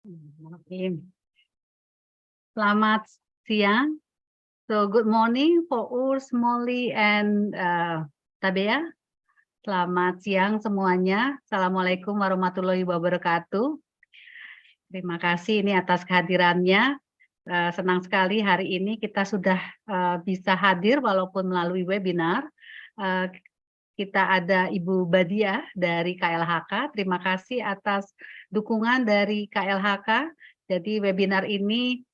Okay. Selamat siang. So good morning for Urs, Molly, and Tabea. Selamat siang semuanya. Assalamualaikum warahmatullahi wabarakatuh. Terima kasih ini atas kehadirannya. Senang sekali hari ini kita sudah bisa hadir walaupun melalui webinar. Kita ada Ibu Badia dari KLHK. Terima kasih atas dukungan dari KLHK. Jadi webinar ini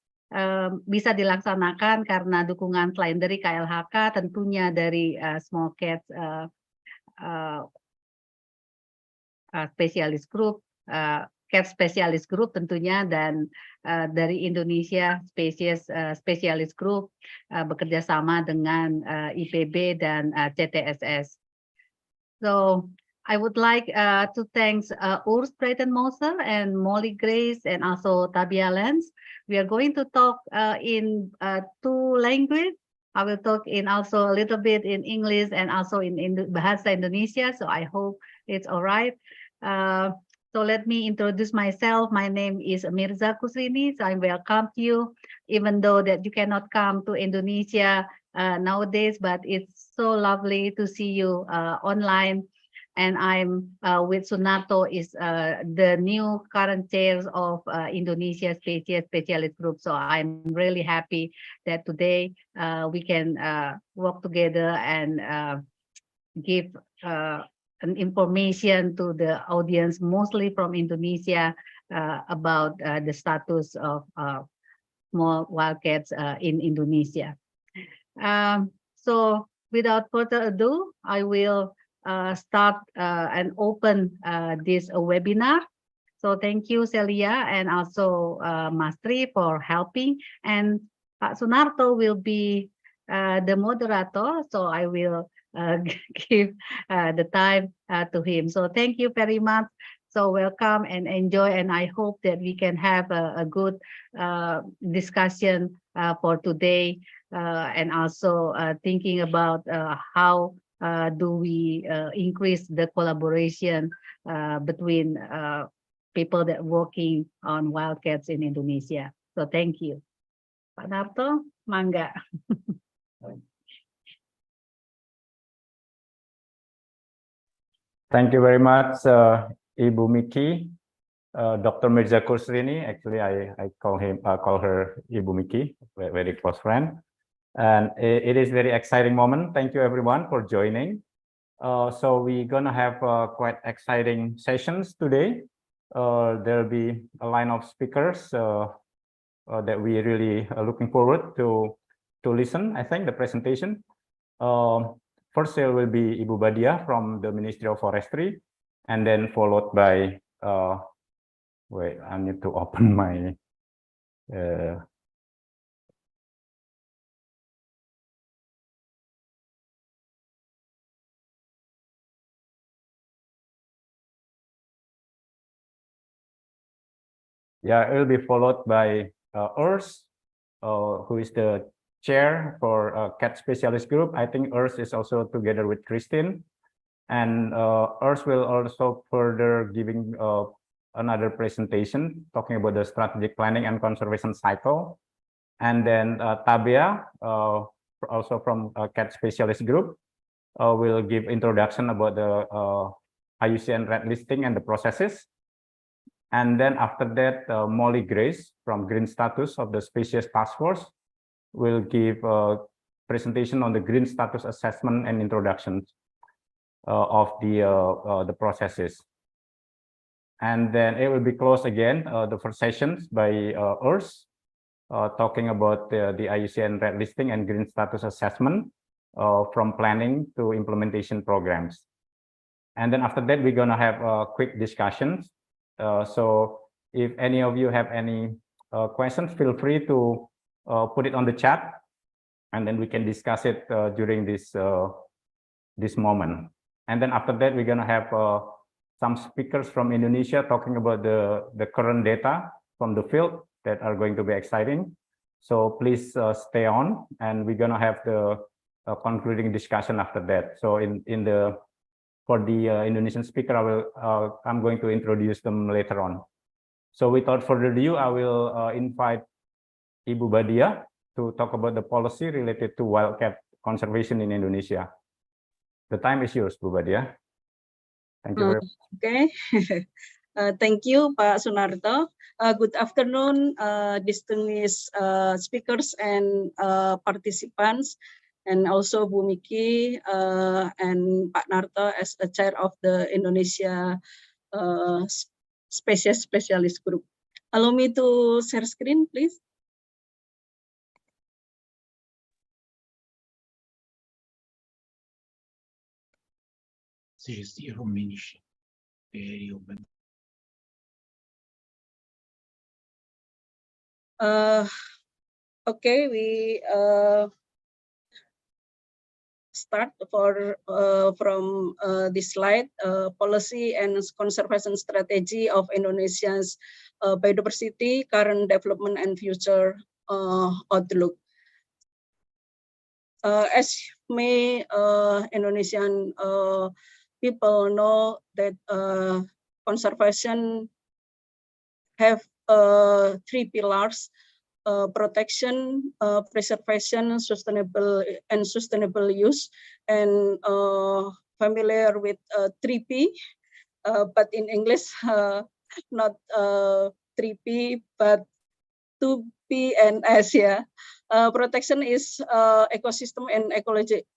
bisa dilaksanakan karena dukungan selain dari KLHK, tentunya dari Small Cats Specialist Group, Cat Specialist Group tentunya, dan dari Indonesia Specialist Group bekerja sama dengan IPB dan CTSS. So I would like to thank Urs Breitenmoser and Molly Grace and also Tabia Lenz. We are going to talk in two languages. I will talk in also a little bit in English and also in Bahasa Indonesia. So I hope it's all right. So let me introduce myself. My name is Mirza Kusrini. So I welcome you, even though that you cannot come to Indonesia nowadays, but it's so lovely to see you online. And I'm with Sunarto, is the new current chair of Indonesia Specialist Group. So I'm really happy that today we can work together and give an information to the audience, mostly from Indonesia, about the status of small wildcats in Indonesia. So without further ado, I will start and open this webinar. So thank you, Celia, and also Mastri for helping. And Pak Sunarto will be the moderator, so I will give the time to him. So thank you very much. So welcome and enjoy, and I hope that we can have a good discussion for today, and also thinking about how do we increase the collaboration between people that working on wildcats in Indonesia. So thank you. Pak Narto, mangga. Thank you very much, Ibu Miki, Dr. Mirza Kusrini. Actually, I call her Ibu Miki, very close friend. And it is very exciting moment. Thank you everyone for joining. So we're gonna have quite exciting sessions today. There'll be a line of speakers that we really are looking forward to listen. I think the presentation. First there will be Ibu Badia from the Ministry of Forestry, and then followed by wait, I need to open my yeah, it will be followed by Urs, who is the chair for Cat Specialist Group. I think Urs is also together with Christine, and Urs will also further giving another presentation talking about the strategic planning and conservation cycle. And then Tabea, also from Cat Specialist Group, will give introduction about the IUCN red listing and the processes. And then after that, Molly Grace from Green Status of the Species Task Force will give a presentation on the green status assessment and introduction of the processes. And then it will be closed again, the first sessions by Urs, talking about the IUCN red listing and green status assessment from planning to implementation programs. And then after that, we're gonna have quick discussions. So if any of you have any questions, feel free to put it on the chat, and then we can discuss it during this moment. And then after that, we're gonna have some speakers from Indonesia talking about the current data from the field that are going to be exciting. So please stay on, and we're gonna have the concluding discussion after that. So for the Indonesian speaker, I'm going to introduce them later on. So without further ado, I will invite Ibu Badia to talk about the policy related to wildcat conservation in Indonesia. The time is yours, Bu Badia. Thank you very much. Okay. Thank you, Pak Sunarto. Good afternoon, distinguished speakers and participants, and also Bu Miki and Pak Narto as the chair of the Indonesia Species Specialist Group. Allow me to share screen, please. Okay, we start from this slide, policy and conservation strategy of Indonesia's biodiversity, current development and future outlook. As may Indonesian people know that conservation have three pillars: protection, preservation, sustainable use, and familiar with 3P, but in English not 3P but 2P and S. Yeah, protection is ecosystem and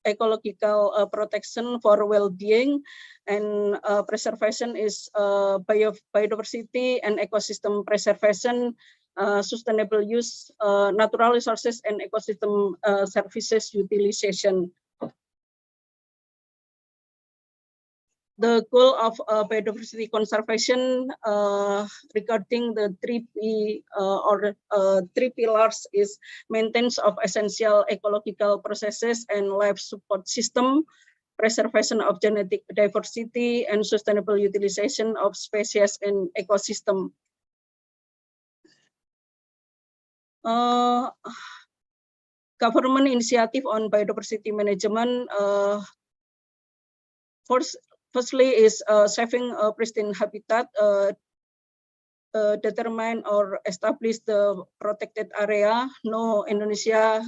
ecological protection for well-being, and preservation is biodiversity and ecosystem preservation, sustainable use, natural resources and ecosystem services utilization. The goal of biodiversity conservation regarding the 3P or 3 pillars is maintenance of essential ecological processes and life support system, preservation of genetic diversity, and sustainable utilization of species and ecosystem. Government initiative on biodiversity management firstly is saving pristine habitat, determine or establish the protected area. No, Indonesia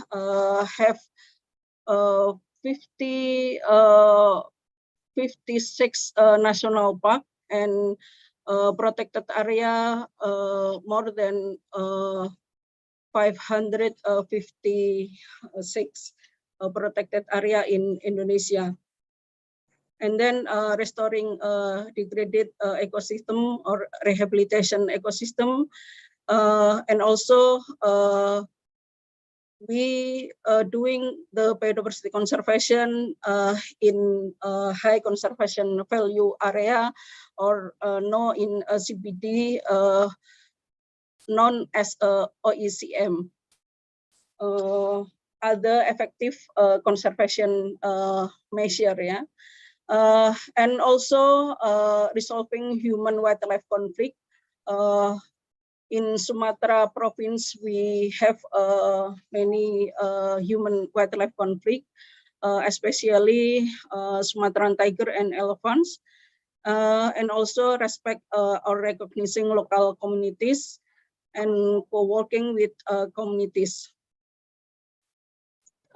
have 56 national park and protected area more than 556 protected area in Indonesia. And then restoring degraded ecosystem or rehabilitation ecosystem, and also we doing the biodiversity conservation in high conservation value area, or no in CBD, known as OECM. Other effective conservation measure, yeah. And also resolving human-wildlife conflict. In Sumatra province, we have many human-wildlife conflict, especially Sumatran tiger and elephants, and also respect or recognizing local communities and co-working with communities.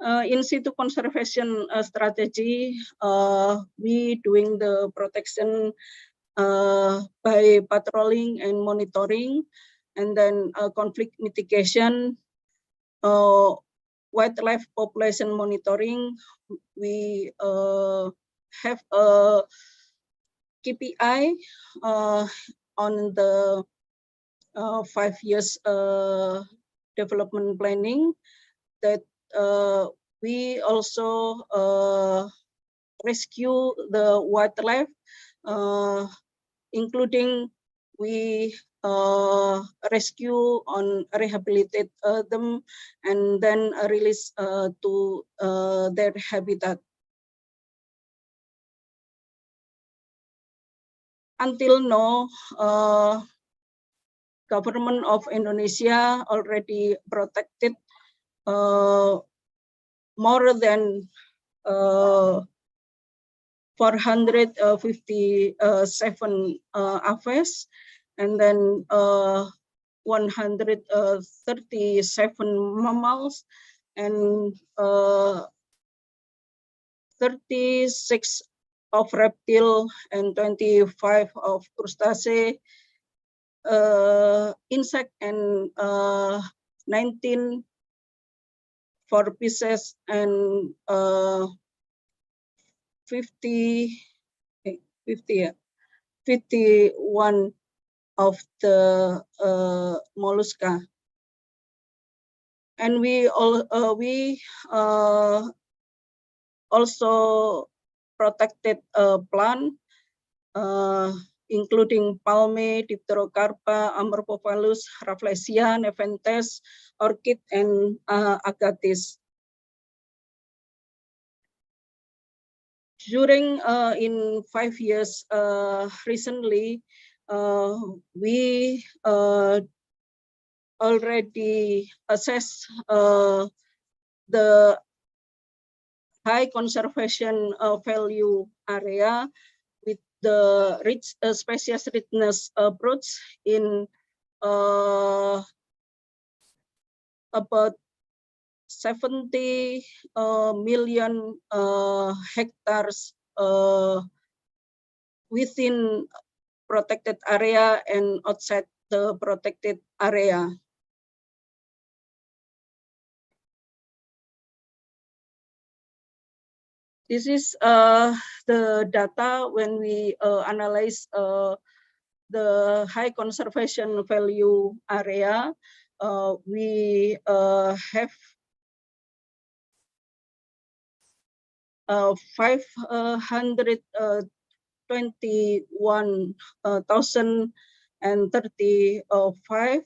In situ conservation strategy, we doing the protection by patrolling and monitoring, and then conflict mitigation, wildlife population monitoring. We have a KPI on the 5 years development planning, that we also rescue the wildlife, including we rescue on rehabilitate them and then release to their habitat. Until now, government of Indonesia already protected more than 457 aves, and then 137 mammals, and 36 of reptile, and 25 of crustaceae, insect, and 19 for pieces, and 51 of the mollusca. And we also protected plant, including palme, dipterocarpa, amorphophallus, rafflesia, nepenthes, orchid, and agathis. During in 5 years recently, we already assess the high conservation value area with the rich species richness approach in about 70 million hectares within protected area and outside the protected area. This is the data when we analyze the high conservation value area. We have 521,035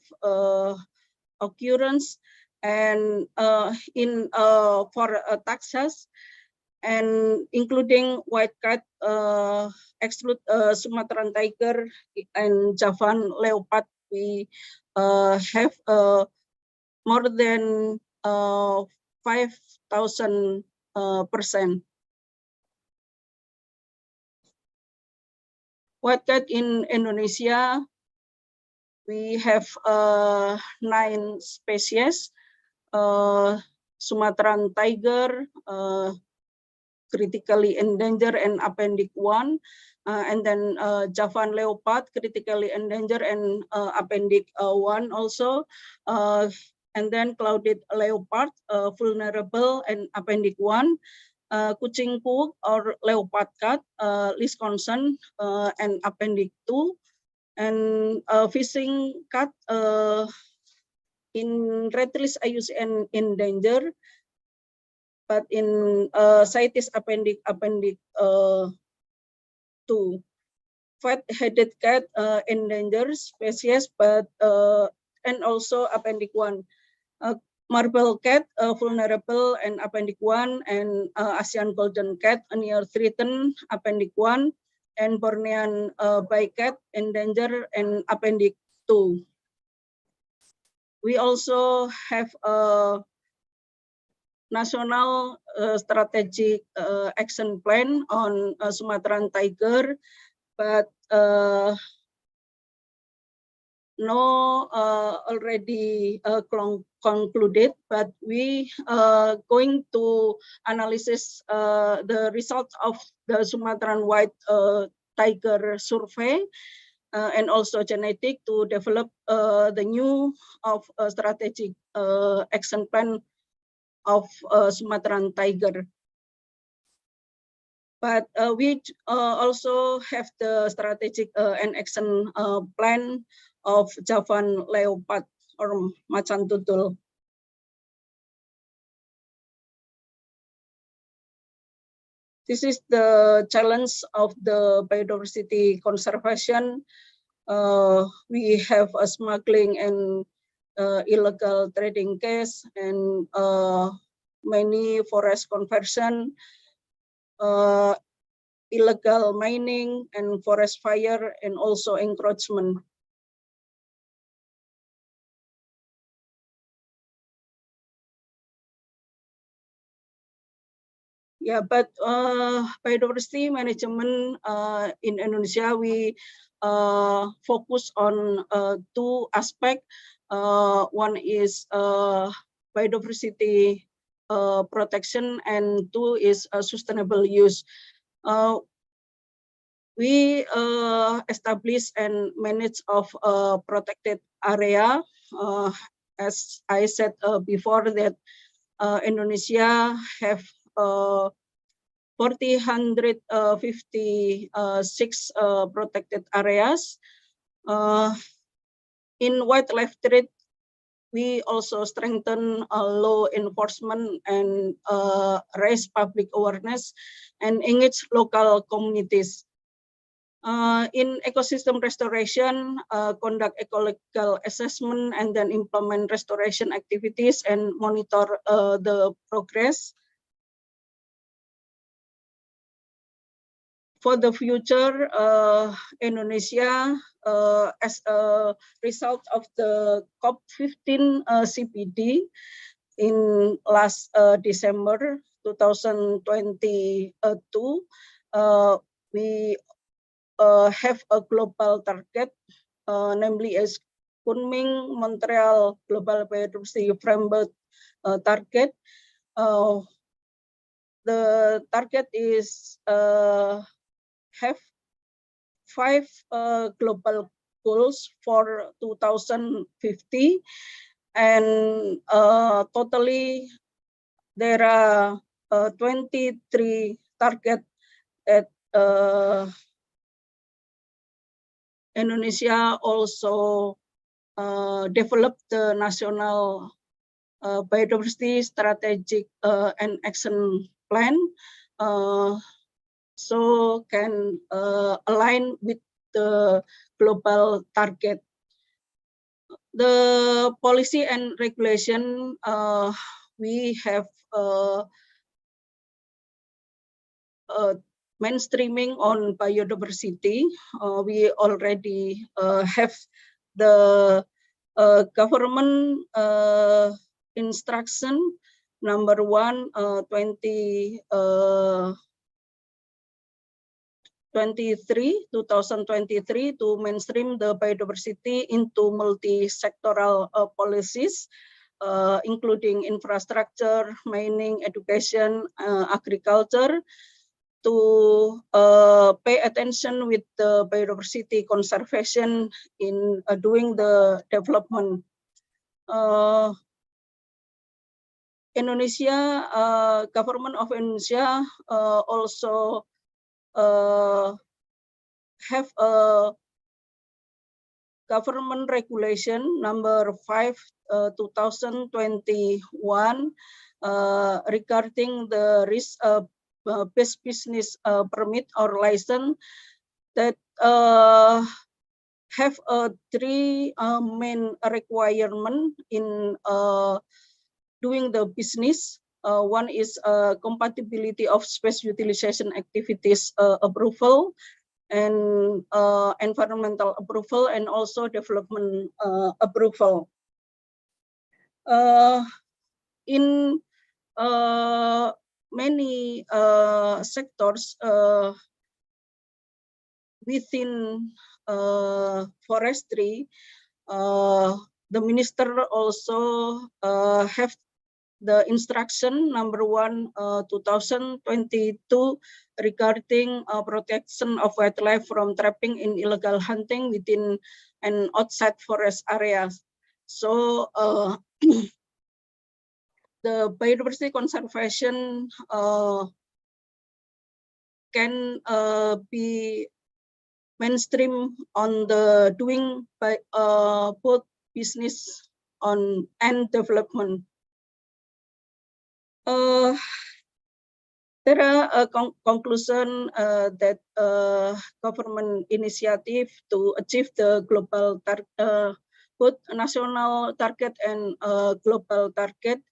occurrence, and in for taxes, and including white cat, exclude Sumatran tiger and Javan leopard, we have more than 5,000%. White cat in Indonesia, we have 9 species. Sumatran tiger, critically endangered and appendix 1, and then Javan leopard, critically endangered and appendix 1 also, and then clouded leopard, vulnerable and appendix 1, kucing pug or leopard cat, least concern and appendix 2, and fishing cat in red list IUCN in danger, but in CITES appendix 2. Fat-headed cat endangered species, but and also appendix 1. Marble cat vulnerable and appendix 1, and Asian golden cat near threatened appendix 1, and Bornean bycat endangered and appendix 2. We also have a national strategic action plan on Sumatran tiger, but no already concluded, but we going to analysis the results of the Sumatran white tiger survey and also genetic to develop the new of strategic action plan of Sumatran tiger. But we also have the strategic and action plan of Javan leopard or macan tutul. This is the challenge of the biodiversity conservation. We have a smuggling and illegal trading case, and many forest conversion, illegal mining and forest fire, and also encroachment. Yeah, but biodiversity management in Indonesia, we focus on two aspects. One is biodiversity protection, and two is sustainable use. We establish and manage of protected area. As I said before, that Indonesia have 456 protected areas. In wildlife trade, we also strengthen law enforcement and raise public awareness and engage local communities. In ecosystem restoration, conduct ecological assessment and then implement restoration activities and monitor the progress. For the future, Indonesia, as a result of the COP15 CPD in last December 2022, we have a global target, namely as Kunming Montreal Global Biodiversity Framework target. The target is have 5 global goals for 2050, and totally there are 23 targets that Indonesia also developed the national biodiversity strategic and action plan, so can align with the global target. The policy and regulation, we have mainstreaming on biodiversity. We already have the government instruction number 1 2023 to mainstream the biodiversity into multi-sectoral policies, including infrastructure, mining, education, agriculture, to pay attention with the biodiversity conservation in doing the development. Indonesia, government of Indonesia also have a government regulation number 5 2021 regarding the risk based business permit or license that have 3 main requirement in doing the business. One is compatibility of space utilization activities approval, and environmental approval, and also development approval. In many sectors within forestry, the minister also have the instruction number 1 2022 regarding protection of wildlife from trapping in illegal hunting within and outside forest areas. So the biodiversity conservation can be mainstream on the doing by both business on and development. There are a conclusion that government initiative to achieve the global both national target and global target.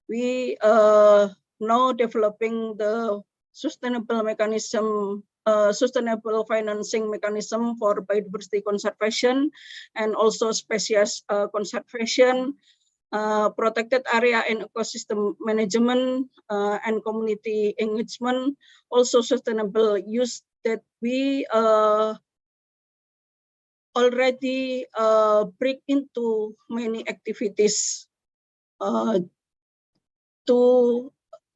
We now developing the sustainable mechanism, sustainable financing mechanism for biodiversity conservation and also species conservation protected area and ecosystem management, and community engagement, also sustainable use that we already break into many activities to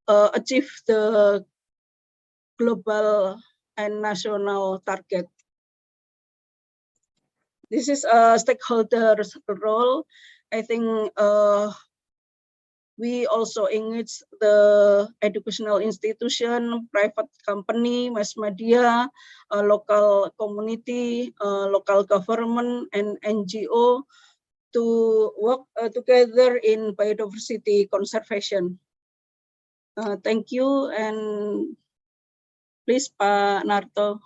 achieve the global and national target. This is a stakeholder's role. I think we also engage the educational institution, private company, mass media, local community, local government, and NGO to work together in biodiversity conservation. Thank you, and please, Pak Narto.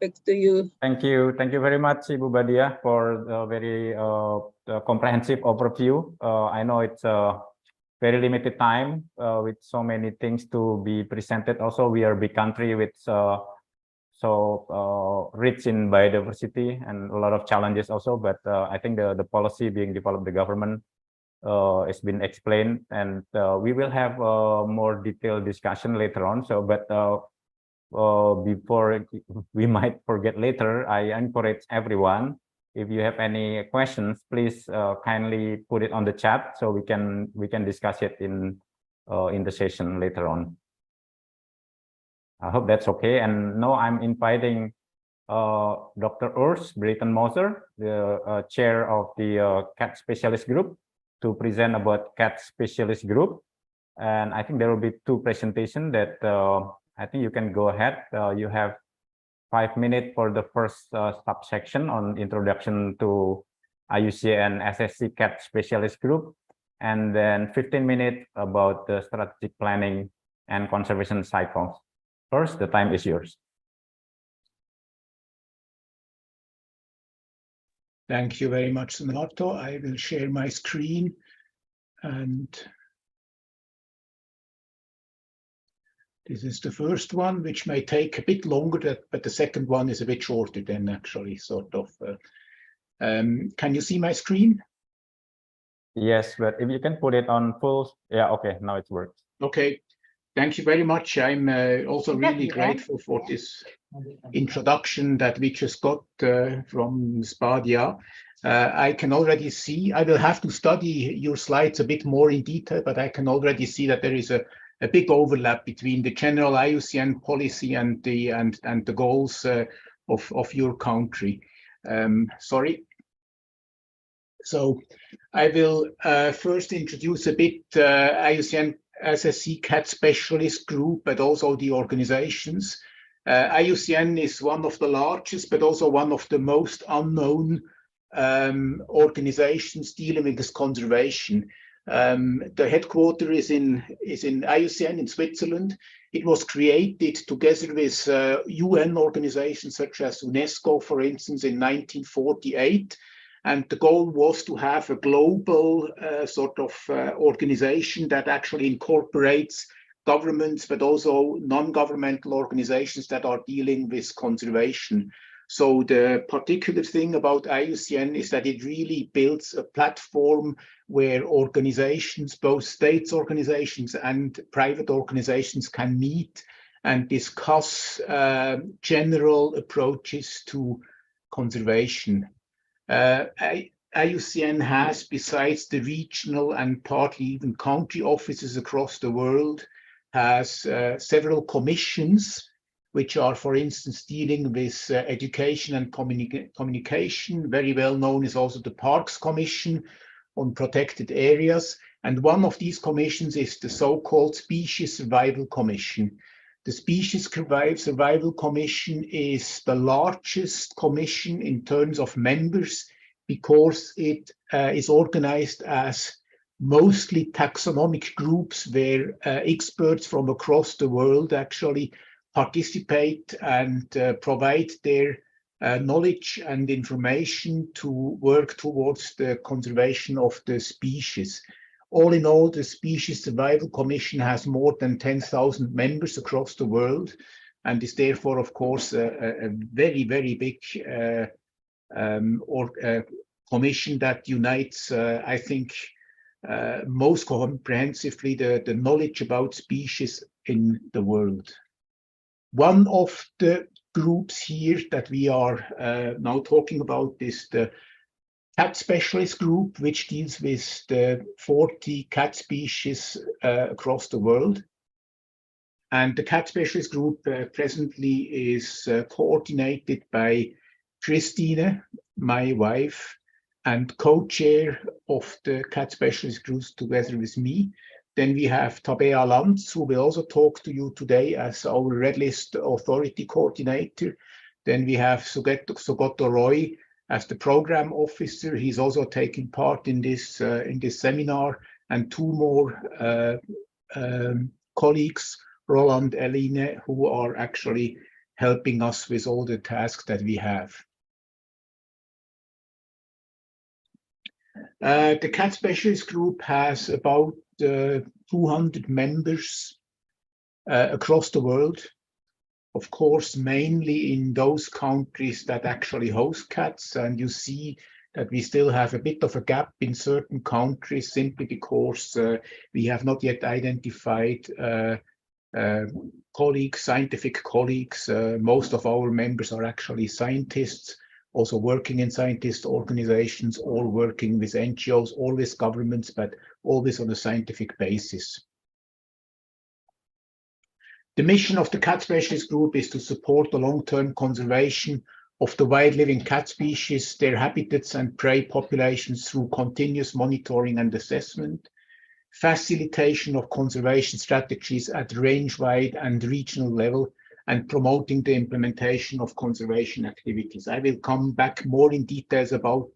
Back to you. Thank you very much, Ibu Badia, for the very comprehensive overview. I know it's a very limited time with so many things to be presented. Also, we are a big country with so rich in biodiversity and a lot of challenges also. But I think the policy being developed the government has been explained, and we will have more detailed discussion later on. So, but before we might forget later, I encourage everyone, if you have any questions, please kindly put it on the chat so we can discuss it in the session later on. I hope that's okay. And now I'm inviting Dr. Urs Breitenmoser, the chair of the CAT specialist group, to present about CAT specialist group. And I think there will be two presentations that I think you can go ahead. You have 5 minutes for the first subsection on introduction to IUCN SSC CAT specialist group, and then 15 minutes about the strategic planning and conservation cycles. First, the time is yours. Thank you very much, Narto. I will share my screen, and this is the first one, which may take a bit longer, but the second one is a bit shorter than actually sort of. Can you see my screen? Yes, but if you can put it on full, yeah, okay, now it works. Okay, thank you very much. I'm also really grateful for this introduction that we just got from Spadia. I can already see, I will have to study your slides a bit more in detail, but I can already see that there is a big overlap between the general IUCN policy and the goals of your country. Sorry. So I will first introduce a bit IUCN SSC CAT specialist group, but also the organizations. IUCN is one of the largest, but also one of the most unknown organizations dealing with this conservation. The headquarters is in IUCN in Switzerland. It was created together with UN organizations such as UNESCO, for instance, in 1948. And the goal was to have a global sort of organization that actually incorporates governments, but also non-governmental organizations that are dealing with conservation. So the particular thing about IUCN is that it really builds a platform where organizations, both states organizations and private organizations, can meet and discuss general approaches to conservation. IUCN has, besides the regional and partly even country offices across the world, has several commissions, which are, for instance, dealing with education and communication. Very well known is also the Parks Commission on protected areas. And one of these commissions is the so-called Species Survival Commission. The Species Survival Commission is the largest commission in terms of members because it is organized as mostly taxonomic groups where experts from across the world actually participate and provide their knowledge and information to work towards the conservation of the species. All in all, the Species Survival Commission has more than 10,000 members across the world and is therefore, of course, a very, very big commission that unites, I think, most comprehensively the knowledge about species in the world. One of the groups here that we are now talking about is the cat specialist group, which deals with the 40 cat species across the world. And the cat specialist group presently is coordinated by Christine, my wife, and co-chair of the cat specialist groups together with me. Then we have Tabea Lantz, who will also talk to you today as our Red List Authority Coordinator. Then we have Sugato Roy as the Program Officer. He's also taking part in this seminar, and two more colleagues, Roland, Eline, who are actually helping us with all the tasks that we have. The cat specialist group has about 200 members across the world, of course, mainly in those countries that actually host cats. And you see that we still have a bit of a gap in certain countries simply because we have not yet identified colleagues, scientific colleagues. Most of our members are actually scientists, also working in scientist organizations or working with NGOs or with governments, but always on a scientific basis. The mission of the cat specialist group is to support the long-term conservation of the wild-living cat species, their habitats and prey populations through continuous monitoring and assessment, facilitation of conservation strategies at range-wide and regional level, and promoting the implementation of conservation activities. I will come back more in details about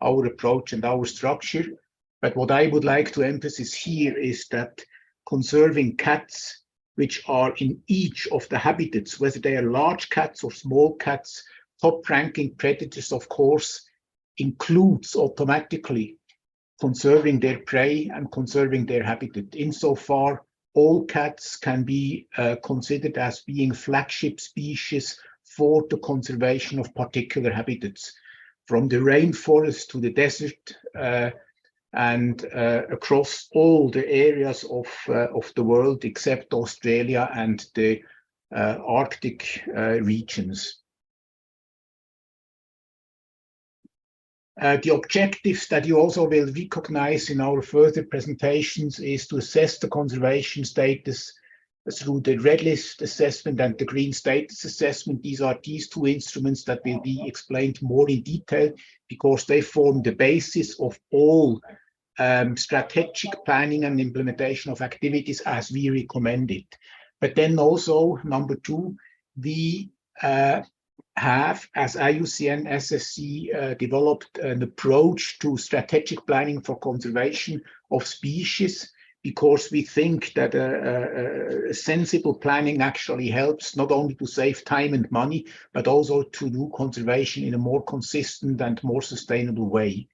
our approach and our structure, but what I would like to emphasize here is that conserving cats, which are in each of the habitats, whether they are large cats or small cats, top-ranking predators, of course, includes automatically conserving their prey and conserving their habitat. Insofar, all cats can be considered as being flagship species for the conservation of particular habitats, from the rainforest to the desert and across all the areas of the world except Australia and the Arctic regions. The objectives that you also will recognize in our further presentations is to assess the conservation status through the red list assessment and the green status assessment. These two instruments that will be explained more in detail because they form the basis of all strategic planning and implementation of activities as we recommend it. But then also, number two, we have, as IUCN SSC, developed an approach to strategic planning for conservation of species, because we think that a sensible planning actually helps not only to save time and money, but also to do conservation in a more consistent and more sustainable way.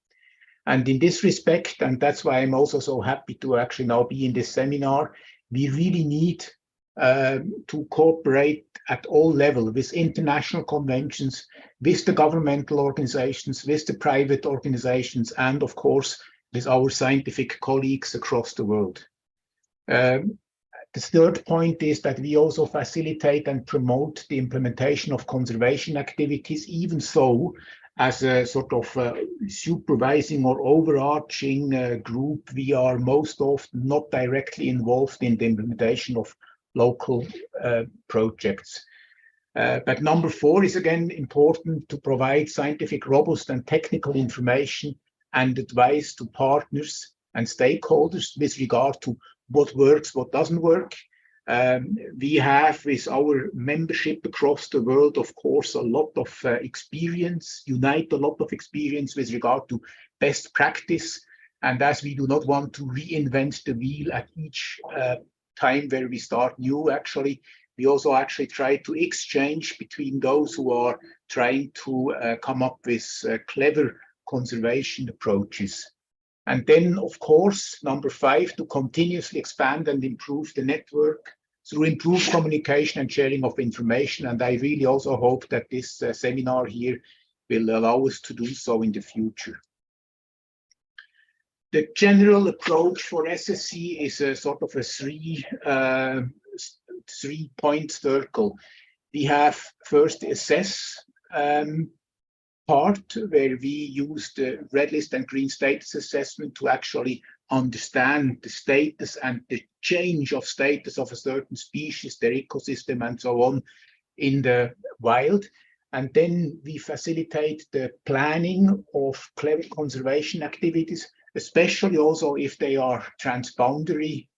And in this respect, and that's why I'm also so happy to actually now be in this seminar, we really need to cooperate at all levels with international conventions, with the governmental organizations, with the private organizations, and of course, with our scientific colleagues across the world. The third point is that we also facilitate and promote the implementation of conservation activities, even so as a sort of supervising or overarching group, we are most often not directly involved in the implementation of local projects. But number four is again important, to provide scientific, robust and technical information and advice to partners and stakeholders with regard to what works, what doesn't work. We have, with our membership across the world, of course, a lot of experience, unite a lot of experience with regard to best practice. And as we do not want to reinvent the wheel at each time where we start new, actually, we also actually try to exchange between those who are trying to come up with clever conservation approaches. And then, of course, number five, to continuously expand and improve the network through improved communication and sharing of information. And I really also hope that this seminar here will allow us to do so in the future. The general approach for SSC is a sort of a three-point circle. We have first the assess part, where we use the red list and green status assessment to actually understand the status and the change of status of a certain species, their ecosystem, and so on in the wild. And then we facilitate the planning of clever conservation activities, especially also if they are transboundary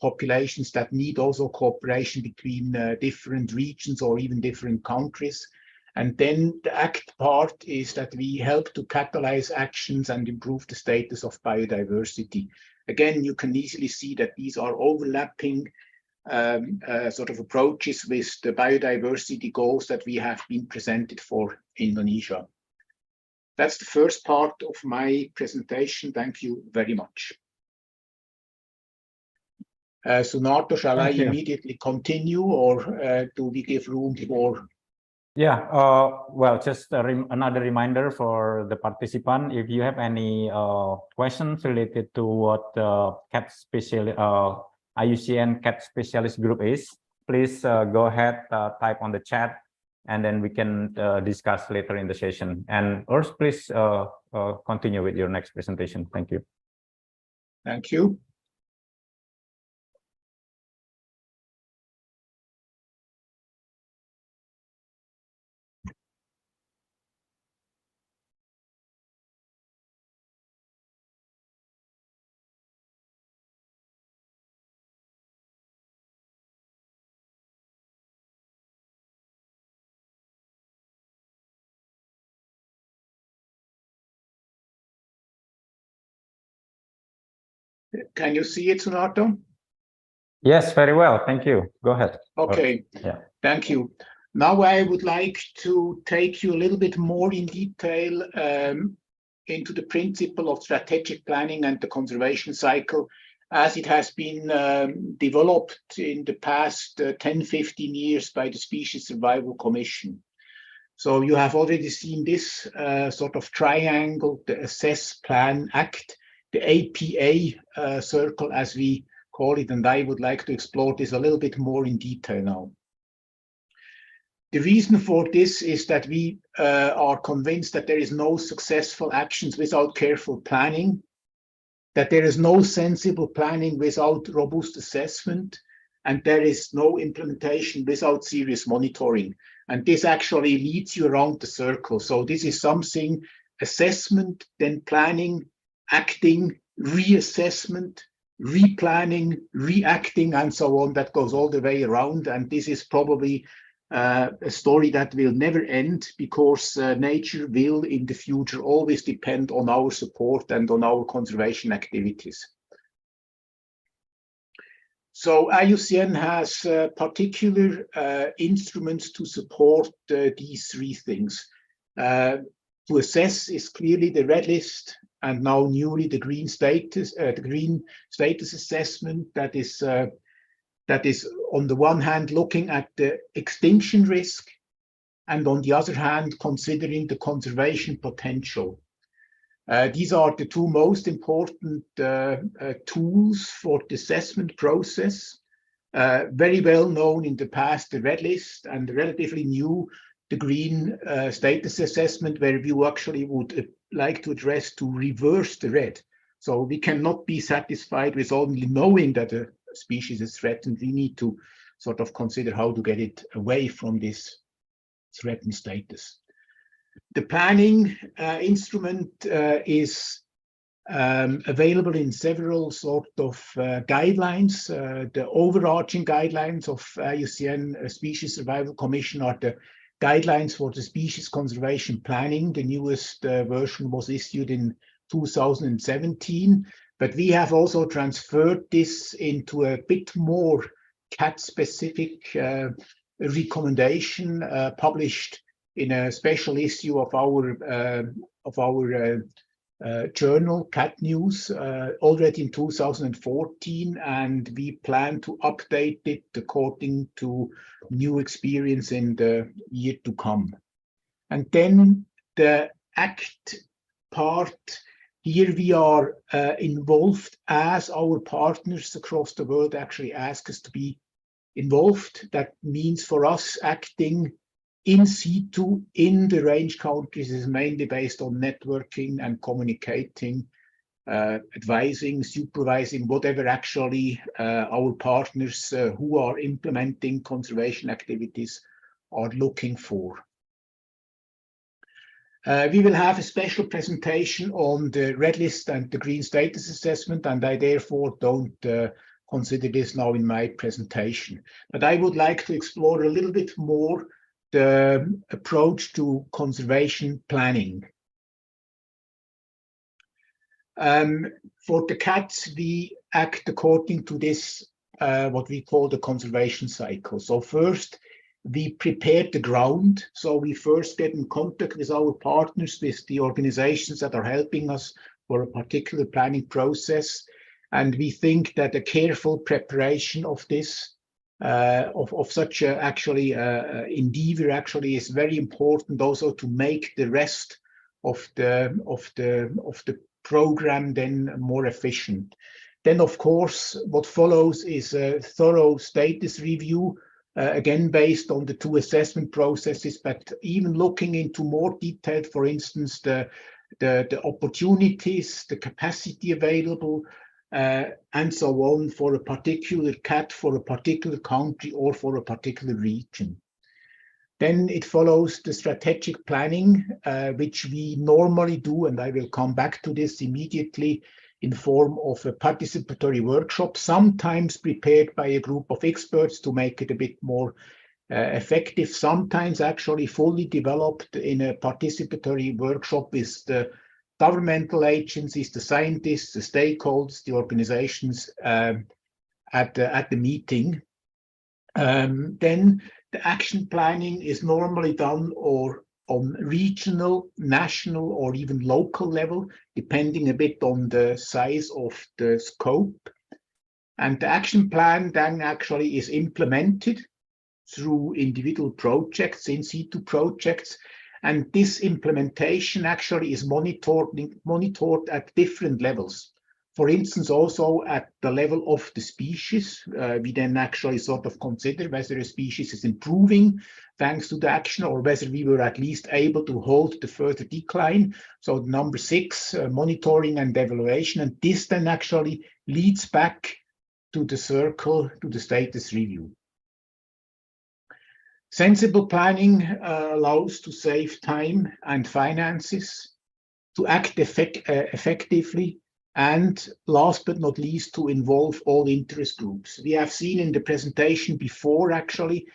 populations that need also cooperation between different regions or even different countries. And then the ACT part is that we help to catalyze actions and improve the status of biodiversity. Again, you can easily see that these are overlapping sort of approaches with the biodiversity goals that we have been presented for Indonesia. That's the first part of my presentation. Thank you very much. Sunato, shall I immediately continue, or do we give room for? Yeah, well, just another reminder for the participant, if you have any questions related to what IUCN CAT Specialist Group is, please go ahead, type on the chat, and then we can discuss later in the session. And Urs, please continue with your next presentation. Thank you. Thank you. Can you see it, Sunato? Yes, very well. Thank you. Go ahead. Okay. Yeah. Thank you. Now I would like to take you a little bit more in detail into the principle of strategic planning and the conservation cycle as it has been developed in the past 10-15 years by the Species Survival Commission. So you have already seen this sort of triangle, the assess, plan, act, the APA circle, as we call it, and I would like to explore this a little bit more in detail now. The reason for this is that we are convinced that there is no successful actions without careful planning, that there is no sensible planning without robust assessment, and there is no implementation without serious monitoring. And this actually leads you around the circle. So this is something: assessment, then planning, acting, reassessment, replanning, reacting, and so on. That goes all the way around. And this is probably a story that will never end, because nature will in the future always depend on our support and on our conservation activities. So IUCN has particular instruments to support these three things. To assess is clearly the red list, and now newly the green status assessment. That is on the one hand looking at the extinction risk, and on the other hand considering the conservation potential. These are the two most important tools for the assessment process. Very well known in the past, the red list, and relatively new, the green status assessment, where we actually would like to address to reverse the red. So we cannot be satisfied with only knowing that a species is threatened. We need to sort of consider how to get it away from this threatened status. The planning instrument is available in several sort of guidelines. The overarching guidelines of IUCN Species Survival Commission are the guidelines for the species conservation planning. The newest version was issued in 2017, but we have also transferred this into a bit more cat-specific recommendation published in a special issue of our journal, Cat News, already in 2014, and we plan to update it according to new experience in the year to come. And then the ACT part Here we are involved as our partners across the world actually ask us to be involved. That means for us acting in situ in the range countries is mainly based on networking and communicating, advising, supervising, whatever actually our partners who are implementing conservation activities are looking for. We will have a special presentation on the red list and the green status assessment, and I therefore don't consider this now in my presentation. But I would like to explore a little bit more the approach to conservation planning. For the cats, we act according to this, what we call the conservation cycle. So first, we prepare the ground. So we first get in contact with our partners, with the organizations that are helping us for a particular planning process. And we think that a careful preparation of this, of such a endeavor actually is very important also to make the rest of the program then more efficient. Then, of course, what follows is a thorough status review, again, based on the two assessment processes, but even looking into more detail, for instance, the opportunities, the capacity available, and so on for a particular cat, for a particular country, or for a particular region. Then it follows the strategic planning, which we normally do, and I will come back to this immediately, in form of a participatory workshop, sometimes prepared by a group of experts to make it a bit more effective, sometimes actually fully developed in a participatory workshop with the governmental agencies, the scientists, the stakeholders, the organizations at the meeting. Then the action planning is normally done on regional, national, or even local level, depending a bit on the size of the scope. And the action plan then actually is implemented through individual projects, in situ projects. And this implementation actually is monitored at different levels. For instance, also at the level of the species, we then actually sort of consider whether a species is improving thanks to the action, or whether we were at least able to hold the further decline. So number 6, monitoring and evaluation, and this then actually leads back to the circle, to the status review. Sensible planning allows to save time and finances, to act effectively, and last but not least, to involve all interest groups. We have seen in the presentation before actually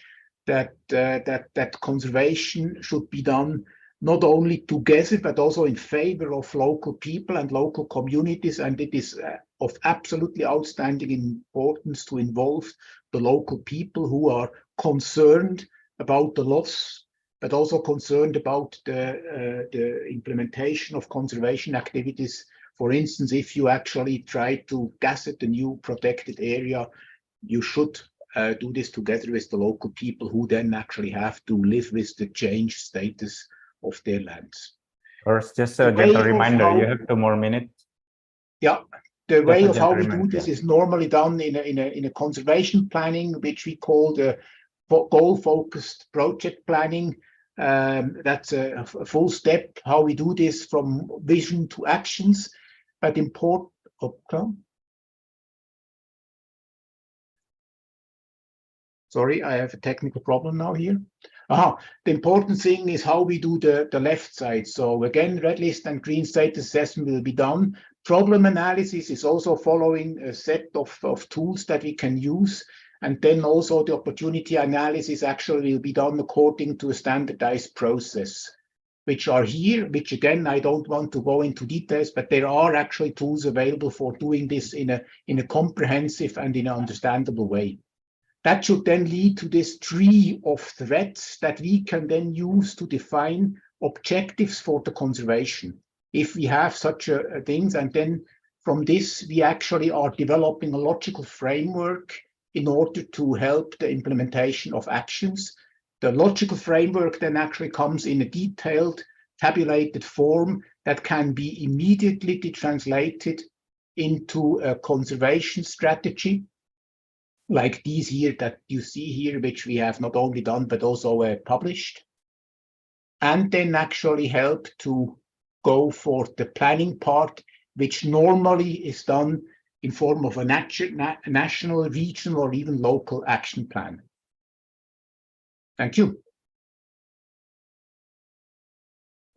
that conservation should be done not only together, but also in favor of local people and local communities. And it is of absolutely outstanding importance to involve the local people who are concerned about the loss, but also concerned about the implementation of conservation activities. For instance, if you actually try to gazette a new protected area, you should do this together with the local people who then actually have to live with the changed status of their lands. First, just a gentle reminder, you have 2 more minutes. Yeah, the way of how we do this is normally done in a conservation planning, which we call the goal-focused project planning. That's a full step, how we do this from vision to actions. But important, sorry, I have a technical problem now here. The important thing is how we do the left side. So again, red list and green status assessment will be done. Problem analysis is also following a set of tools that we can use. And then also the opportunity analysis actually will be done according to a standardized process, which are here, which again, I don't want to go into details, but there are actually tools available for doing this in a comprehensive and in an understandable way. That should then lead to this tree of threads that we can then use to define objectives for the conservation, if we have such things. And then from this, we actually are developing a logical framework in order to help the implementation of actions. The logical framework then actually comes in a detailed tabulated form that can be immediately translated into a conservation strategy, like these here that you see here, which we have not only done, but also published. And then actually help to go for the planning part, which normally is done in form of a national, regional, or even local action plan. Thank you.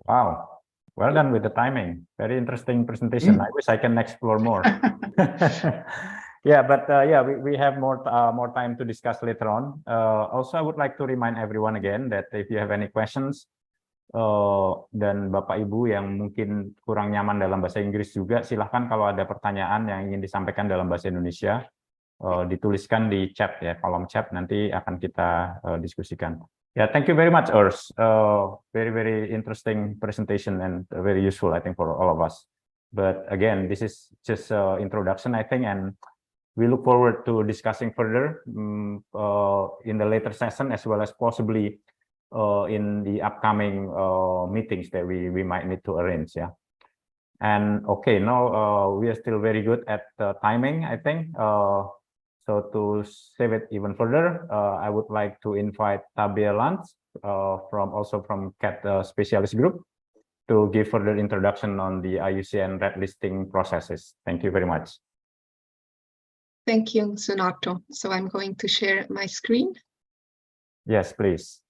Wow, well done with the timing. Very interesting presentation. I wish I can explore more. Yeah, but yeah, we have more time to discuss later on. Also, I would like to remind everyone again that if you have any questions, dan Bapak Ibu yang mungkin kurang nyaman dalam bahasa Inggris juga, silahkan kalau ada pertanyaan yang ingin disampaikan dalam bahasa Indonesia, dituliskan di chat ya, kolom chat, nanti akan kita diskusikan. Yeah, thank you very much, Urs. Very interesting presentation and very useful, I think, for all of us. But again, this is just introduction, I think, and we look forward to discussing further in the later session, as well as possibly in the upcoming meetings that we might need to arrange. Yeah. And okay, now we are still very good at timing, I think. So to save it even further, I would like to invite Tabea Lantz from CAT Specialist Group to give further introduction on the IUCN red listing processes. Thank you very much. Thank you, Sunato. So I'm going to share my screen. Yes, please.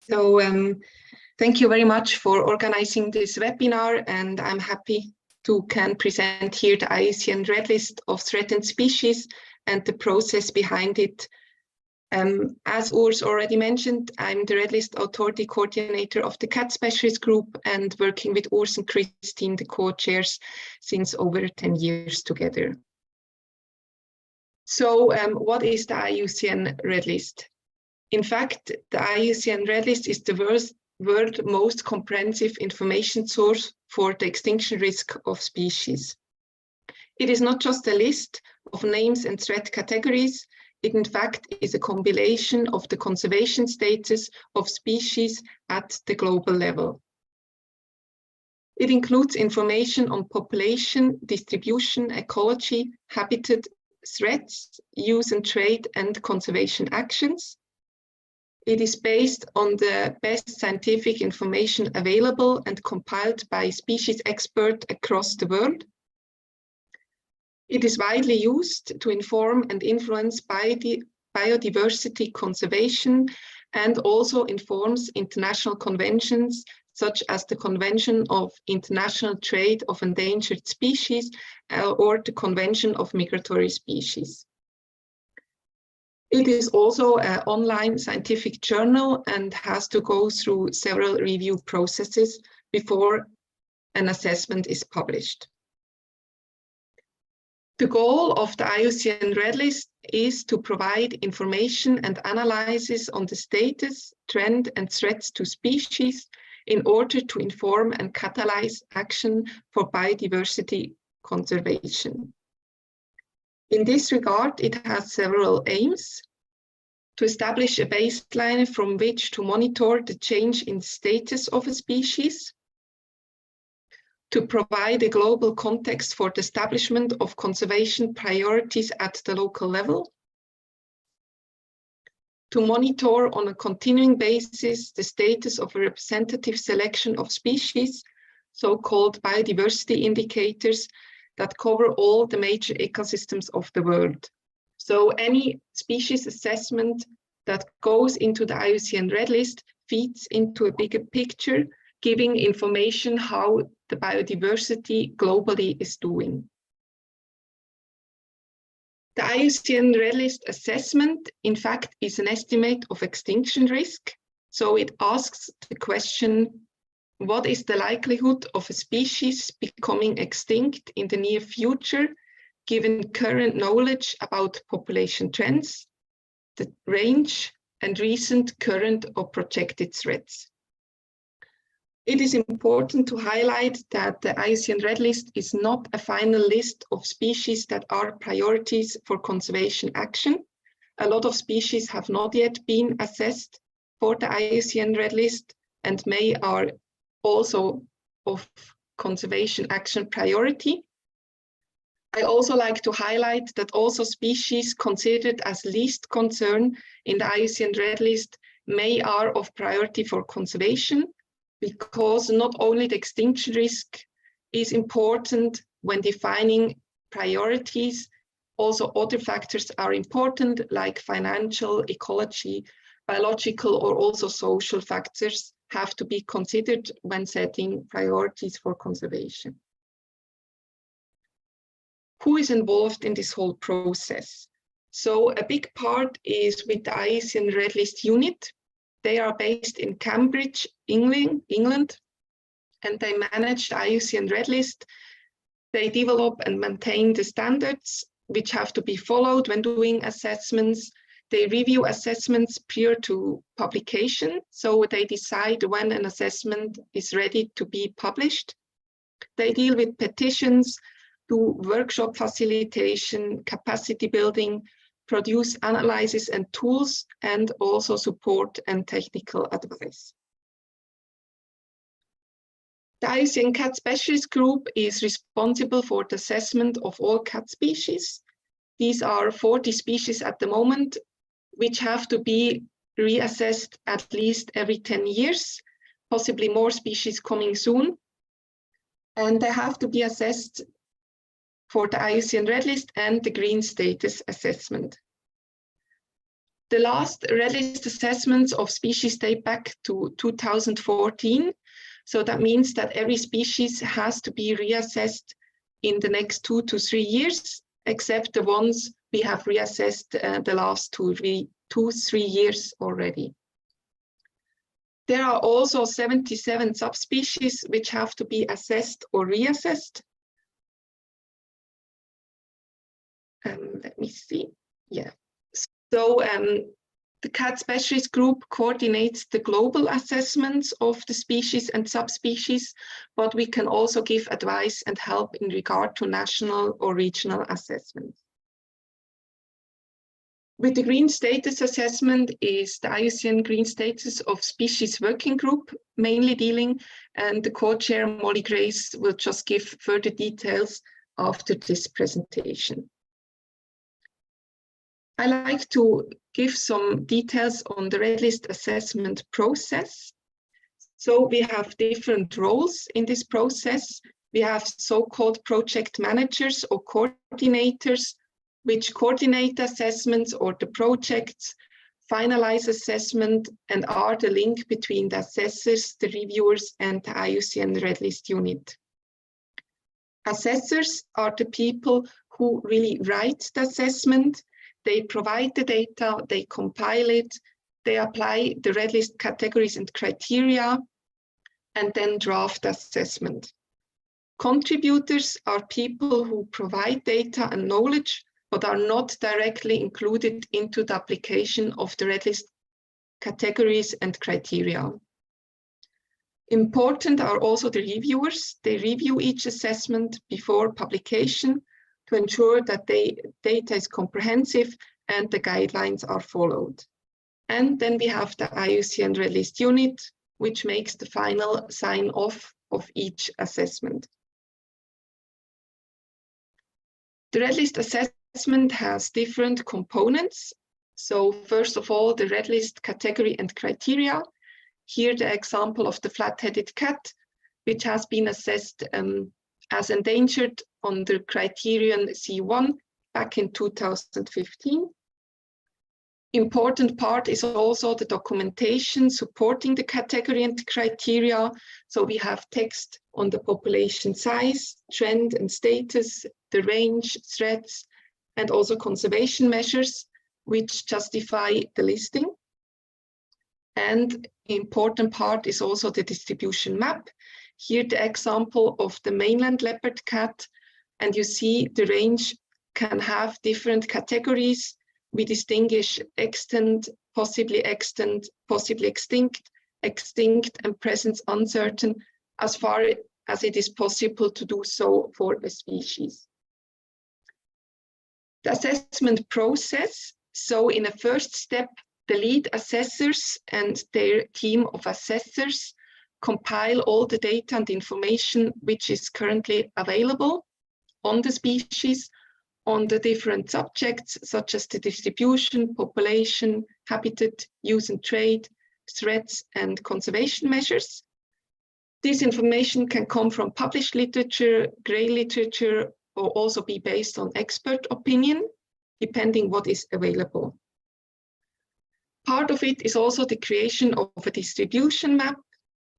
So thank you very much for organizing this webinar, and I'm happy to can present here the IUCN Red List of threatened species and the process behind it. As Urs already mentioned, I'm the Red List Authority Coordinator of the CAT Specialist Group, and working with Urs and Christine, the co-chairs, since over 10 years together. So what is the IUCN Red List? In fact, the IUCN Red List is the world's most comprehensive information source for the extinction risk of species. It is not just a list of names and threat categories. It in fact is a compilation of the conservation status of species at the global level. It includes information on population, distribution, ecology, habitat, threats, use and trade, and conservation actions. It is based on the best scientific information available and compiled by species experts across the world. It is widely used to inform and influence biodiversity conservation, and also informs international conventions such as the Convention of International Trade of Endangered Species or the Convention of Migratory Species. It is also an online scientific journal and has to go through several review processes before an assessment is published. The goal of the IUCN Red List is to provide information and analysis on the status, trend, and threats to species in order to inform and catalyze action for biodiversity conservation. In this regard, it has several aims: to establish a baseline from which to monitor the change in status of a species, to provide a global context for the establishment of conservation priorities at the local level, to monitor on a continuing basis the status of a representative selection of species, so-called biodiversity indicators that cover all the major ecosystems of the world. So any species assessment that goes into the IUCN Red List feeds into a bigger picture, giving information how the biodiversity globally is doing. The IUCN Red List assessment, in fact, is an estimate of extinction risk. So it asks the question, what is the likelihood of a species becoming extinct in the near future, given current knowledge about population trends, the range, and recent current or projected threats? It is important to highlight that the IUCN Red List is not a final list of species that are priorities for conservation action, a lot of species have not yet been assessed for the IUCN Red List and may are also of conservation action priority. I also like to highlight that also species considered as least concern in the IUCN Red List may are of priority for conservation, because not only the extinction risk is important when defining priorities, also other factors are important, like financial, ecology, biological, or also social factors have to be considered when setting priorities for conservation. Who is involved in this whole process? So a big part is with the IUCN Red List unit. They are based in Cambridge, England, and they manage the IUCN Red List. They develop and maintain the standards which have to be followed when doing assessments. They review assessments prior to publication, so they decide when an assessment is ready to be published. They deal with petitions, do workshop facilitation, capacity building, produce analysis and tools, and also support and technical advice. The IUCN Cat Specialist Group is responsible for the assessment of all cat species. These are 40 species at the moment, which have to be reassessed at least every 10 years, possibly more species coming soon. And they have to be assessed for the IUCN Red List and the Green Status Assessment. The last Red List assessments of species date back to 2014. So that means that every species has to be reassessed in the next 2 to 3 years, except the ones we have reassessed the last 2-3 years already. There are also 77 subspecies which have to be assessed or reassessed. Let me see. Yeah. So the Cat Specialist Group coordinates the global assessments of the species and subspecies, but we can also give advice and help in regard to national or regional assessments. With the Green Status Assessment is the IUCN Green Status of Species Working Group mainly dealing, and the co-chair Molly Grace will just give further details after this presentation. I like to give some details on the Red List assessment process. So we have different roles in this process. We have so-called project managers or coordinators, which coordinate assessments or the projects, finalize assessment, and are the link between the assessors, the reviewers, and the IUCN Red List unit. Assessors are the people who really write the assessment. They provide the data, they compile it, they apply the Red List categories and criteria, and then draft the assessment. Contributors are people who provide data and knowledge, but are not directly included into the application of the Red List categories and criteria. Important are also the reviewers. They review each assessment before publication to ensure that the data is comprehensive and the guidelines are followed. And then we have the IUCN Red List unit, which makes the final sign-off of each assessment. The Red List assessment has different components. So first of all, the Red List category and criteria. Here the example of the flat-headed cat, which has been assessed as endangered on the criterion C1 back in 2015. Important part is also the documentation supporting the category and criteria. So we have text on the population size, trend and status, the range, threats, and also conservation measures, which justify the listing. And important part is also the distribution map. Here the example of the mainland leopard cat, and you see the range can have different categories. We distinguish extant, possibly extinct, and presence uncertain, as far as it is possible to do so for a species. The assessment process. So in a first step, the lead assessors and their team of assessors compile all the data and information which is currently available on the species, on the different subjects, such as the distribution, population, habitat, use and trade, threats, and conservation measures. This information can come from published literature, grey literature, or also be based on expert opinion, depending what is available. Part of it is also the creation of a distribution map,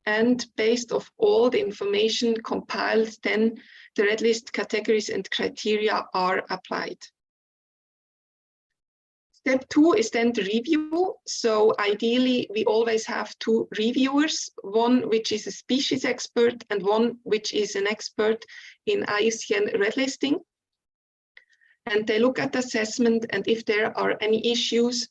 and based on all the information compiled, then the red list categories and criteria are applied. Step 2 is then the review. So ideally, we always have 2 reviewers, one which is a species expert and one which is an expert in IUCN red listing. And they look at the assessment, and if there are any issues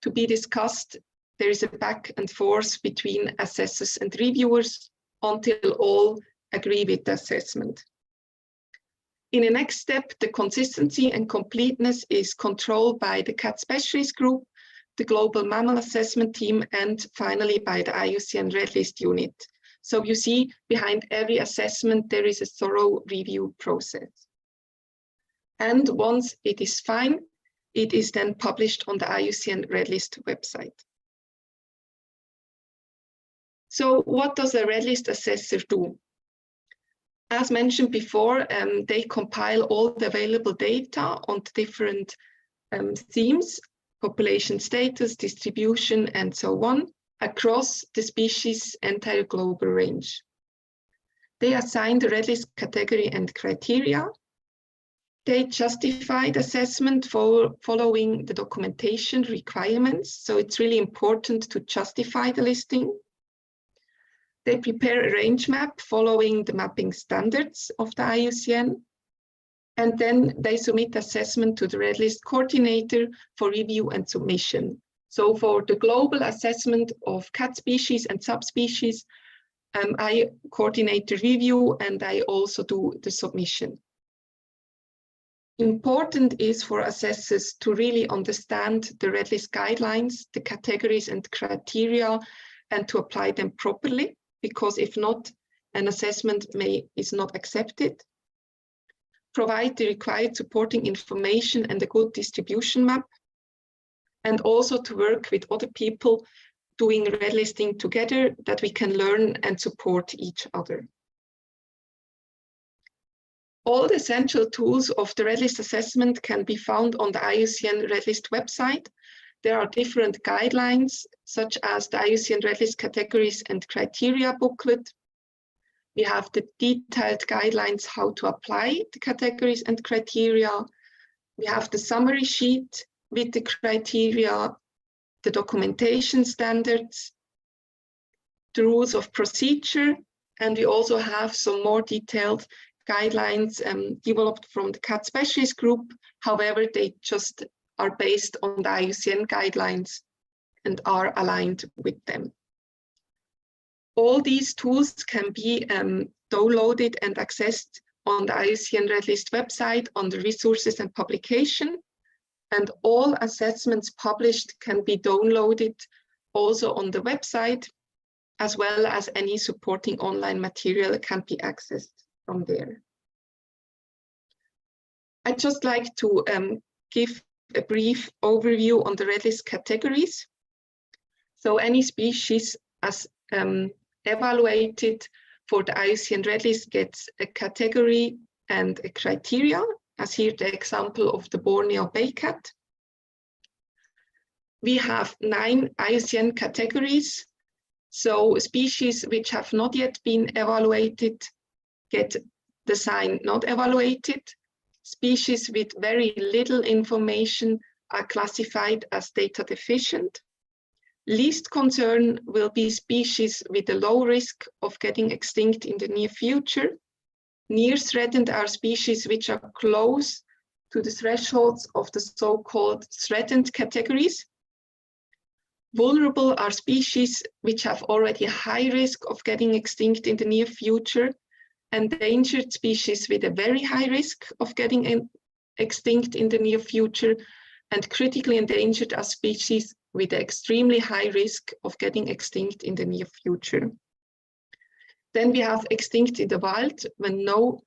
to be discussed, there is a back and forth between assessors and reviewers until all agree with the assessment. In the next step, the consistency and completeness is controlled by the cat specialist group, the global mammal assessment team, and finally by the IUCN red list unit. So you see, behind every assessment, there is a thorough review process. And once it is fine, it is then published on the IUCN red list website. So what does a red list assessor do? As mentioned before, they compile all the available data on the different themes, population status, distribution, and so on, across the species' entire global range. They assign the red list category and criteria. They justify the assessment following the documentation requirements. So it's really important to justify the listing. They prepare a range map following the mapping standards of the IUCN. And then they submit assessment to the red list coordinator for review and submission. So for the global assessment of cat species and subspecies, I coordinate the review and I also do the submission. Important is for assessors to really understand the red list guidelines, the categories and criteria, and to apply them properly, because if not, an assessment is not accepted. Provide the required supporting information and a good distribution map, and also to work with other people doing red listing together, that we can learn and support each other. All the essential tools of the red list assessment can be found on the IUCN red list website. There are different guidelines, such as the IUCN red list categories and criteria booklet. We have the detailed guidelines how to apply the categories and criteria. We have the summary sheet with the criteria, the documentation standards, the rules of procedure, and we also have some more detailed guidelines developed from the cat specialist group. However, they just are based on the IUCN guidelines and are aligned with them. All these tools can be downloaded and accessed on the IUCN red list website under resources and publication. And all assessments published can be downloaded also on the website, as well as any supporting online material can be accessed from there. I'd just like to give a brief overview on the red list categories. So any species as evaluated for the IUCN red list gets a category and a criteria, as here the example of the Borneo bay cat. We have 9 IUCN categories. So species which have not yet been evaluated get the sign not evaluated. Species with very little information are classified as data deficient. Least concern will be species with a low risk of getting extinct in the near future. Near threatened are species which are close to the thresholds of the so-called threatened categories. Vulnerable are species which have already a high risk of getting extinct in the near future. Endangered species with a very high risk of getting extinct in the near future and critically endangered are species with an extremely high risk of getting extinct in the near future. Then we have extinct in the wild, when no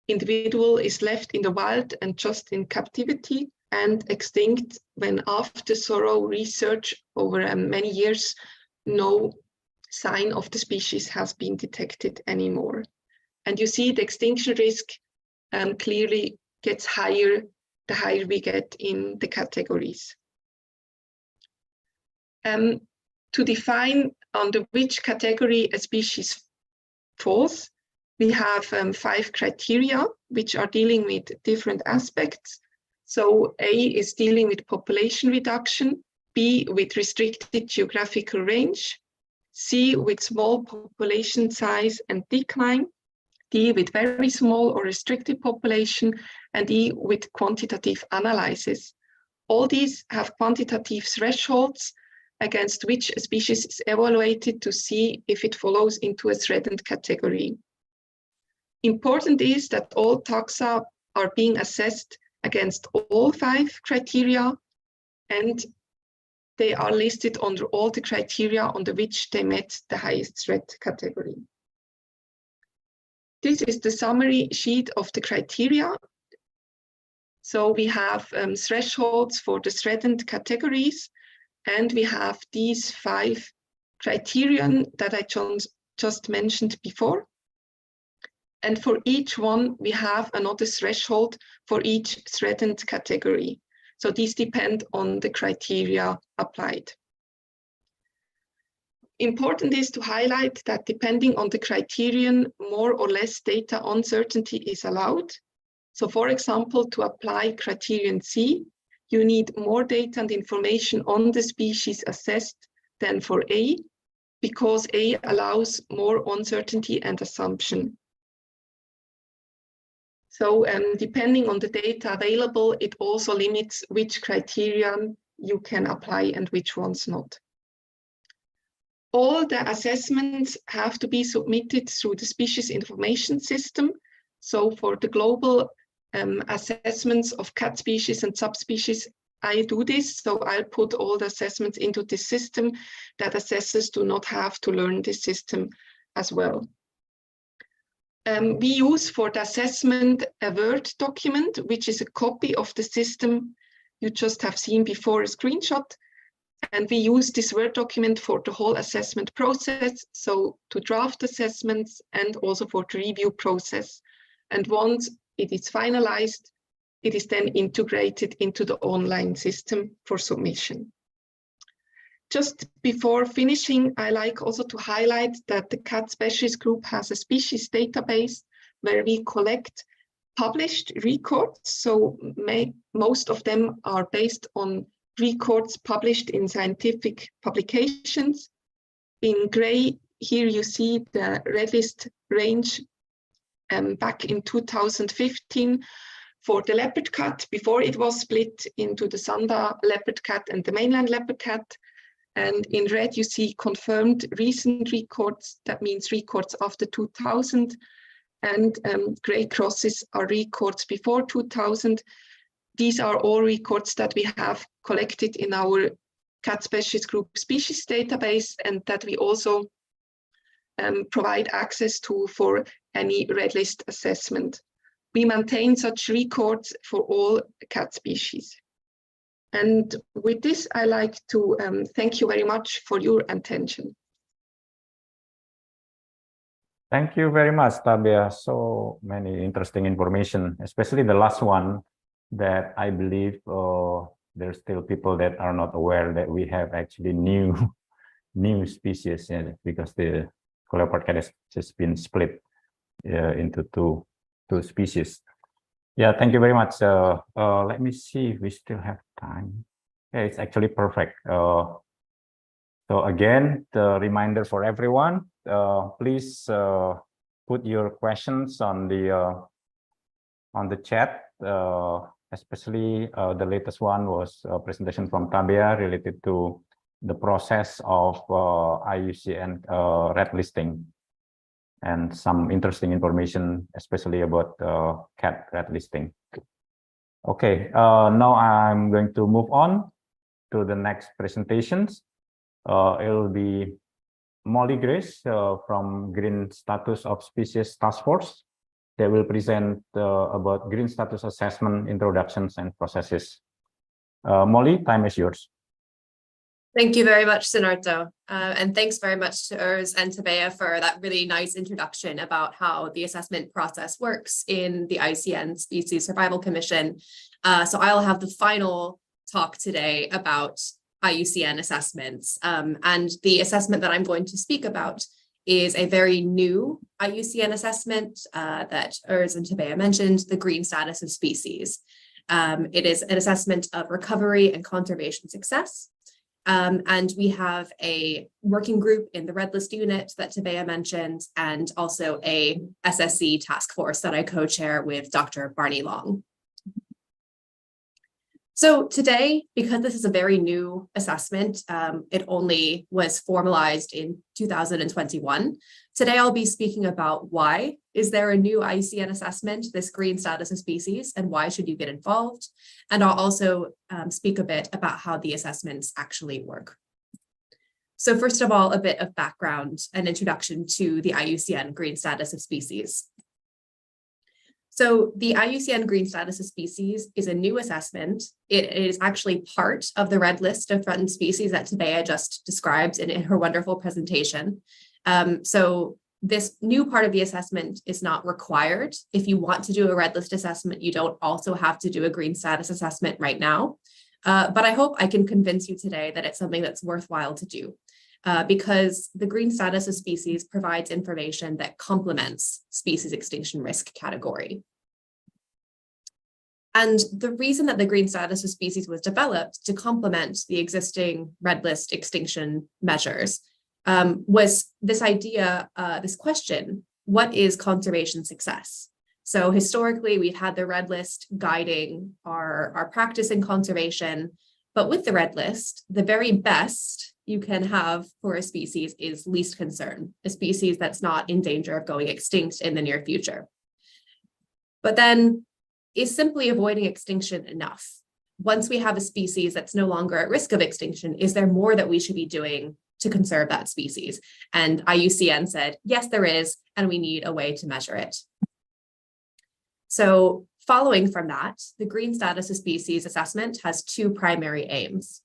individual is left in the wild and just in captivity, and extinct when after thorough research over many years, no sign of the species has been detected anymore. And you see the extinction risk clearly gets higher the higher we get in the categories. To define under which category a species falls, we have 5 criteria which are dealing with different aspects. So A is dealing with population reduction, B with restricted geographical range, C with small population size and decline, D with very small or restricted population, and E with quantitative analysis. All these have quantitative thresholds against which a species is evaluated to see if it follows into a threatened category. Important is that all taxa are being assessed against all 5 criteria, and they are listed under all the criteria under which they met the highest threat category. This is the summary sheet of the criteria. So we have thresholds for the threatened categories, and we have these 5 criterion that I just mentioned before. And for each one, we have another threshold for each threatened category. So these depend on the criteria applied. Important is to highlight that depending on the criterion, more or less data uncertainty is allowed. So for example, to apply criterion C, you need more data and information on the species assessed than for A, because A allows more uncertainty and assumption. So depending on the data available, it also limits which criterion you can apply and which ones not. All the assessments have to be submitted through the species information system. So for the global assessments of cat species and subspecies, I do this. So I'll put all the assessments into this system that assessors do not have to learn this system as well. We use for the assessment a Word document, which is a copy of the system you just have seen before, a screenshot. And we use this Word document for the whole assessment process, so to draft assessments and also for the review process. And once it is finalized, it is then integrated into the online system for submission. Just before finishing, I like also to highlight that the cat specialist group has a species database where we collect published records. So most of them are based on records published in scientific publications. In gray, here you see the red list range back in 2015 for the leopard cat, before it was split into the Sunda leopard cat and the mainland leopard cat. And in red, you see confirmed recent records. That means records after 2000. And gray crosses are records before 2000. These are all records that we have collected in our cat specialist group species database, and that we also provide access to for any red list assessment. We maintain such records for all cat species. And with this, I like to thank you very much for your attention. Thank you very much, Tabea. So many interesting information, especially the last one, that I believe there's still people that are not aware that we have actually new species, because the leopard cat has just been split into two species. Yeah, thank you very much. Let me see if we still have time. Yeah, it's actually perfect. So again, the reminder for everyone, please put your questions on the chat. Especially the latest one was a presentation from Tabea related to the process of IUCN red listing, and some interesting information, especially about cat red listing. Okay, now I'm going to move on to the next presentations. It will be Molly Grace from Green Status of Species Task Force. They will present about green status assessment introductions and processes. Molly, time is yours. Thank you very much, Sunarto. And thanks very much to Urs and to Bea for that really nice introduction about how the assessment process works in the IUCN Species Survival Commission. So I'll have the final talk today about IUCN assessments. And the assessment that I'm going to speak about is a very new IUCN assessment that Urs and Tabea mentioned, the green status of species. It is an assessment of recovery and conservation success. And we have a working group in the Red List unit that Tabea mentioned, and also a SSC task force that I co-chair with Dr. Barney Long. So today, because this is a very new assessment, it only was formalized in 2021. Today, I'll be speaking about why is there a new IUCN assessment, this green status of species, and why should you get involved? And I'll also speak a bit about how the assessments actually work. So first of all, a bit of background and introduction to the IUCN green status of species. So the IUCN Green Status of Species is a new assessment. It is actually part of the red list of threatened species that Tabea just described in her wonderful presentation. So this new part of the assessment is not required. If you want to do a red list assessment, you don't also have to do a green status assessment right now. But I hope I can convince you today that it's something that's worthwhile to do. Because the green status of species provides information that complements species extinction risk category. And the reason that the green status of species was developed to complement the existing red list extinction measures was this idea, this question, what is conservation success? So historically, we've had the red list guiding our practice in conservation, but with the red list, the very best you can have for a species is least concern, a species that's not in danger of going extinct in the near future. But then, is simply avoiding extinction enough? Once we have a species that's no longer at risk of extinction, is there more that we should be doing to conserve that species? And IUCN said, yes, there is, and we need a way to measure it. So following from that, the green status of species assessment has two primary aims.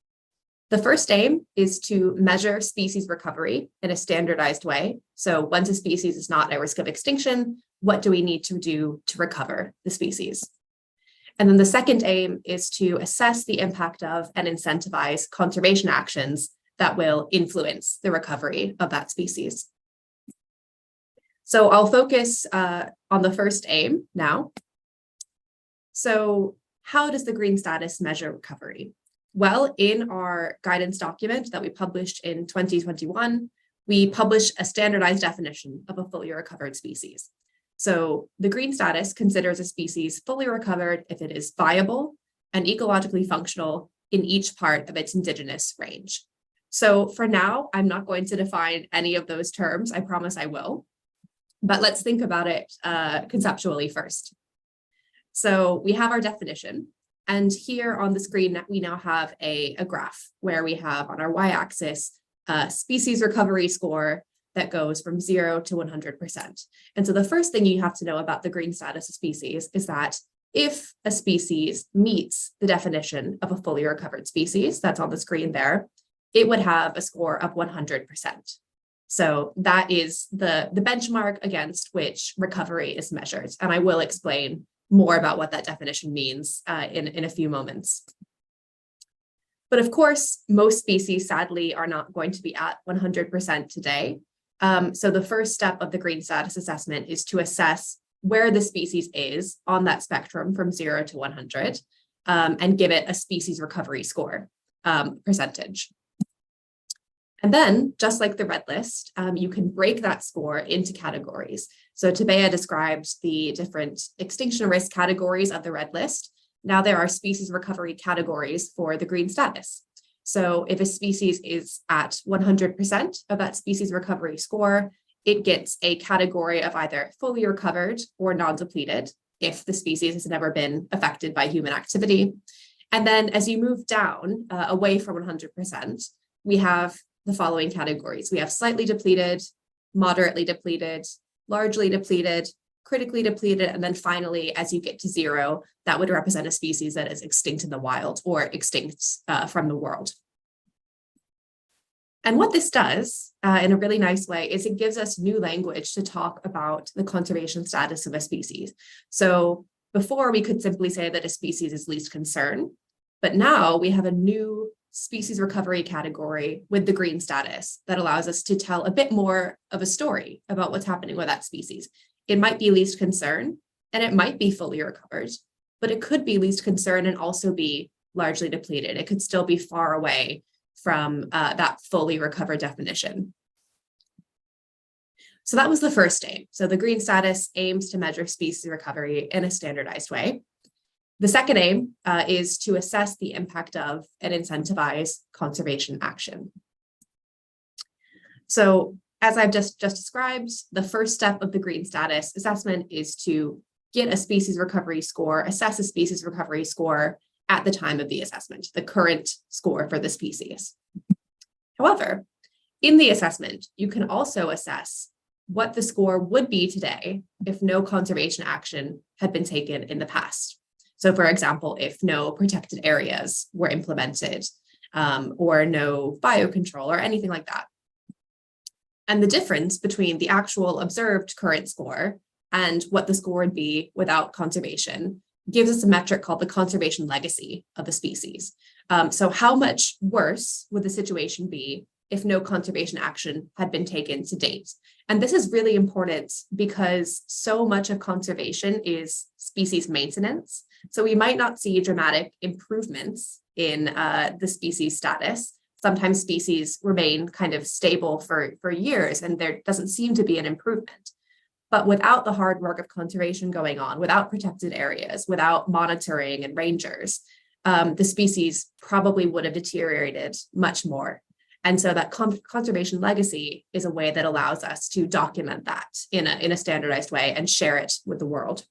The first aim is to measure species recovery in a standardized way. So once a species is not at risk of extinction, what do we need to do to recover the species? And then the second aim is to assess the impact of and incentivize conservation actions that will influence the recovery of that species. So I'll focus on the first aim now. So how does the green status measure recovery? Well, in our guidance document that we published in 2021, we published a standardized definition of a fully recovered species. So the green status considers a species fully recovered if it is viable and ecologically functional in each part of its indigenous range. So for now, I'm not going to define any of those terms. I promise I will. But let's think about it conceptually first. So we have our definition. And here on the screen, we now have a graph where we have on our y-axis a species recovery score that goes from 0 to 100%. And so the first thing you have to know about the green status of species is that if a species meets the definition of a fully recovered species, that's on the screen there, it would have a score of 100%. So that is the benchmark against which recovery is measured. And I will explain more about what that definition means in a few moments. But of course, most species, sadly, are not going to be at 100% today. So the first step of the green status assessment is to assess where the species is on that spectrum from 0 to 100 and give it a species recovery score percentage. And then, just like the red list, you can break that score into categories. So Tabea described the different extinction risk categories of the red list. Now there are species recovery categories for the green status. So if a species is at 100% of that species recovery score, it gets a category of either fully recovered or non-depleted. if the species has never been affected by human activity. And then as you move down away from 100%, we have the following categories. We have slightly depleted, moderately depleted, largely depleted, critically depleted, and then finally, as you get to 0, that would represent a species that is extinct in the wild or extinct from the world. And what this does in a really nice way is it gives us new language to talk about the conservation status of a species. So before we could simply say that a species is least concern, but now we have a new species recovery category with the green status that allows us to tell a bit more of a story about what's happening with that species. It might be least concern and it might be fully recovered, but it could be least concern and also be largely depleted. It could still be far away from that fully recovered definition. So that was the first aim. So the green status aims to measure species recovery in a standardized way. The second aim is to assess the impact of and incentivize conservation action. So as I've just described, the first step of the green status assessment is to get a species recovery score, assess a species recovery score at the time of the assessment, the current score for the species. However, in the assessment, you can also assess what the score would be today if no conservation action had been taken in the past. So for example, if no protected areas were implemented or no biocontrol or anything like that. And the difference between the actual observed current score and what the score would be without conservation gives us a metric called the conservation legacy of the species. So how much worse would the situation be if no conservation action had been taken to date? And this is really important because so much of conservation is species maintenance. So we might not see dramatic improvements in the species status. Sometimes species remain kind of stable for years and there doesn't seem to be an improvement. But without the hard work of conservation going on, without protected areas, without monitoring and rangers, the species probably would have deteriorated much more. And so that conservation legacy is a way that allows us to document that in a standardized way and share it with the world.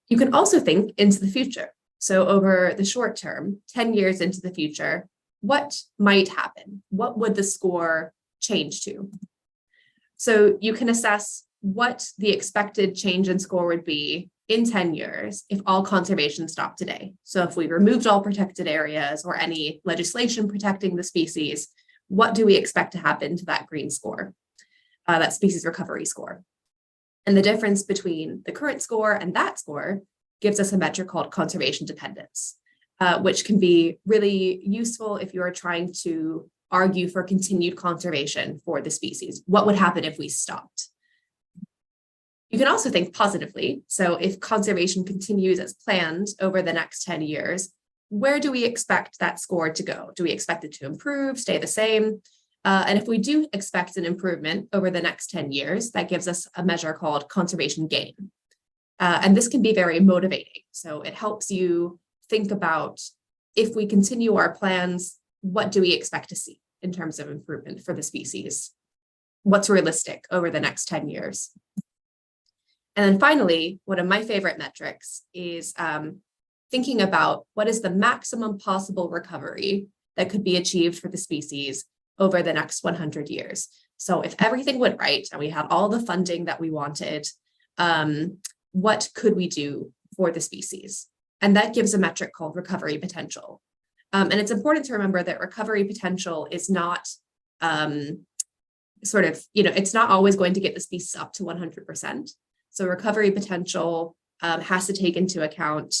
You can also think into the future. So over the short term, 10 years into the future, what might happen? What would the score change to? So you can assess what the expected change in score would be in 10 years if all conservation stopped today. So if we removed all protected areas or any legislation protecting the species, what do we expect to happen to that green score, that species recovery score? And the difference between the current score and that score gives us a metric called conservation dependence, which can be really useful if you are trying to argue for continued conservation for the species. What would happen if we stopped? You can also think positively. So if conservation continues as planned over the next 10 years, where do we expect that score to go? Do we expect it to improve, stay the same? And if we do expect an improvement over the next 10 years, that gives us a measure called conservation gain. And this can be very motivating. So it helps you think about, if we continue our plans, what do we expect to see in terms of improvement for the species? What's realistic over the next 10 years? And then finally, one of my favorite metrics is thinking about what is the maximum possible recovery that could be achieved for the species over the next 100 years. So if everything went right and we had all the funding that we wanted, what could we do for the species? And that gives a metric called recovery potential. And it's important to remember that recovery potential is not it's not always going to get the species up to 100%. So recovery potential has to take into account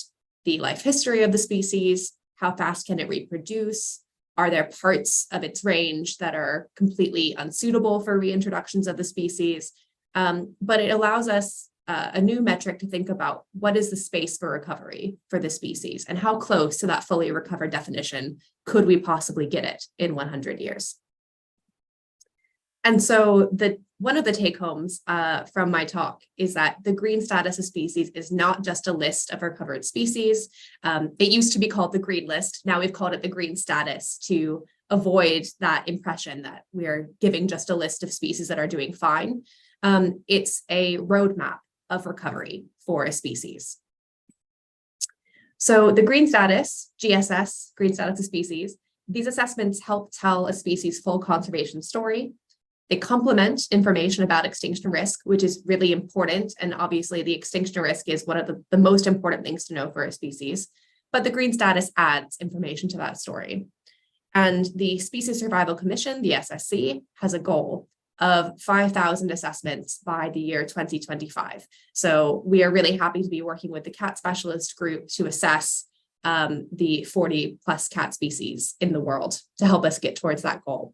the life history of the species, how fast can it reproduce, are there parts of its range that are completely unsuitable for reintroductions of the species? But it allows us a new metric to think about what is the space for recovery for the species and how close to that fully recovered definition could we possibly get it in 100 years. And so one of the take-homes from my talk is that the green status of species is not just a list of recovered species. It used to be called the green list. Now we've called it the green status to avoid that impression that we're giving just a list of species that are doing fine. It's a roadmap of recovery for a species. So the green status, GSS, green status of species, these assessments help tell a species' full conservation story. They complement information about extinction risk, which is really important. And obviously the extinction risk is one of the most important things to know for a species. But the green status adds information to that story. And the Species Survival Commission, the SSC, has a goal of 5,000 assessments by the year 2025. So we are really happy to be working with the cat specialist group to assess the 40 plus cat species in the world to help us get towards that goal.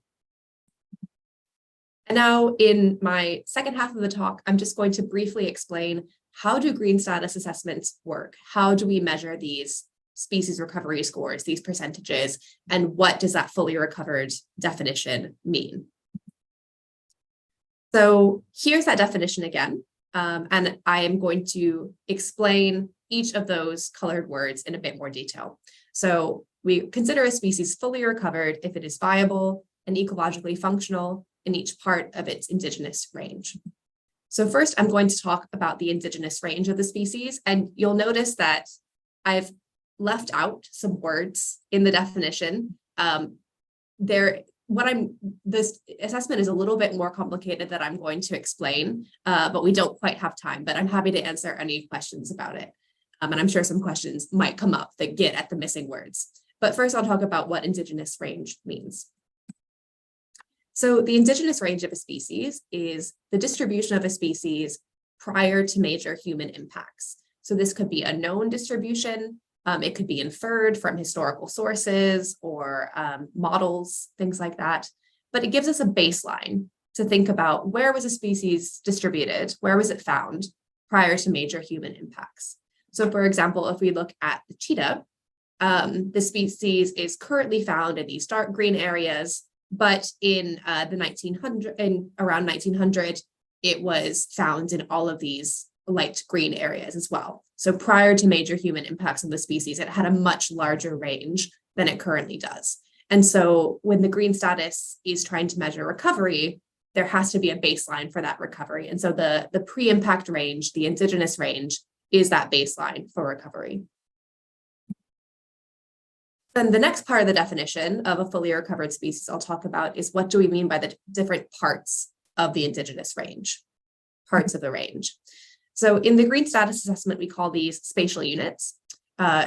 And now in my second half of the talk, I'm just going to briefly explain how do green status assessments work? How do we measure these species recovery scores, these percentages, and what does that fully recovered definition mean? So here's that definition again, and I am going to explain each of those colored words in a bit more detail. So we consider a species fully recovered if it is viable and ecologically functional in each part of its indigenous range. So first, I'm going to talk about the indigenous range of the species, and you'll notice that I've left out some words in the definition. This assessment is a little bit more complicated that I'm going to explain, but we don't quite have time, but I'm happy to answer any questions about it. And I'm sure some questions might come up that get at the missing words. But first I'll talk about what indigenous range means. So the indigenous range of a species is the distribution of a species prior to major human impacts. So this could be a known distribution. It could be inferred from historical sources or models, things like that. But it gives us a baseline to think about where was a species distributed, where was it found prior to major human impacts. So for example, if we look at the cheetah, the species is currently found in these dark green areas, but in around 1900, it was found in all of these light green areas as well. So prior to major human impacts on the species, it had a much larger range than it currently does. And so when the green status is trying to measure recovery, there has to be a baseline for that recovery. And so the pre-impact range, the indigenous range, is that baseline for recovery. Then the next part of the definition of a fully recovered species I'll talk about is what do we mean by the different parts of the indigenous range, parts of the range. So in the green status assessment, we call these spatial units.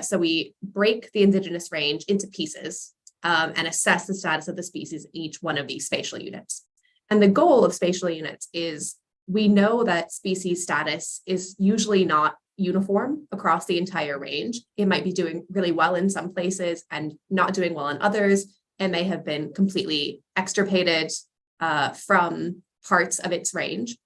So we break the indigenous range into pieces and assess the status of the species in each one of these spatial units. And the goal of spatial units is we know that species status is usually not uniform across the entire range. It might be doing really well in some places and not doing well in others. It may have been completely extirpated from parts of its range.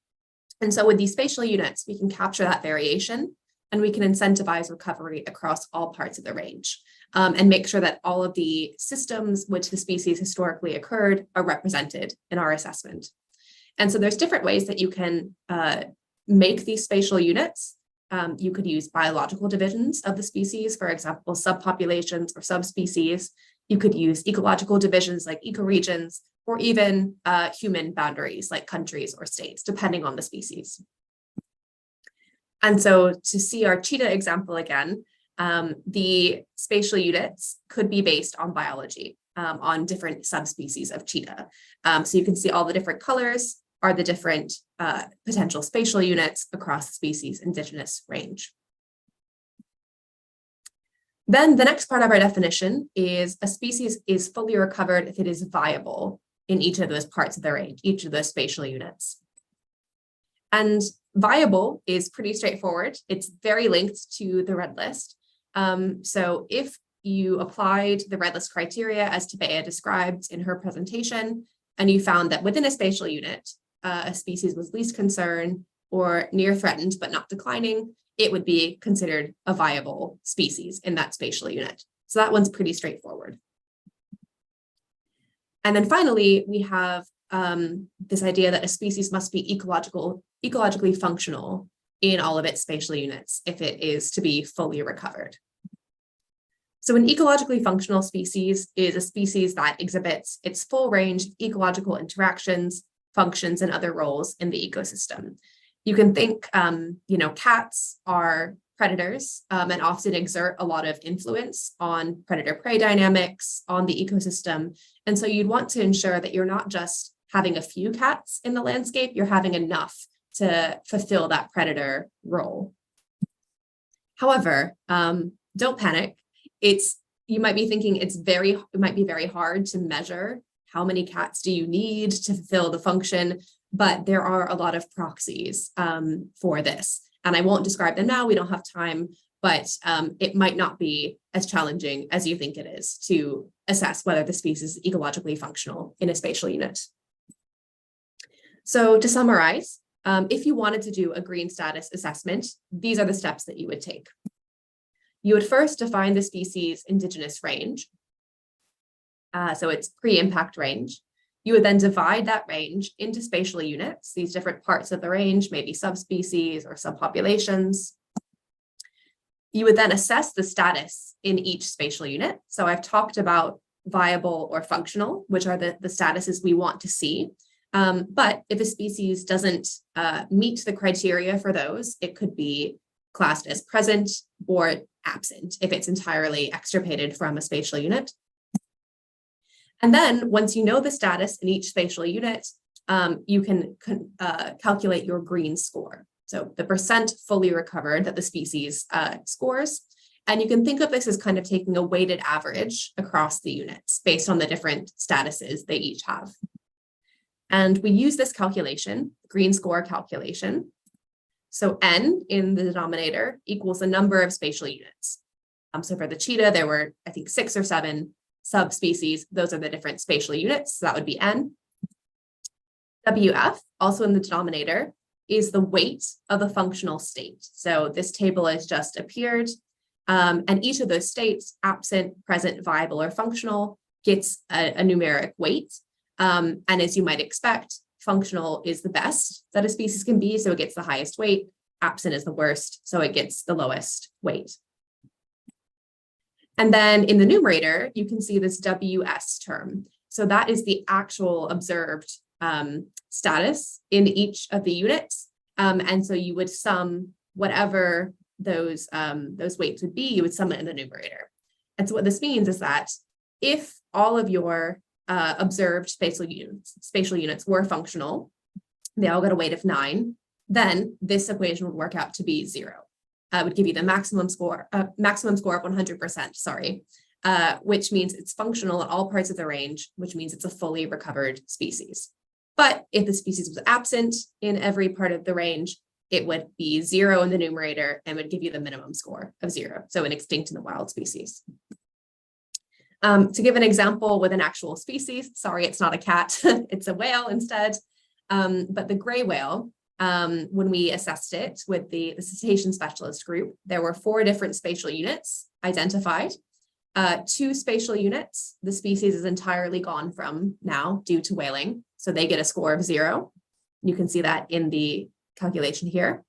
And so with these spatial units, we can capture that variation and we can incentivize recovery across all parts of the range and make sure that all of the systems which the species historically occurred are represented in our assessment. And so there's different ways that you can make these spatial units. You could use biological divisions of the species, for example, subpopulations or subspecies. You could use ecological divisions like ecoregions, or even human boundaries like countries or states, depending on the species. And so to see our cheetah example again, the spatial units could be based on biology, on different subspecies of cheetah. So you can see all the different colors are the different potential spatial units across the species indigenous range. Then the next part of our definition is a species is fully recovered if it is viable in each of those parts of the range, each of those spatial units. And viable is pretty straightforward. It's very linked to the red list. So if you applied the red list criteria as Tabea described in her presentation, and you found that within a spatial unit, a species was least concern or near threatened but not declining, it would be considered a viable species in that spatial unit. So that one's pretty straightforward. And then finally, we have this idea that a species must be ecologically functional in all of its spatial units if it is to be fully recovered. So an ecologically functional species is a species that exhibits its full range of ecological interactions, functions, and other roles in the ecosystem. You can think, cats are predators and often exert a lot of influence on predator-prey dynamics, on the ecosystem. And so you'd want to ensure that you're not just having a few cats in the landscape, you're having enough to fulfill that predator role. However, don't panic. You might be thinking it might be very hard to measure how many cats do you need to fulfill the function, but there are a lot of proxies for this. And I won't describe them now, we don't have time, but it might not be as challenging as you think it is to assess whether the species is ecologically functional in a spatial unit. So to summarize, if you wanted to do a green status assessment, these are the steps that you would take. You would first define the species indigenous range. So it's pre-impact range. You would then divide that range into spatial units, these different parts of the range, maybe subspecies or subpopulations. You would then assess the status in each spatial unit. So I've talked about viable or functional, which are the statuses we want to see. But if a species doesn't meet the criteria for those, it could be classed as present or absent if it's entirely extirpated from a spatial unit. And then once you know the status in each spatial unit, you can calculate your green score. So the percent fully recovered that the species scores. And you can think of this as kind of taking a weighted average across the units based on the different statuses they each have. And we use this calculation, green score calculation. So N in the denominator equals the number of spatial units. So for the cheetah, there were, I think, 6 or 7 subspecies. Those are the different spatial units. So that would be N. WF, also in the denominator, is the weight of the functional state. So this table has just appeared. And each of those states, absent, present, viable, or functional, gets a numeric weight. And as you might expect, functional is the best that a species can be, so it gets the highest weight. Absent is the worst, so it gets the lowest weight. And then in the numerator, you can see this WS term. So that is the actual observed status in each of the units. And so you would sum whatever those weights would be, you would sum it in the numerator. And so what this means is that if all of your observed spatial units were functional, they all got a weight of 9, then this equation would work out to be 0. Would give you the maximum score of 100%, which means it's functional at all parts of the range, which means it's a fully recovered species. But if the species was absent in every part of the range, it would be 0 in the numerator and would give you the minimum score of 0. So an extinct in the wild species. To give an example with an actual species, sorry, it's not a cat, it's a whale instead. But the gray whale, when we assessed it with the cetacean specialist group, there were 4 different spatial units identified. 2 spatial units, the species is entirely gone from now due to whaling. So they get a score of 0. You can see that in the calculation here.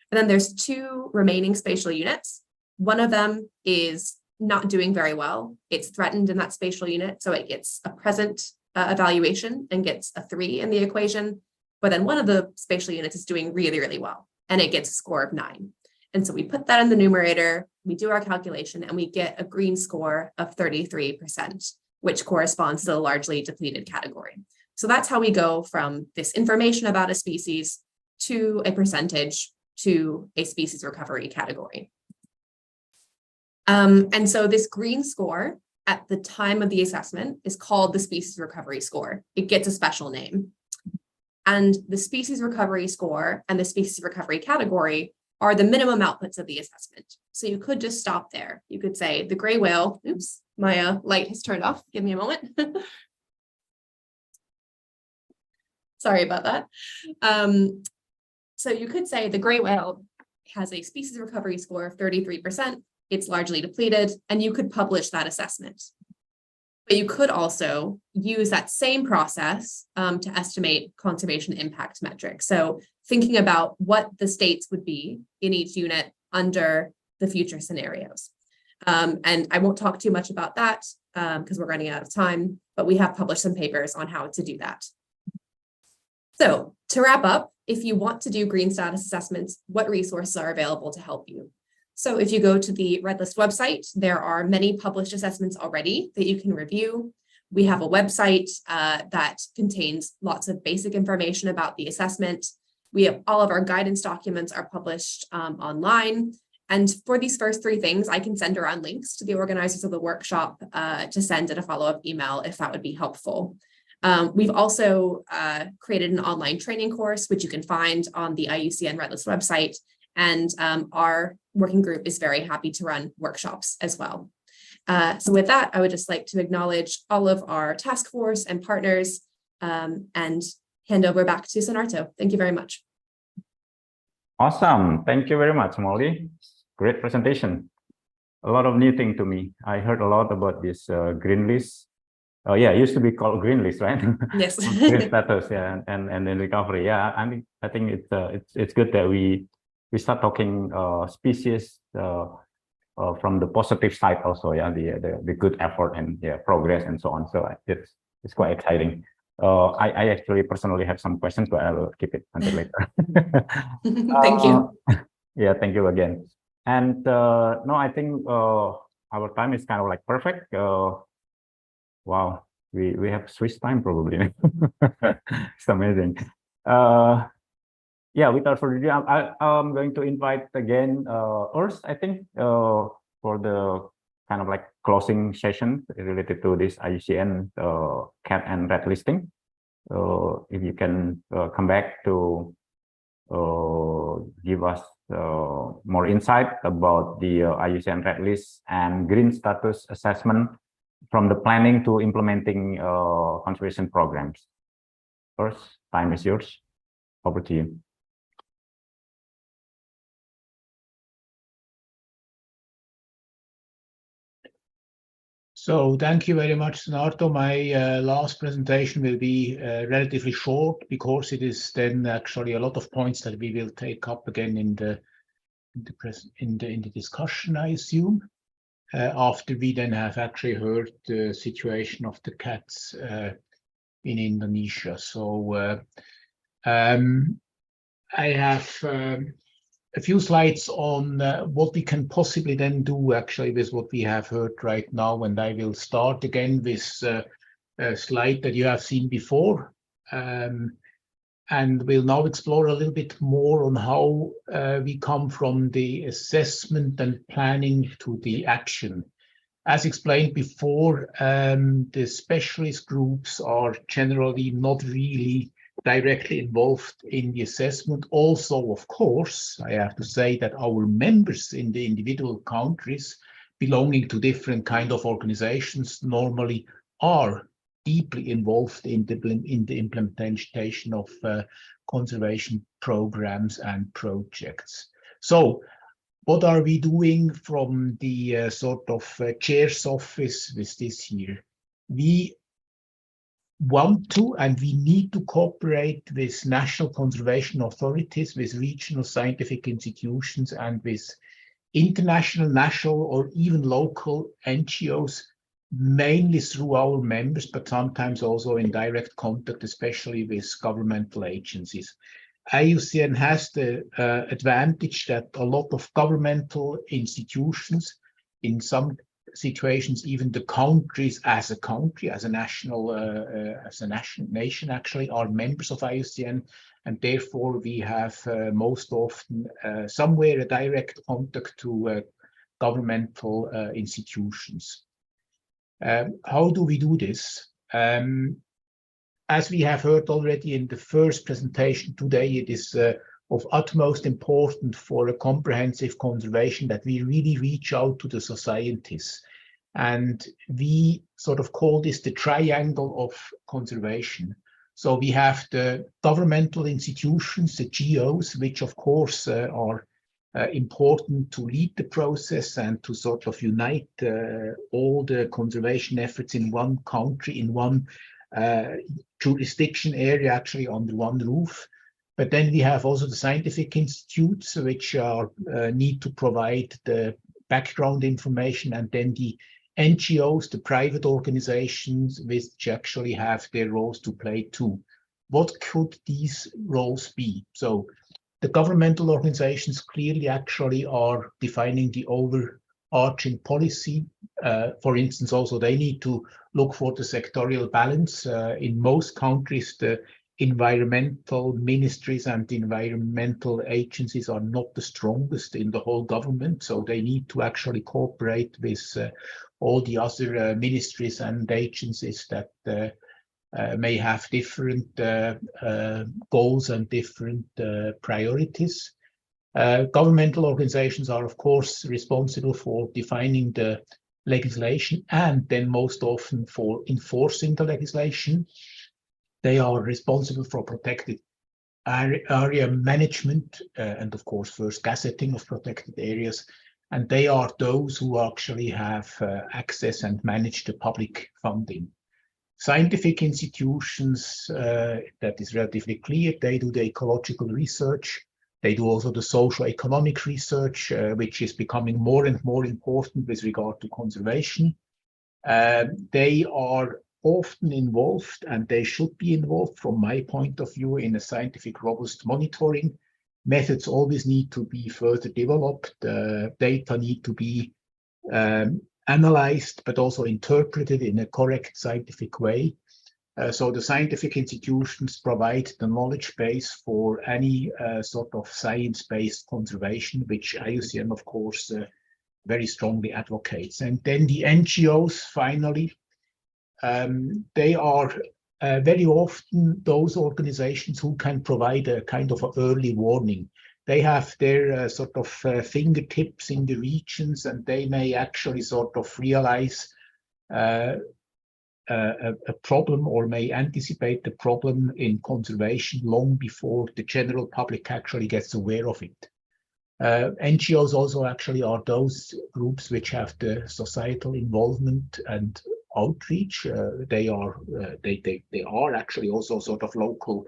And then there's 2 remaining spatial units. One of them is not doing very well. It's threatened in that spatial unit. So it gets a present evaluation and gets a 3 in the equation. But then one of the spatial units is doing really, really well, and it gets a score of 9. And so we put that in the numerator, we do our calculation, and we get a green score of 33%, which corresponds to the largely depleted category. So that's how we go from this information about a species to a percentage to a species recovery category. And so this green score at the time of the assessment is called the species recovery score. It gets a special name. And the species recovery score and the species recovery category are the minimum outputs of the assessment. So you could just stop there. You could say the gray whale, oops, my light has turned off. Give me a moment. Sorry about that. So you could say the gray whale has a species recovery score of 33%. It's largely depleted, and you could publish that assessment. But you could also use that same process to estimate conservation impact metrics. So thinking about what the states would be in each unit under the future scenarios. And I won't talk too much about that because we're running out of time, but we have published some papers on how to do that. So to wrap up, if you want to do green status assessments, what resources are available to help you. So if you go to the Red List website, there are many published assessments already that you can review. We have a website that contains lots of basic information about the assessment. We have all of our guidance documents are published online. And for these first three things, I can send around links to the organizers of the workshop to send in a follow-up email if that would be helpful. We've also created an online training course, which you can find on the IUCN Red List website. And our working group is very happy to run workshops as well. So with that, I would just like to acknowledge all of our task force and partners and hand over back to Sonarto. Thank you very much. Awesome. Thank you very much, Molly. Great presentation. A lot of new thing to me. I heard a lot about this green list. Yeah, it used to be called green list, right? Yes. Green status, yeah, and then recovery. Yeah, I think it's good that we start talking species from the positive side also. Yeah, the good effort and yeah progress and so on. So it's quite exciting. I actually personally have some questions, but I will keep it until later. Thank you. Yeah, thank you again. And no, I think our time is kind of like perfect. Wow, we have Swiss time probably. It's amazing. Yeah, without further ado, I'm going to invite again Urs, I think, for the kind of like closing session related to this IUCN CAT and red listing. If you can come back to give us more insight about the IUCN red list and green status assessment from the planning to implementing conservation programs. First, time is yours. Over to you. So thank you very much, Sonarto. My last presentation will be relatively short because it is then actually a lot of points that we will take up again in the discussion, I assume, after we then have actually heard the situation of the cats in Indonesia. So I have a few slides on what we can possibly then do actually with what we have heard right now, and I will start again with a slide that you have seen before, and we'll now explore a little bit more on how we come from the assessment and planning to the action. As explained before, the specialist groups are generally not really directly involved in the assessment. Also, of course, I have to say that our members in the individual countries belonging to different kind of organizations normally are deeply involved in the implementation of conservation programs and projects. So what are we doing from the sort of chair's office with this here? We want to and we need to cooperate with national conservation authorities, with regional scientific institutions, and with international, national, or even local NGOs, mainly through our members, but sometimes also in direct contact, especially with governmental agencies. IUCN has the advantage that a lot of governmental institutions, in some situations, even the countries as a country, as a nation actually, are members of IUCN, and therefore we have most often somewhere a direct contact to governmental institutions. How do we do this? As we have heard already in the first presentation today, it is of utmost importance for a comprehensive conservation that we really reach out to the societies. And we sort of call this the triangle of conservation. So we have the governmental institutions, the GOs, which of course are important to lead the process and to sort of unite all the conservation efforts in one country, in one jurisdiction area, actually under one roof. But then we have also the scientific institutes, which are need to provide the background information, and then the NGOs, the private organizations, which actually have their roles to play too. what could these roles be? So the governmental organizations clearly actually are defining the overarching policy. For instance, also they need to look for the sectorial balance. In most countries, the environmental ministries and environmental agencies are not the strongest in the whole government, so they need to actually cooperate with all the other ministries and agencies that may have different goals and different priorities. Governmental organizations are, of course, responsible for defining the legislation and then most often for enforcing the legislation. They are responsible for protected area management and, of course, first gazetting of protected areas. And they are those who actually have access and manage the public funding. Scientific institutions, that is relatively clear, they do the ecological research. They do also the socio-economic research, which is becoming more and more important with regard to conservation. They are often involved, and they should be involved from my point of view, in a scientific robust monitoring. Methods always need to be further developed. Data need to be analyzed, but also interpreted in a correct scientific way. So the scientific institutions provide the knowledge base for any sort of science-based conservation, which IUCN, of course, very strongly advocates. And then the NGOs, finally, they are very often those organizations who can provide a kind of an early warning. They have their sort of fingertips in the regions, and they may actually sort of realize a problem or may anticipate the problem in conservation long before the general public actually gets aware of it. NGOs also actually are those groups which have the societal involvement and outreach. They are actually also sort of local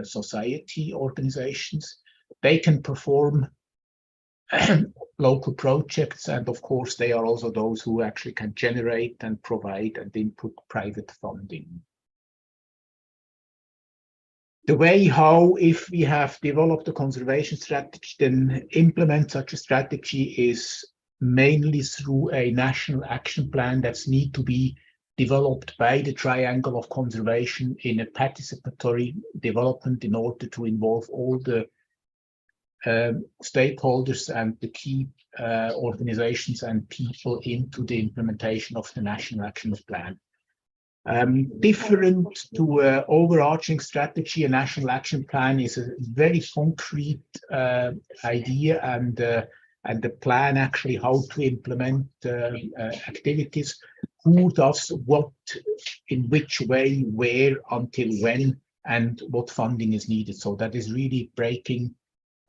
society organizations. They can perform local projects, and of course they are also those who actually can generate and provide and input private funding. The way how, if we have developed a conservation strategy, then implement such a strategy is mainly through a national action plan that's need to be developed by the triangle of conservation in a participatory development in order to involve all the stakeholders and the key organizations and people into the implementation of the national action plan. Different to an overarching strategy, a national action plan is a very concrete idea and the plan actually how to implement activities, who does what, in which way, where, until when, and what funding is needed. So that is really breaking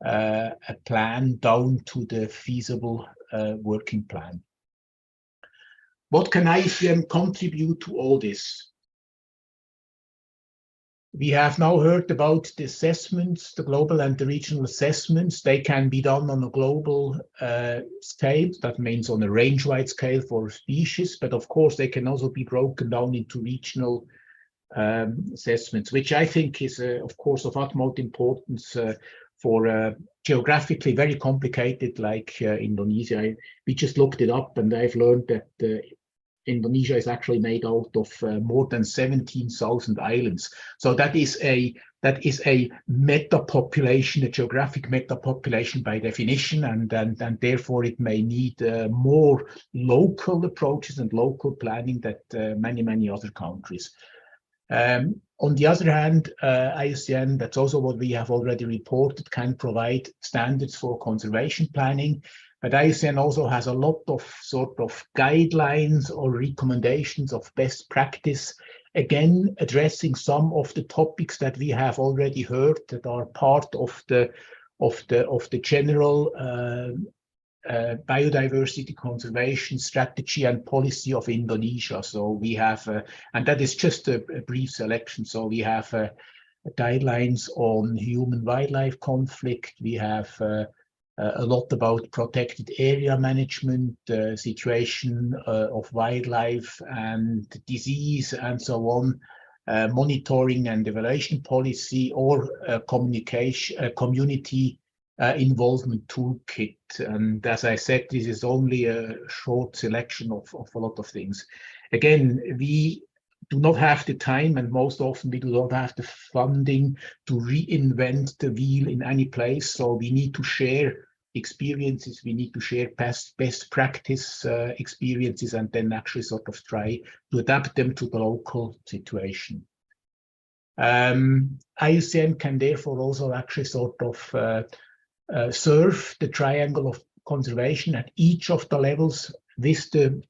a plan down to the feasible working plan. What can IUCN contribute to all this? We have now heard about the assessments, the global and the regional assessments. They can be done on a global scale. That means on a range-wide scale for species, but of course they can also be broken down into regional assessments, which I think is, of course, of utmost importance for geographically very complicated, like Indonesia. We just looked it up, and I've learned that Indonesia is actually made out of more than 17,000 islands. So that is a meta population, a geographic meta population by definition, and therefore it may need more local approaches and local planning that many other countries. On the other hand, IUCN, that's also what we have already reported, can provide standards for conservation planning. But IUCN also has a lot of sort of guidelines or recommendations of best practice, again, addressing some of the topics that we have already heard that are part of the general biodiversity conservation strategy and policy of Indonesia. So we have, and that is just a brief selection. So we have guidelines on human-wildlife conflict. We have a lot about protected area management, situation of wildlife and disease and so on, monitoring and evaluation policy, or communication, community involvement toolkit. And as I said, this is only a short selection of a lot of things. Again, we do not have the time, and most often we do not have the funding to reinvent the wheel in any place. So we need to share experiences, we need to share best practice experiences, and then actually sort of try to adapt them to the local situation. IUCN can therefore also actually sort of serve the triangle of conservation at each of the levels with the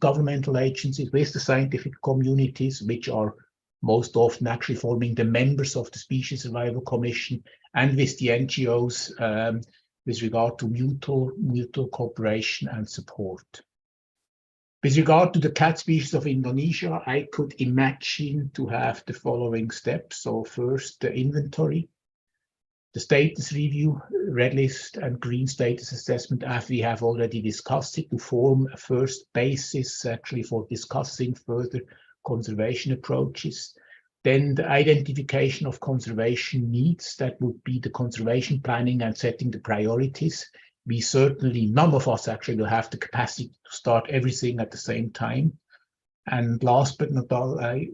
governmental agencies, with the scientific communities, which are most often actually forming the members of the Species Survival Commission, and with the NGOs with regard to mutual cooperation and support. With regard to the cat species of Indonesia, I could imagine to have the following steps. So first, the inventory, the status review, red list and green status assessment, as we have already discussed it, to form a first basis actually for discussing further conservation approaches. Then the identification of conservation needs, that would be the conservation planning and setting the priorities. We certainly, none of us actually will have the capacity to start everything at the same time. And last but not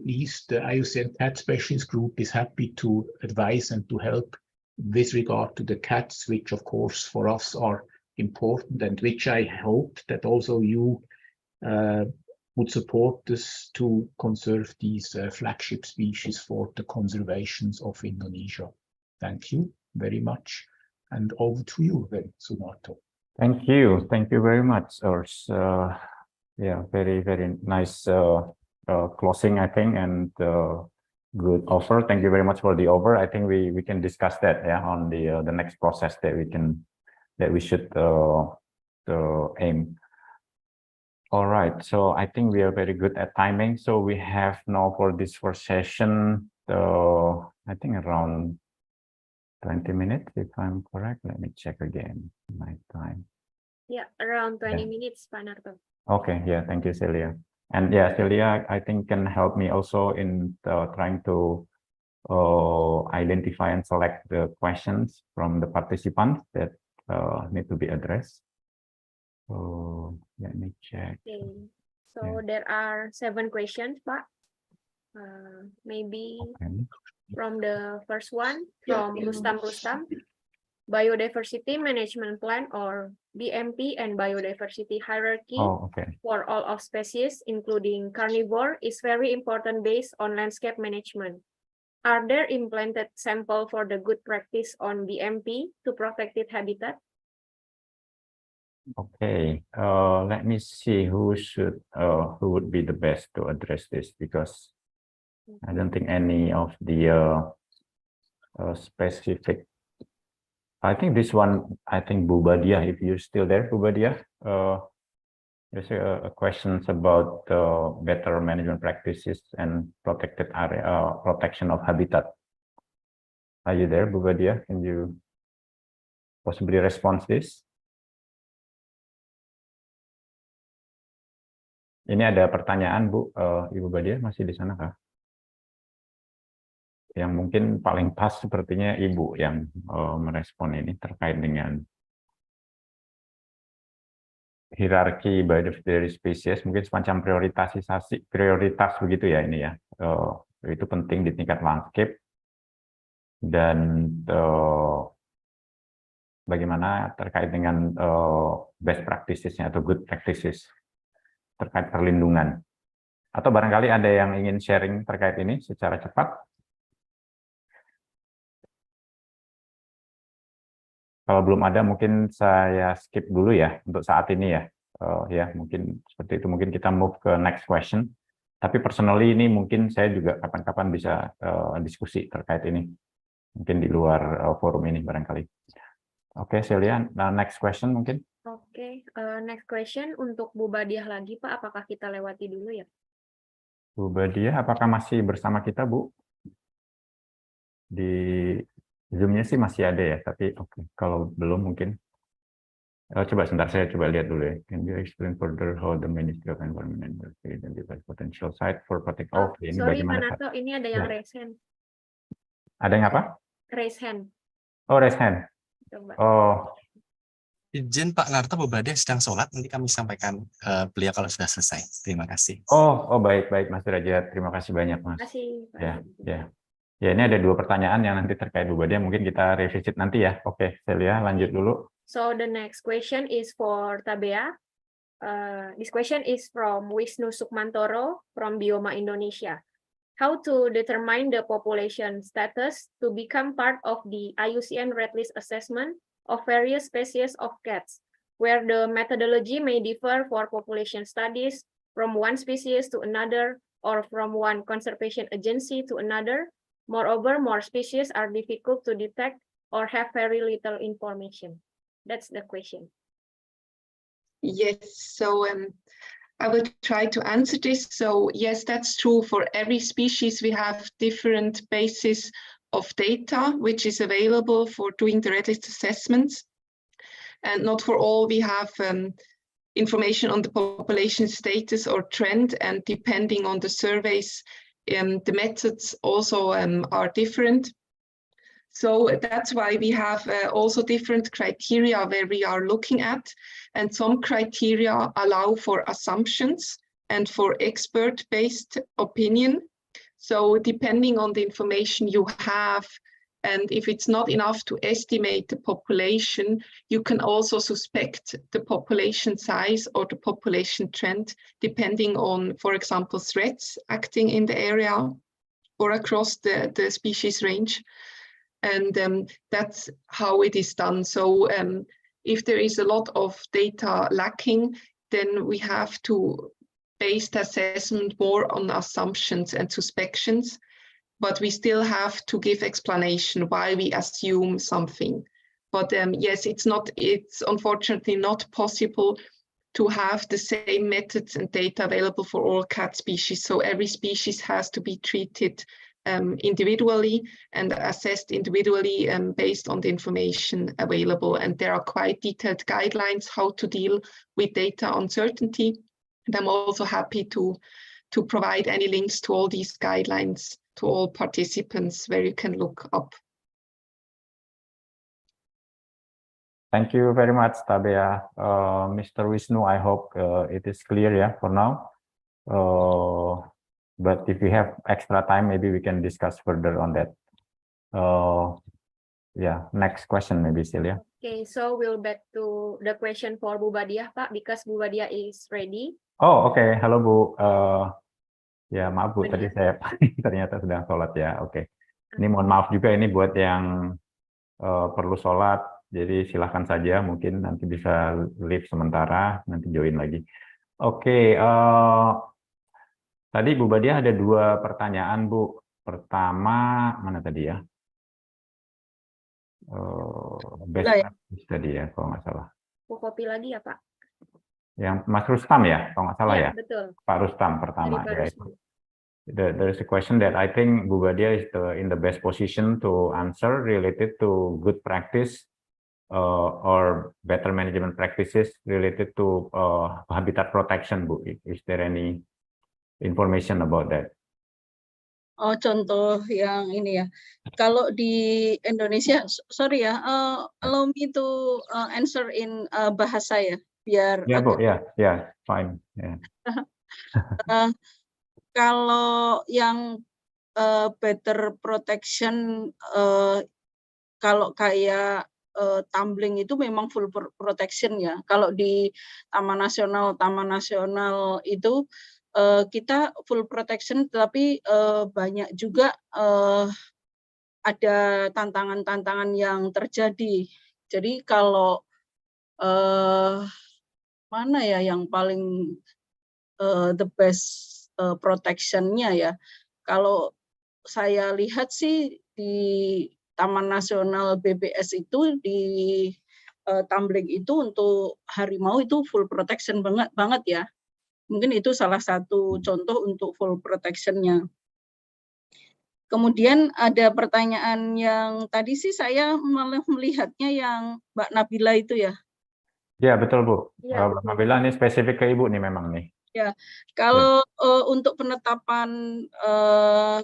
least, the IUCN Cat Specialist Group is happy to advise and to help with regard to the cats, which of course for us are important, and which I hope that also you would support us to conserve these flagship species for the conservations of Indonesia. Thank you very much. And over to you then, Sumarto. Thank you very much, Urs. Yeah, very nice closing, I think, and good offer. Thank you very much for the offer. I think we can discuss that, yeah, on the next process that we should aim. All right, so I think we are very good at timing. So we have now for this first session, I think around 20 minutes, if I'm correct. Let me check again my time. Yeah, around 20 minutes, Pak Narto. Okay, yeah, thank you, Celia. And yeah, Celia, I think can help me also in trying to identify and select the questions from the participants that need to be addressed. So let me check. Okay. So there are 7 questions, Pak. Maybe from the first one, from Rustam. Biodiversity Management Plan, or BMP, and biodiversity hierarchy for all of species, including carnivore, is very important based on landscape management. Are there implanted sample for the good practice on BMP to protected habitat? Okay, let me see who would be the best to address this, because I don't think any of the specific. I think this one, I think Bubadia, if you're still there, Bubadia, there's a questions about better management practices and protected area, protection of habitat. Are you there, Bubadia? Can you possibly respond this? Ini ada pertanyaan, Bu, Ibu Badia, masih di sana kah? Yang mungkin paling pas sepertinya Ibu yang merespon ini terkait dengan hierarki biodiversity species, mungkin semacam prioritas begitu ya ini ya. Itu penting di tingkat landscape, dan bagaimana terkait dengan best practices-nya atau good practices terkait perlindungan. Atau barangkali ada yang ingin sharing terkait ini secara cepat. Kalau belum ada, mungkin saya skip dulu ya untuk saat ini ya. Ya, mungkin seperti itu. Mungkin kita move ke next question. Tapi personally ini mungkin saya juga kapan-kapan bisa diskusi terkait ini. Mungkin di luar forum ini barangkali. Oke, Celia, next question mungkin. Oke, next question untuk Bu Badiah lagi, Pak. Apakah kita lewati dulu ya? Bu Badiah, apakah masih bersama kita, Bu? Di Zoom-nya sih masih ada ya, tapi oke, kalau belum mungkin Coba sebentar, saya coba lihat dulu ya. Can you explain further how the Ministry of Environment and Forestry identifies potential site for protect? Oh, Ini sorry, bagaimana? Pak Narto, ini ada yang raise hand. Ada yang apa? Raise hand. Oh, raise hand. Coba. Oh, Izin Pak Narto, Bu Badia sedang sholat, nanti kami sampaikan beliau kalau sudah selesai. Terima kasih. oh, baik, Mas Derajat. Terima kasih banyak, Mas. Terima kasih, Pak. Ya, ini ada 2 pertanyaan yang nanti terkait Bu Badia. Mungkin kita revisit nanti ya. Oke, Celia, lanjut dulu. So the next question is for Tabea. This question is from Wisnu Sukmantoro from Bioma Indonesia. How to determine the population status to become part of the IUCN Red List assessment of various species of cats, where the methodology may differ for population studies from one species to another or from one conservation agency to another. Moreover, more species are difficult to detect or have very little information. That's the question. Yes, so I will try to answer this. So yes, that's true. For every species, we have different bases of data, which is available for doing the red list assessments. And not for all, we have information on the population status or trend, and depending on the surveys, the methods also are different. So that's why we have also different criteria where we are looking at, and some criteria allow for assumptions and for expert-based opinion. So depending on the information you have, and if it's not enough to estimate the population, you can also suspect the population size or the population trend, depending on, for example, threats acting in the area or across the species range. And that's how it is done. So if there is a lot of data lacking, then we have to base the assessment more on assumptions and suspicions, but we still have to give explanation why we assume something. But yes, it's unfortunately not possible to have the same methods and data available for all cat species. So every species has to be treated individually and assessed individually based on the information available. And there are quite detailed guidelines how to deal with data uncertainty. And I'm also happy to provide any links to all these guidelines to all participants where you can look up. Thank you very much, Tabea. Mr. Wisnu, I hope it is clear, yeah, for now. But if we have extra time, maybe we can discuss further on that. Yeah, next question maybe, Celia. Okay, so we'll back to the question for Bu Badia, Pak, because Bu Badia is ready. Oh, oke. Halo, Bu. Ya, maaf, Bu. Tadi saya ternyata sedang sholat ya. Oke. Ini mohon maaf juga ini buat yang perlu sholat. Jadi silahkan saja. Mungkin nanti bisa leave sementara, nanti join lagi. Oke. Tadi Bu Badia ada 2 pertanyaan, Bu. Pertama, mana tadi ya? Best practice tadi ya, kalau nggak salah. Aku copy lagi ya, Pak. Yang Mas Rustam ya, kalau nggak salah ya? Betul. Pak Rustam pertama. Dari Pak Rustam. There is a question that I think Bu Badia is in the best position to answer related to good practice or better management practices related to habitat protection, Bu. Is there any information about that? Oh, contoh yang ini ya. Kalau di Indonesia, sorry ya, allow me to answer in bahasa ya, biar. Ya, Bu, ya, fine. Yeah. Kalau yang better protection, kalau kayak tumbling itu memang full protection ya. Kalau di taman nasional itu kita full protection, tetapi banyak juga ada tantangan-tantangan yang terjadi. Jadi kalau mana ya yang paling the best protection-nya ya? Kalau saya lihat sih di Taman Nasional BBS itu di tumbling itu untuk harimau itu full protection banget ya. Mungkin itu salah satu contoh untuk full protection-nya. Kemudian ada pertanyaan yang tadi sih saya malah melihatnya yang Mbak Nabila itu ya. Ya, betul Bu. Ya, Bang Nabila ini spesifik ke Ibu nih memang nih. Ya, kalau untuk penetapan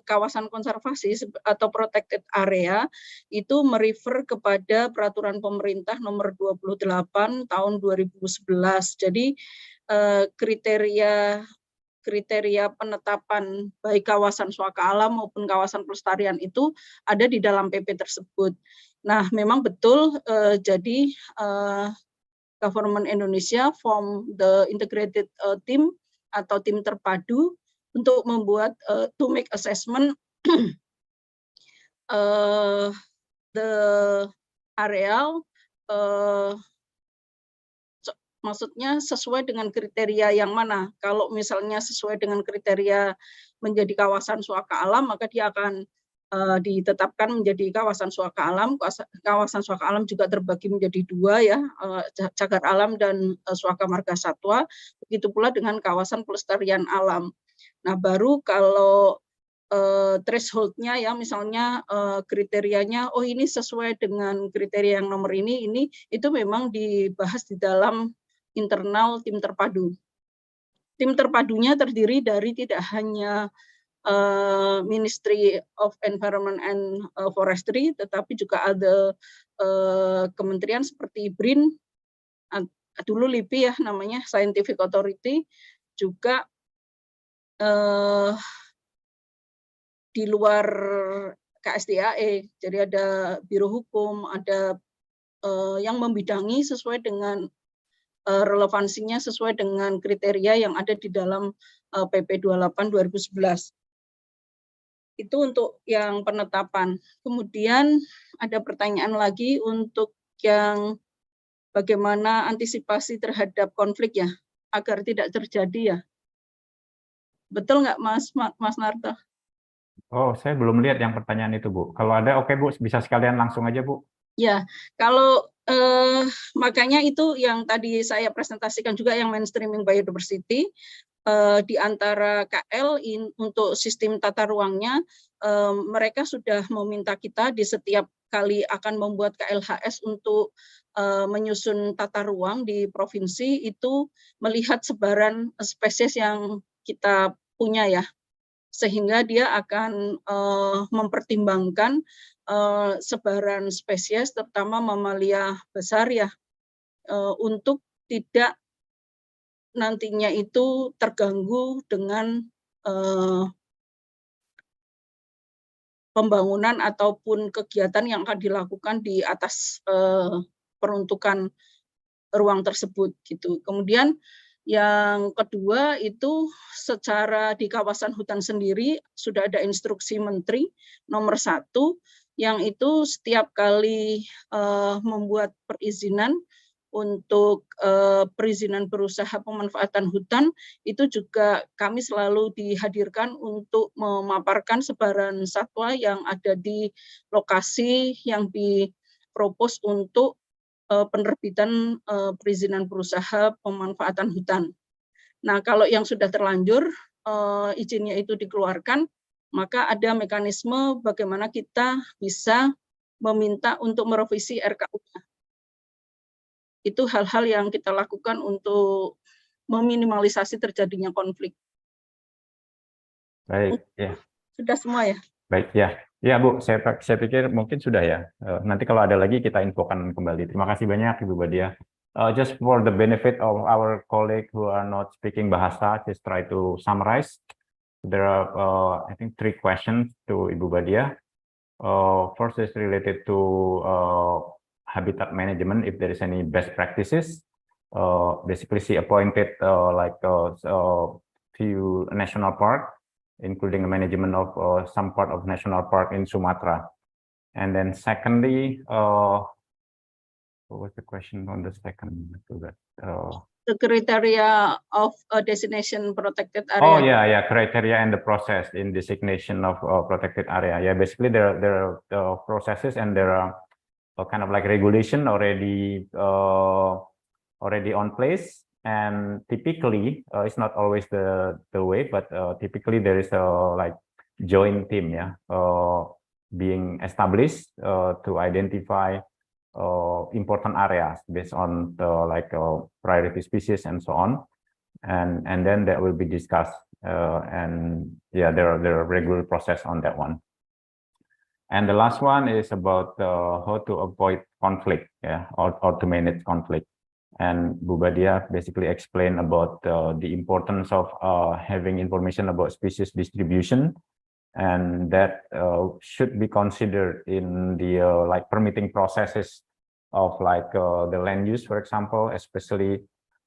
kawasan konservasi atau protected area itu merefer kepada peraturan pemerintah nomor 28 tahun 2011. Jadi kriteria penetapan baik kawasan suaka alam maupun kawasan pelestarian itu ada di dalam PP tersebut. Nah, memang betul jadi Government Indonesia form the integrated team atau tim terpadu untuk membuat to make assessment the areal maksudnya sesuai dengan kriteria yang mana. Kalau misalnya sesuai dengan kriteria menjadi kawasan suaka alam, maka dia akan ditetapkan menjadi kawasan suaka alam. Kawasan suaka alam juga terbagi menjadi dua ya, cagar alam dan suaka marga satwa. Begitu pula dengan kawasan pelestarian alam. Nah, baru kalau threshold-nya ya, misalnya kriterianya, oh ini sesuai dengan kriteria yang nomor ini itu memang dibahas di dalam internal tim terpadu. Tim terpadunya terdiri dari tidak hanya Ministry of Environment and Forestry, tetapi juga ada kementerian seperti BRIN, dulu LIPI ya namanya, Scientific Authority, juga di luar KSHE, jadi ada Biro Hukum, ada yang membidangi sesuai dengan relevansinya, sesuai dengan kriteria yang ada di dalam PP 28 2011. Itu untuk yang penetapan. Kemudian ada pertanyaan lagi untuk yang bagaimana antisipasi terhadap konflik ya, agar tidak terjadi ya. Betul nggak Mas Narto? Oh, saya belum lihat yang pertanyaan itu, Bu. Kalau ada, oke Bu, bisa sekalian langsung aja, Bu. Ya, kalau makanya itu yang tadi saya presentasikan juga yang mainstreaming biodiversity, di antara KL untuk sistem tata ruangnya, mereka sudah meminta kita di setiap kali akan membuat KLHS untuk menyusun tata ruang di provinsi itu melihat sebaran spesies yang kita punya ya, sehingga dia akan mempertimbangkan sebaran spesies terutama mamalia besar ya, untuk tidak nantinya itu terganggu dengan pembangunan ataupun kegiatan yang akan dilakukan di atas peruntukan ruang tersebut gitu. Kemudian yang kedua itu secara di kawasan hutan sendiri sudah ada instruksi Menteri nomor 1 yang itu setiap kali membuat perizinan untuk perizinan berusaha pemanfaatan hutan itu juga kami selalu dihadirkan untuk memaparkan sebaran satwa yang ada di lokasi yang dipropos untuk penerbitan perizinan berusaha pemanfaatan hutan. Nah, kalau yang sudah terlanjur izinnya itu dikeluarkan, maka ada mekanisme bagaimana kita bisa meminta untuk merevisi RKU-nya. Itu hal-hal yang kita lakukan untuk meminimalisasi terjadinya konflik. Baik, ya. Sudah semua ya? Baik, ya. Ya, Bu, saya pikir mungkin sudah ya. Nanti kalau ada lagi kita infokan kembali. Terima kasih banyak, Ibu Badia. Just for the benefit of our colleague who are not speaking bahasa, just try to summarize. There are, I think, 3 questions to Ibu Badia. First is related to habitat management, if there is any best practices. Basically, she appointed few national park, including the management of some part of national park in Sumatra. And then secondly, what was the question on the second? The criteria of a destination protected area. Oh yeah, criteria and the process in designation of protected area. Yeah, basically there are processes and there are kind of like regulation already on place. And typically, it's not always the way, but typically there is a like joint team, being established to identify important areas based on the priority species and so on, and then that will be discussed, and yeah, there are regular process on that one. And the last one is about how to avoid conflict, yeah, or to manage conflict. And Bu Badia basically explained about the importance of having information about species distribution, and that should be considered in the permitting processes of the land use, for example, especially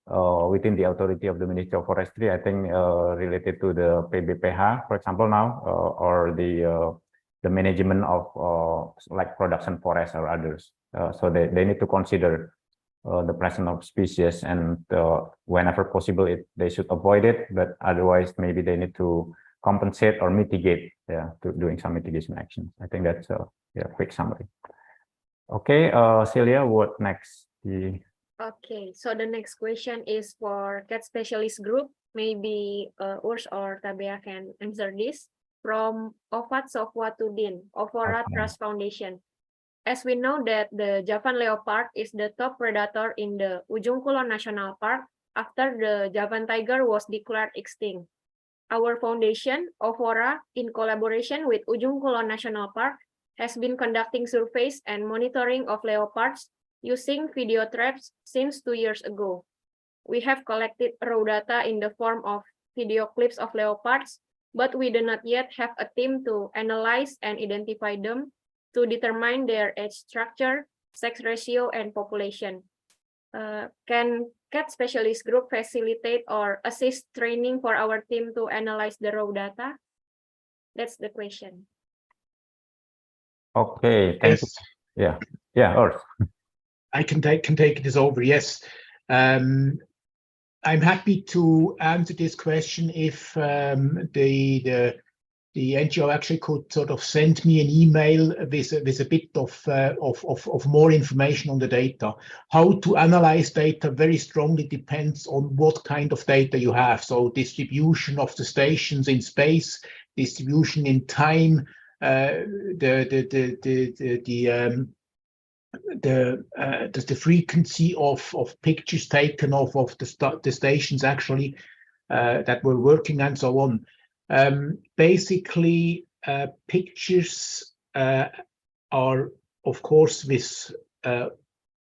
within the authority of the Ministry of Forestry, I think related to the PBPH, for example, now, or the management of production forest or others. So they need to consider the presence of species, and whenever possible, they should avoid it, but otherwise maybe they need to compensate or mitigate, yeah, to doing some mitigation actions. I think that's a quick summary. Okay, Celia, what next? Okay, so the next question is for cat specialist group. Maybe Urs or Tabea can answer this. From Ofat Sofwatudin, Ovora Trust Foundation. As we know that the Javan leopard is the top predator in the Ujung Kulon National Park after the Javan tiger was declared extinct. Our foundation, Ovora, in collaboration with Ujung Kulon National Park, has been conducting surveys and monitoring of leopards using video traps since 2 years ago. We have collected raw data in the form of video clips of leopards, but we do not yet have a team to analyze and identify them to determine their age structure, sex ratio, and population. Can cat specialist group facilitate or assist training for our team to analyze the raw data? That's the question. Okay, thank you. Yeah, Urs. I can take this over. Yes, I'm happy to answer this question if the NGO actually could sort of send me an email with a bit of more information on the data. How to analyze data very strongly depends on what kind of data you have. So distribution of the stations in space, distribution in time, the frequency of pictures taken of the stations actually that we're working, and so on. Basically, pictures are, of course, with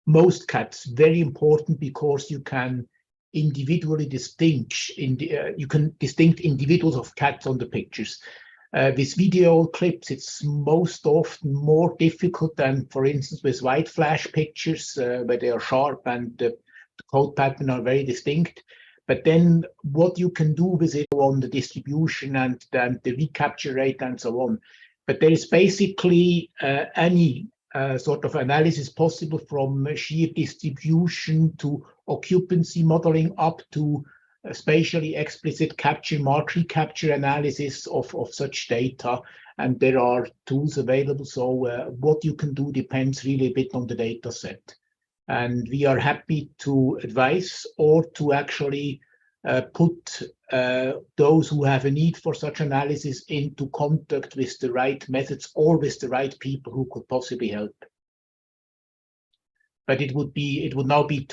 most cats very important because you can individually distinct individuals of cats on the pictures. With video clips, it's most often more difficult than, for instance, with white flash pictures, where they are sharp and the coat pattern are very distinct. But then what you can do with it on the distribution and the recapture rate and so on. But there is basically any sort of analysis possible, from sheer distribution to occupancy modeling up to spatially explicit capture, mark recapture analysis of such data. And there are tools available. So what you can do depends really a bit on the data set. And we are happy to advise or to actually put those who have a need for such analysis into contact with the right methods or with the right people who could possibly help. But it would now be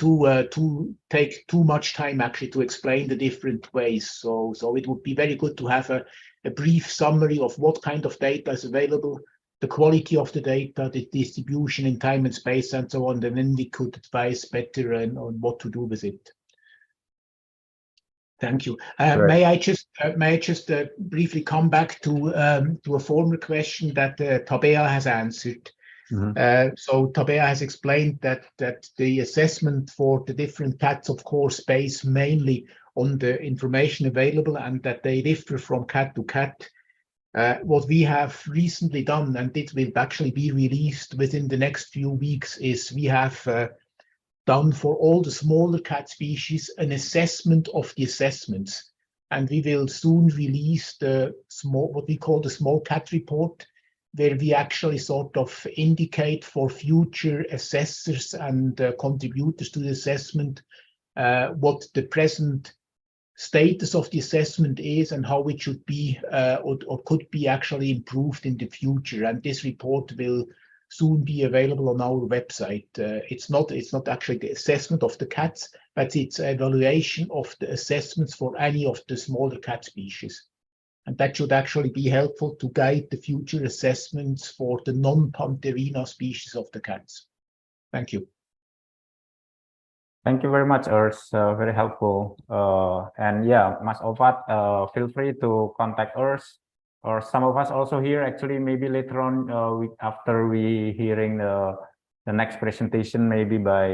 take too much time actually to explain the different ways. So it would be very good to have a brief summary of what kind of data is available, the quality of the data, the distribution in time and space, and so on, and then we could advise better on what to do with it. Thank you. May I just briefly come back to a former question that Tabea has answered. Mm-hmm. So Tabea has explained that the assessment for the different cats, of course, based mainly on the information available, and that they differ from cat to cat. What we have recently done, and it will actually be released within the next few weeks, is we have done for all the smaller cat species an assessment of the assessments, and we will soon release what we call the small cat report, where we actually sort of indicate for future assessors and contributors to the assessment what the present status of the assessment is and how it should be or could be actually improved in the future. And this report will soon be available on our website. It's not actually the assessment of the cats, but it's evaluation of the assessments for any of the smaller cat species. And that should actually be helpful to guide the future assessments for the non-Panthera species of the cats. Thank you. Thank you very much, Urs. Very helpful. And yeah, Mas Ovat, feel free to contact Urs, or some of us also here. Actually, maybe later on, after we hearing the next presentation, maybe by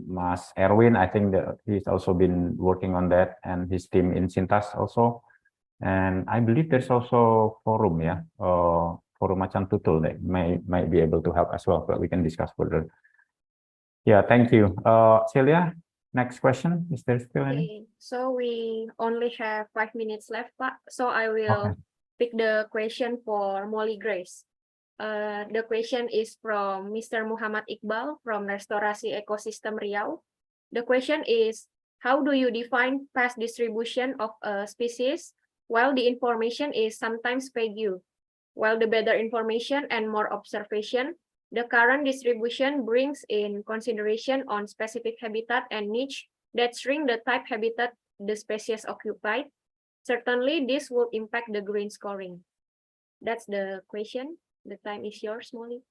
Mas Erwin. I think that he's also been working on that, and his team in Sintas also. And I believe there's also forum, yeah, forum Macan Tutul that might be able to help as well, but we can discuss further. Yeah, thank you. Celia, next question. Is there still any? Okay, so we only have 5 minutes left, Pak. So I will pick the question for Molly Grace. The question is from Mr. Muhammad Iqbal from Restorasi Ekosistem Riau. The question is, how do you define past distribution of a species while the information is sometimes vague? While the better information and more observation, the current distribution brings in consideration on specific habitat and niche that shrink the type habitat the species occupied. Certainly, this will impact the green scoring. That's the question. The time is yours, Molly.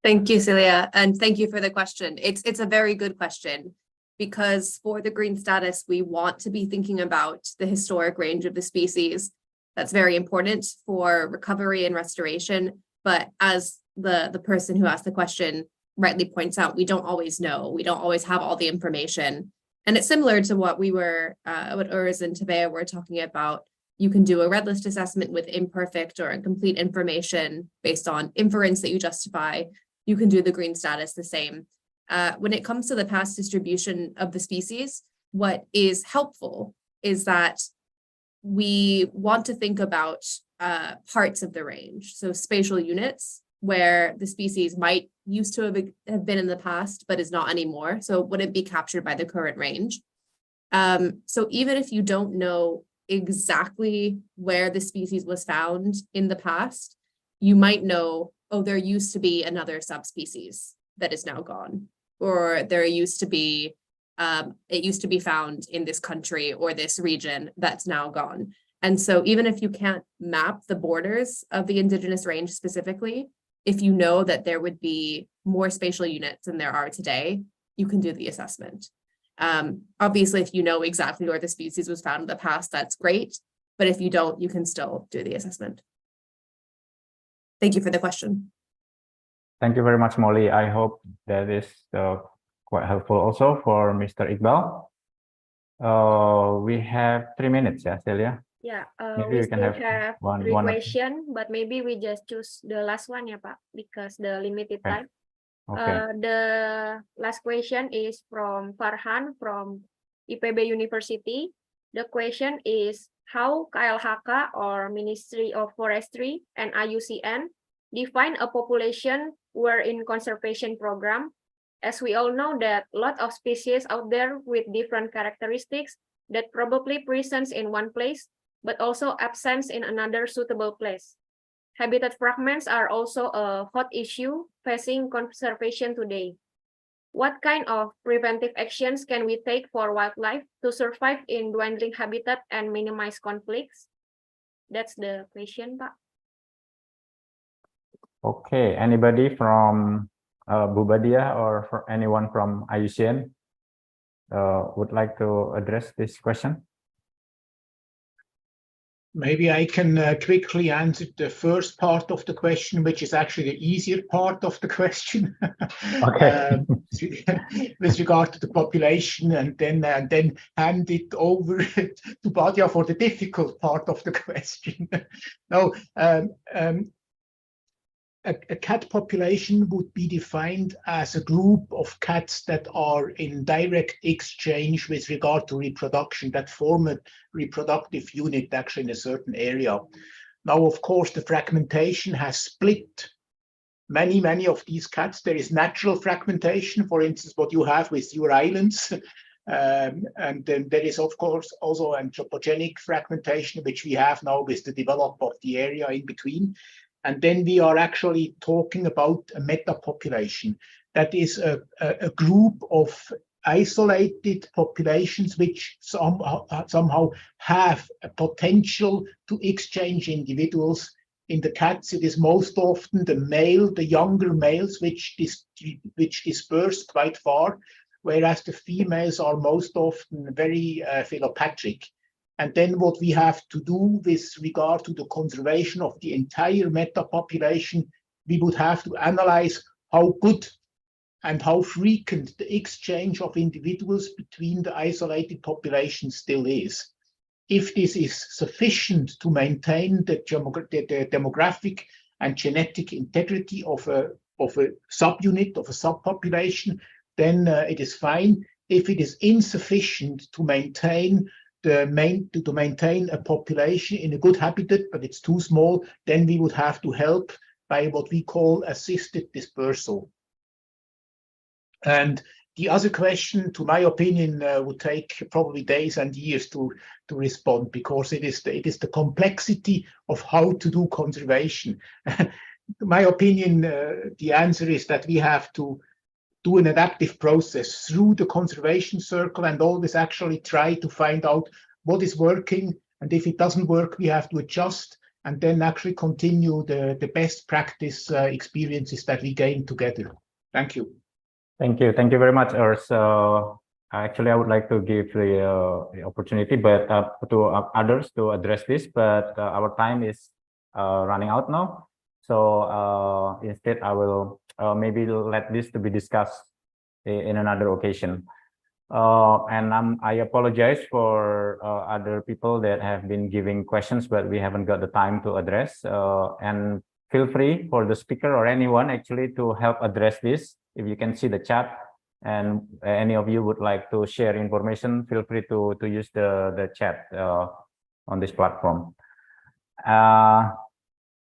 Thank you, Celia, and thank you for the question. It's a very good question, because for the green status, we want to be thinking about the historic range of the species. That's very important for recovery and restoration. But as the person who asked the question rightly points out, we don't always know. We don't always have all the information. And it's similar to what what Urs and Tabea were talking about. You can do a red list assessment with imperfect or incomplete information based on inference that you justify. You can do the green status the same. When it comes to the past distribution of the species, what is helpful is that we want to think about parts of the range, so spatial units where the species might used to have been in the past, but is not anymore, so wouldn't be captured by the current range. So even if you don't know exactly where the species was found in the past, you might know, oh, there used to be another subspecies that is now gone, or there used to be, it used to be found in this country or this region that's now gone. And so even if you can't map the borders of the indigenous range specifically, if you know that there would be more spatial units than there are today, you can do the assessment. Obviously, if you know exactly where the species was found in the past, that's great. But if you don't, you can still do the assessment. Thank you for the question. Thank you very much, Molly. I hope that is quite helpful also for Mr. Iqbal. We have 3 minutes, yeah, Celia? Yeah, maybe we can still have one question, but maybe we just choose the last one, yeah, Pak, because the limited time. Okay. The last question is from Farhan from IPB University. The question is how KLHK or Ministry of Forestry and IUCN define a population where in conservation program, as we all know that a lot of species out there with different characteristics that probably present in one place, but also absent in another suitable place. Habitat fragments are also a hot issue facing conservation today. What kind of preventive actions can we take for wildlife to survive in dwindling habitat and minimize conflicts? That's the question, Pak. Okay, anybody from Bu Badia or for anyone from IUCN would like to address this question? Maybe I can quickly answer the first part of the question, which is actually the easier part of the question. Okay. With regard to the population, and then hand it over to Badia for the difficult part of the question. No, a cat population would be defined as a group of cats that are in direct exchange with regard to reproduction, that form a reproductive unit actually in a certain area. Now, of course, the fragmentation has split many of these cats. There is natural fragmentation, for instance, what you have with your islands. And then there is, of course, also anthropogenic fragmentation, which we have now with the development of the area in between. And then we are actually talking about a meta-population. That is a group of isolated populations which somehow have a potential to exchange individuals. In the cats, it is most often the younger males which disperse quite far, whereas the females are most often very philopatric. And then what we have to do with regard to the conservation of the entire meta-population, we would have to analyze how good and how frequent the exchange of individuals between the isolated populations still is. If this is sufficient to maintain the demographic and genetic integrity of a subunit, of a subpopulation, then it is fine. If it is insufficient to maintain a population in a good habitat, but it's too small, then we would have to help by what we call assisted dispersal. And the other question, to my opinion, would take probably days and years to respond, because it is the complexity of how to do conservation. In my opinion, the answer is that we have to do an adaptive process through the conservation circle and always actually try to find out what is working. And if it doesn't work, we have to adjust and then actually continue the best practice experiences that we gain together. Thank you. Thank you. Thank you very much, Urs. Actually, I would like to give the opportunity but to others to address this, but our time is running out now. So instead, I will maybe let this to be discussed in another occasion. And I apologize for other people that have been giving questions, but we haven't got the time to address. And feel free for the speaker or anyone actually to help address this. If you can see the chat and any of you would like to share information, feel free to use the chat on this platform.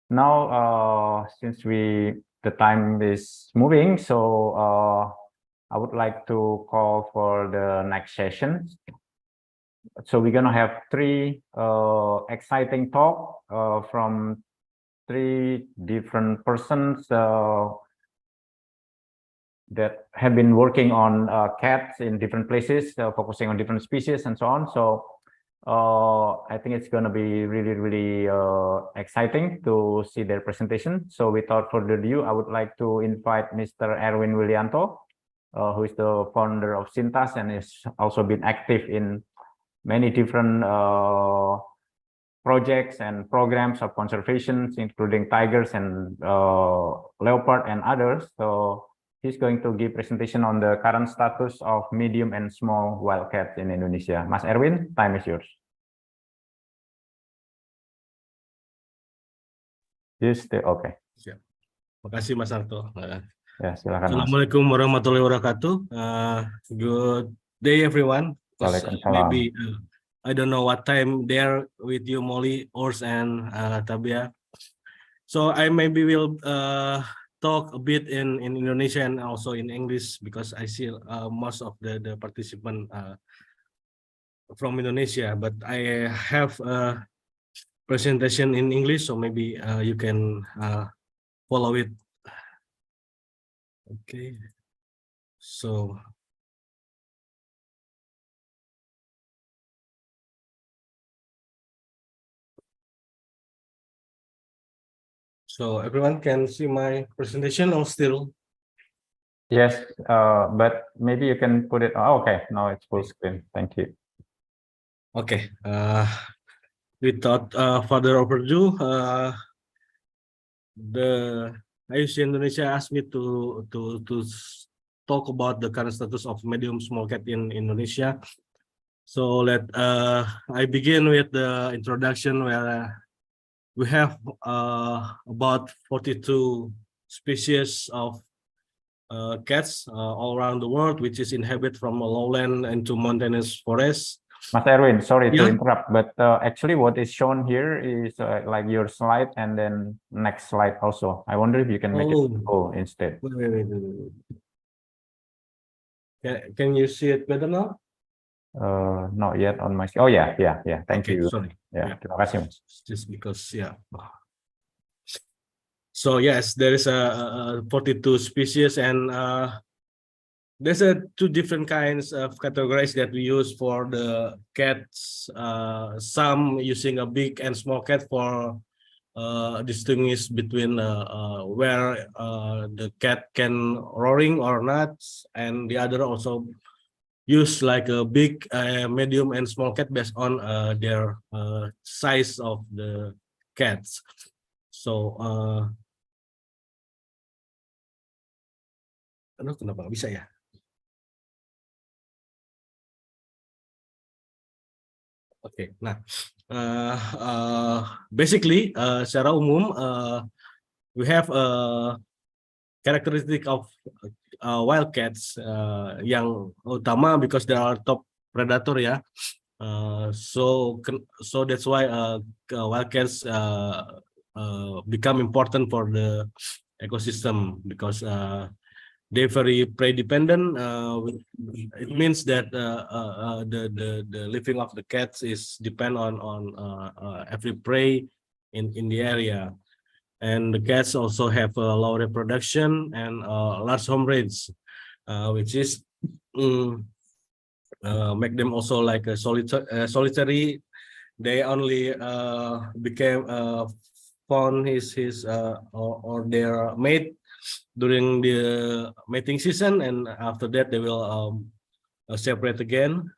Now, since the time is moving, so I would like to call for the next session. So we're gonna have three exciting talk from three different persons that have been working on cats in different places, focusing on different species and so on. So I think it's going to be really exciting to see their presentation. So without further ado, I would like to invite Mr. Erwin Willianto, who is the founder of Sintas and has also been active in many different projects and programs of conservation, including tigers and leopard and others. So he's going to give presentation on the current status of medium and small wildcats in Indonesia. Mas Erwin, time is yours. Okay. Siap. Makasih Mas Arto. Ya, silakan. Assalamualaikum warahmatullahi wabarakatuh. Good day everyone. Maybe I don't know what time there with you, Molly, Urs, and Tabia. So I maybe will talk a bit in Indonesian and also in English, because I see most of the participants from Indonesia, but I have a presentation in English, so maybe you can follow it. Okay, so everyone can see my presentation or still? Yes, but maybe you can put it. Oh, okay, now it's full screen. Thank you. Okay. Without further ado, the IUCN Indonesia asked me to talk about the current status of medium small cat in Indonesia. So I begin with the introduction, where we have about 42 species of cats all around the world, which is inhabit from lowland and to mountainous forests. Mas Erwin, sorry to interrupt, but actually what is shown here is like your slide and then next slide also. I wonder if you can make it full instead. Wait. Can you see it better now? Not yet on my. Oh yeah. Thank you. Sorry. Yeah. Terima kasih, Mas. Just because So yes, there is a 42 species, and there's two different kinds of categories that we use for the cats. Some using a big and small cat for distinguish between where the cat can roaring or not, and the other also use like a big, medium, and small cat based on their size of the cats. So aduh, kenapa nggak bisa ya? Oke, nah, basically, secara umum, we have a characteristic of wildcats yang utama because they are top predator ya. So that's why wildcats become important for the ecosystem because they're very prey dependent. It means that the living of the cats is depend on every prey in the area, and the cats also have a low reproduction and large home range, which is make them also like a solitary. They only became found his or their mate during the mating season, and after that they will separate again.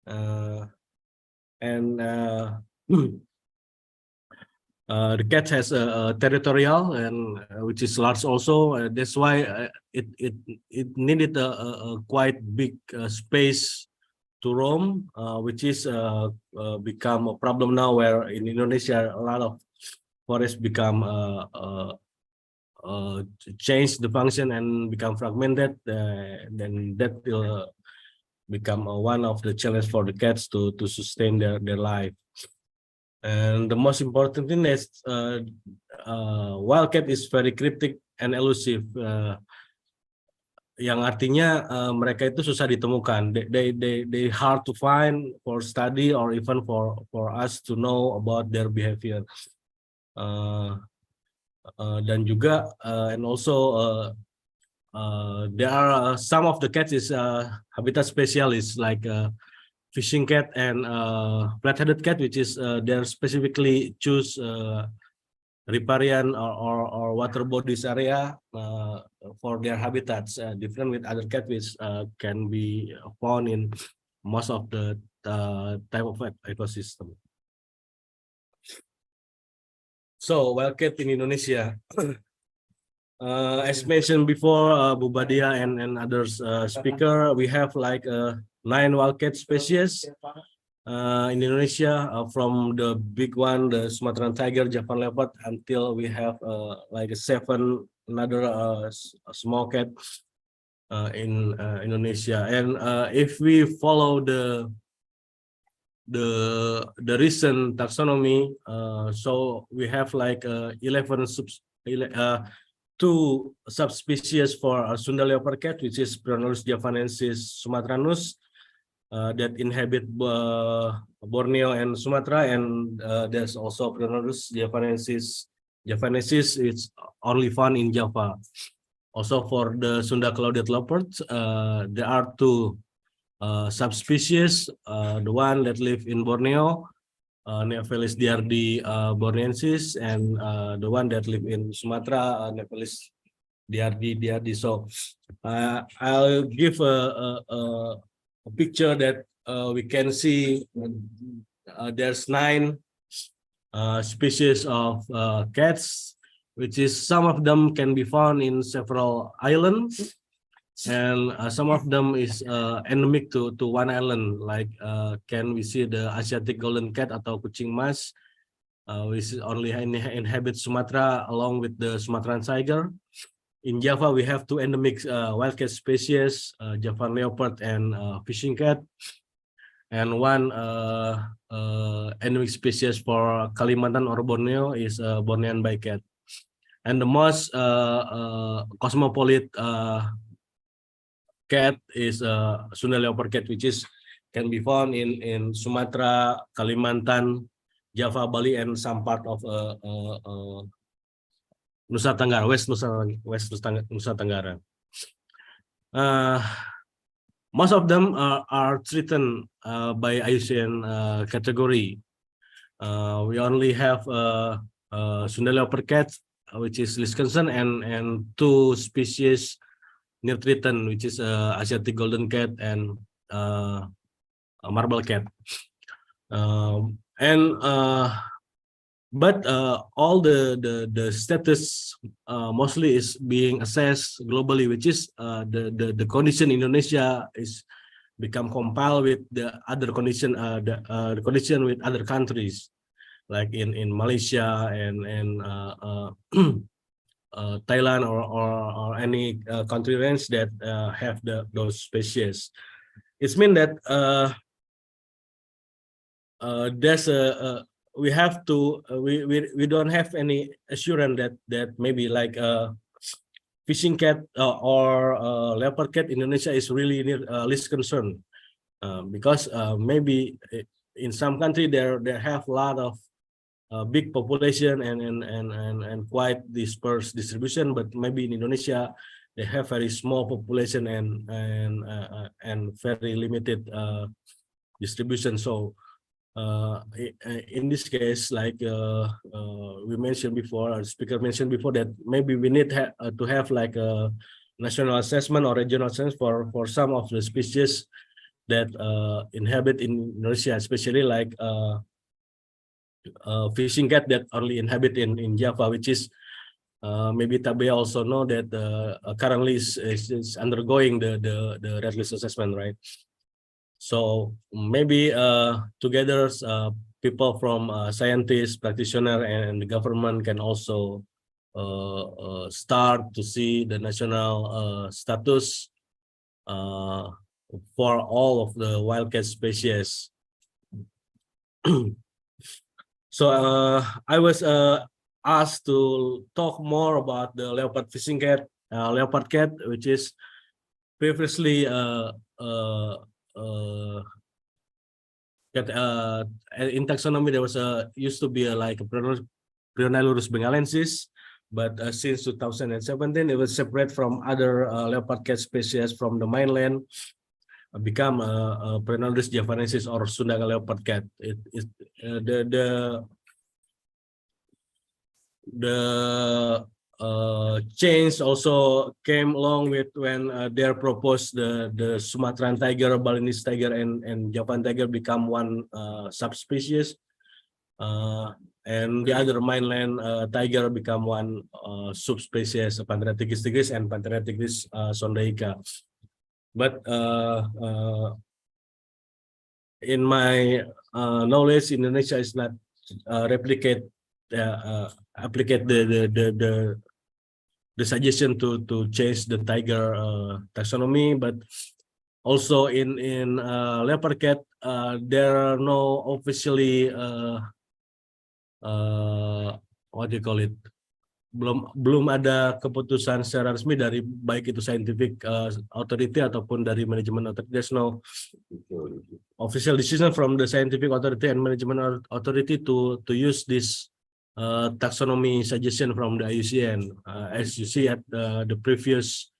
The cat has a territorial and which is large also. That's why it needed a quite big space to roam, which is become a problem now, where in Indonesia a lot of forests become change the function and become fragmented. Then that will become one of the challenge for the cats to sustain their life. And the most important thing is wildcat is very cryptic and elusive. Yang artinya mereka itu susah ditemukan. They hard to find for study or even for us to know about their behavior. Dan juga and also there are some of the cats is habitat specialist like fishing cat and flat-headed cat, which is they're specifically choose riparian or water bodies area for their habitats, different with other cat which can be found in most of the type of ecosystem. So wildcat in Indonesia, as mentioned before, Bu Badia and others speaker, we have like 9 wildcat species in Indonesia, from the big one, the Sumatran tiger, Javan leopard, until we have like 7 another small cat in Indonesia. And if we follow the recent taxonomy, so we have like 2 subspecies for Sunda leopard cat, which is Prionornis javanensis sumatranus, that inhabit Borneo and Sumatra, and there's also Prionornis javanensis. It's only found in Java. Also for the Sunda clouded leopards, there are 2 subspecies. The one that live in Borneo, Neophelis diardi borneensis, and the one that live in Sumatra, Neophelis diardi. So I'll give a picture that we can see. There's 9 species of cats, which is some of them can be found in several islands, and some of them is endemic to one island. Like can we see the Asiatic golden cat atau kucing mas, which only inhabit Sumatra along with the Sumatran tiger. In Java, we have 2 endemic wildcat species, Javan leopard and fishing cat, and 1 endemic species for Kalimantan or Borneo is Bornean bycat. And the most cosmopolitan cat is Sunda leopard cat, which is can be found in Sumatra, Kalimantan, Java, Bali, and some part of Nusa Tenggara, West Nusa Tenggara. Most of them are treated by IUCN category. We only have Sunda leopard cat, which is Wisconsin, and 2 species near threatened, which is Asiatic golden cat and a marble cat. But all the status mostly is being assessed globally, which is the condition in Indonesia is become compiled with the other condition, the condition with other countries, like in Malaysia and Thailand or any country range that have those species. It means that there's we have to we don't have any assurance that maybe like fishing cat or leopard cat in Indonesia is really least concern, because maybe in some country there have a lot of big population and quite dispersed distribution, but maybe in Indonesia they have very small population and very limited distribution. So in this case, like we mentioned before, our speaker mentioned before, that maybe we need to have like a national assessment or regional assessment for some of the species that inhabit in Indonesia, especially like fishing cat that only inhabit in Java, which is maybe Tabe also know that currently is undergoing the red list assessment, right? So maybe together people from scientists, practitioners, and the government can also start to see the national status for all of the wildcat species. So I was asked to talk more about the leopard fishing cat, leopard cat, which is previously in taxonomy there was used to be like a Prionylurus bengalensis, but since 2017 it was separate from other leopard cat species from the mainland, become Prionylurus javanensis or Sunda leopard cat. The change also came along with when they proposed the Sumatran tiger, Balinese tiger, and Javan tiger become one subspecies, and the other mainland tiger become one subspecies, Panthera tigris and Panthera tigris sondaica. But in my knowledge, Indonesia is not applicate the suggestion to change the tiger taxonomy, but also in leopard cat there are no officially what do you call it, belum ada keputusan secara resmi dari baik itu scientific authority ataupun dari manajemen authority. There's no official decision from the scientific authority and management authority to use this taxonomy suggestion from the IUCN. As you see at the previous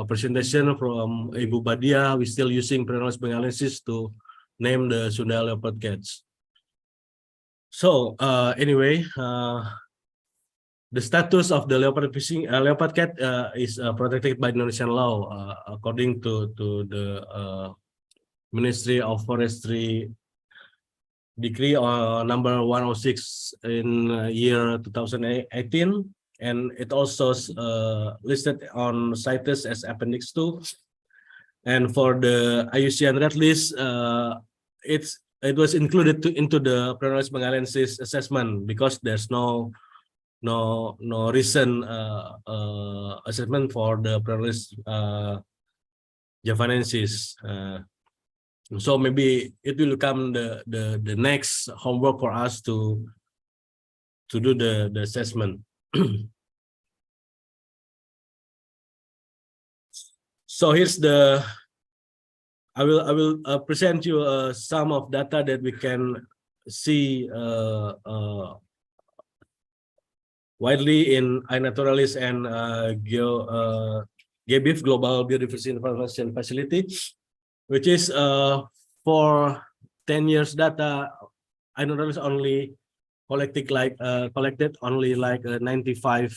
presentation from Ibu Badia, we're still using Prionylurus bengalensis to name the Sunda leopard cats. So anyway, the status of the leopard cat is protected by Indonesian law according to the Ministry of Forestry Decree number 106 in year 2018, and it also listed on CITES as Appendix 2. And for the IUCN Red List, it was included into the Prionylurus bengalensis assessment because there's no recent assessment for the Prionylurus javanensis. So maybe it will become the next homework for us to do the assessment. So here's I will present you some of data that we can see widely in iNaturalist and GBIF, Global Biodiversity Information Facility, which is for 10 years data. iNaturalist only collected only like 94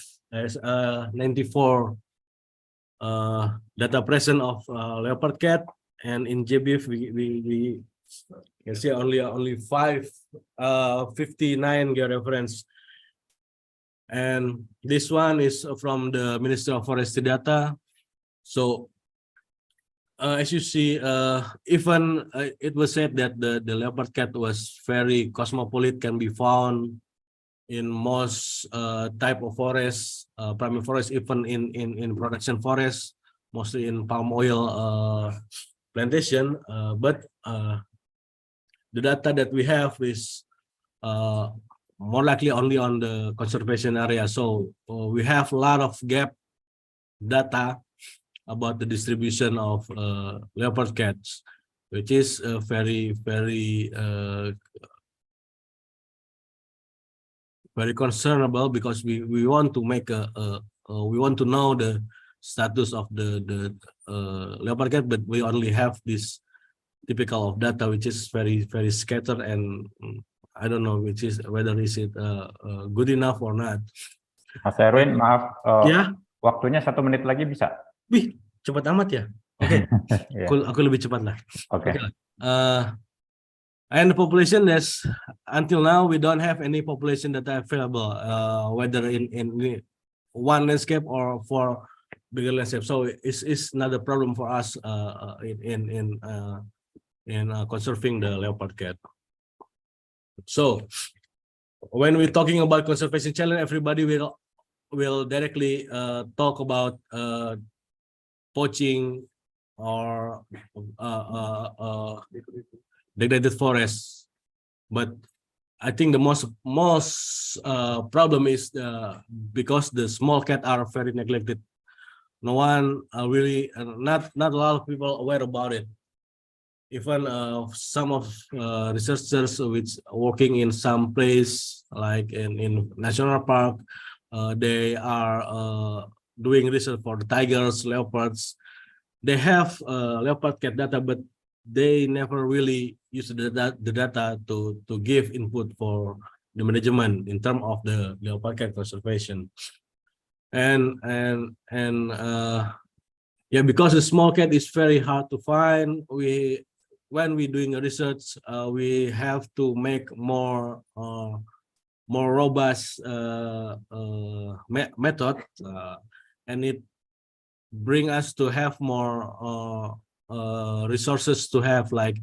data present of leopard cat, and in GBIF we can see only 59 georeference. And this one is from the Ministry of Forestry data. So as you see, even it was said that the leopard cat was very cosmopolitan, can be found in most type of forests, primary forest, even in production forest, mostly in palm oil plantation. But the data that we have is more likely only on the conservation area. So we have a lot of gap data about the distribution of leopard cats, which is very concernable, because we want to make we want to know the status of the leopard cat, but we only have this typical of data which is very scattered, and I don't know whether is it good enough or not. Mas Erwin, maaf, ya, waktunya 1 menit lagi bisa? Wih, cepat amat ya. Oke, aku lebih cepat lah. Oke. And the population, is until now we don't have any population data available, whether in one landscape or for bigger landscape. So it's not a problem for us in conserving the leopard cat. So when we're talking about conservation challenge, everybody will directly talk about poaching or degraded forests, but I think the most problem is because the small cat are very neglected. No one really, not a lot of people aware about it. Even some of researchers which working in some place like in national park, they are doing research for the tigers, leopards. They have leopard cat data, but they never really use the data to give input for the management in terms of the leopard cat conservation. And yeah, because the small cat is very hard to find, when we're doing a research, we have to make more robust method, and it bring us to have more resources to have, like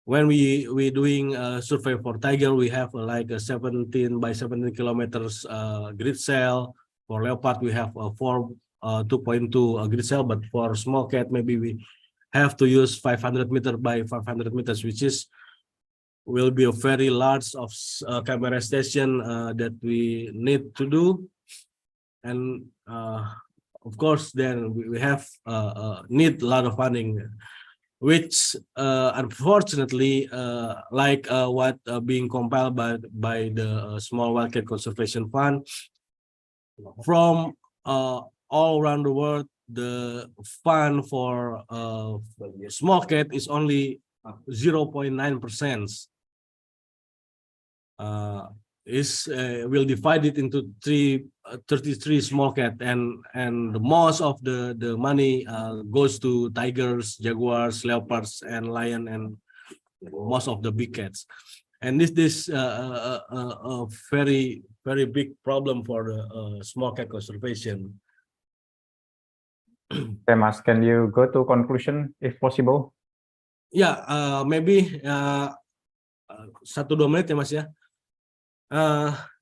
when we doing a survey for tiger, we have like a 17 by 17 kilometers grid cell. For leopard, we have a 2.2 grid cell, but for small cat, maybe we have to use 500 meter by 500 meters, which will be a very large of camera station that we need to do. And of course, then we have need a lot of funding, which unfortunately, like what being compiled by the Small Wildcat Conservation Fund, from all around the world, the fund for small cat is only 0.9%. We'll divide it into 33 small cat, and the most of the money goes to tigers, jaguars, leopards, and lion, and most of the big cats. And this a very big problem for the small cat conservation. Okay, Mas, can you go to conclusion if possible? Yeah, maybe 1-2 menit ya, Mas ya.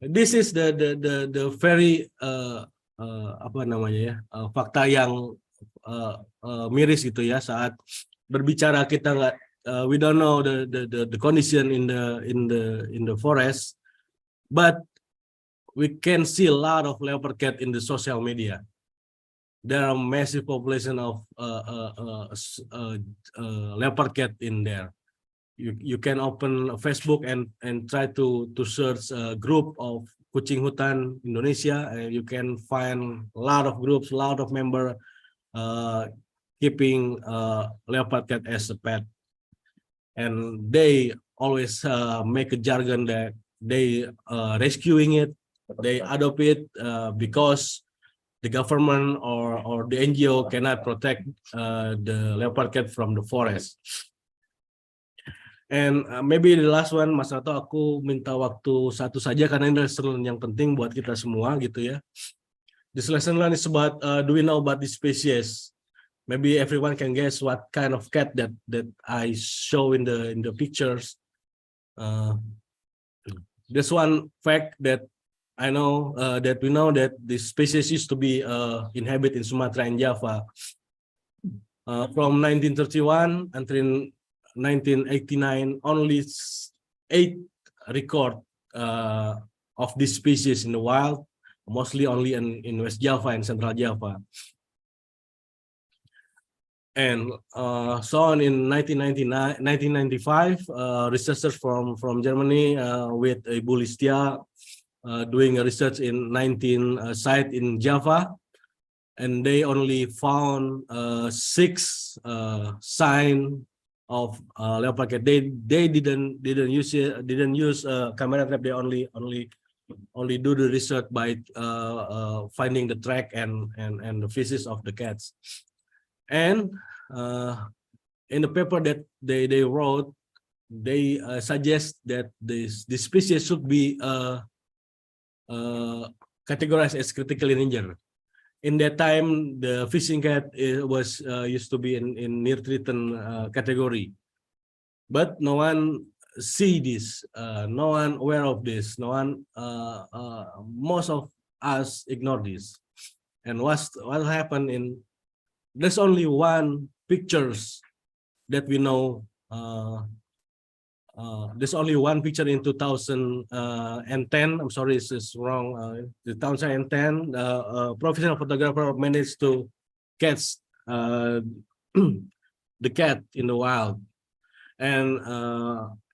This is the very apa namanya ya, fakta yang miris gitu ya, saat berbicara kita nggak we don't know the condition in the forest, but we can see a lot of leopard cat in the social media. There are massive population of leopard cat in there. You can open Facebook and try to search a group of Kucing Hutan Indonesia. You can find a lot of groups, a lot of members keeping leopard cat as a pet, and they always make a jargon that they rescuing it, they adopt it because the government or the NGO cannot protect the leopard cat from the forest. And maybe the last one, Mas Nato, aku minta waktu satu saja karena ini lesson yang penting buat kita semua gitu ya. This lesson learned is about do we know about this species? Maybe everyone can guess what kind of cat that I show in the pictures. There's one fact that I know that we know that this species used to be inhabit in Sumatra and Java. From 1931 until 1989, only 8 record of this species in the wild, mostly only in West Java and Central Java. And so on in 1995, researchers from Germany with Ibu Listia doing a research in 19 sites in Java, and they only found 6 signs of leopard cat. They didn't use camera trap. They only do the research by finding the track and the feces of the cats. And in the paper that they wrote, they suggest that this species should be categorized as critically endangered. In that time, the fishing cat was used to be in near threatened category, but no one see this, no one aware of this, no one, most of us ignore this. And what happened in, there's only one pictures that we know. There's only one picture in 2010. I'm sorry, this is wrong. 2010, professional photographer managed to catch the cat in the wild, and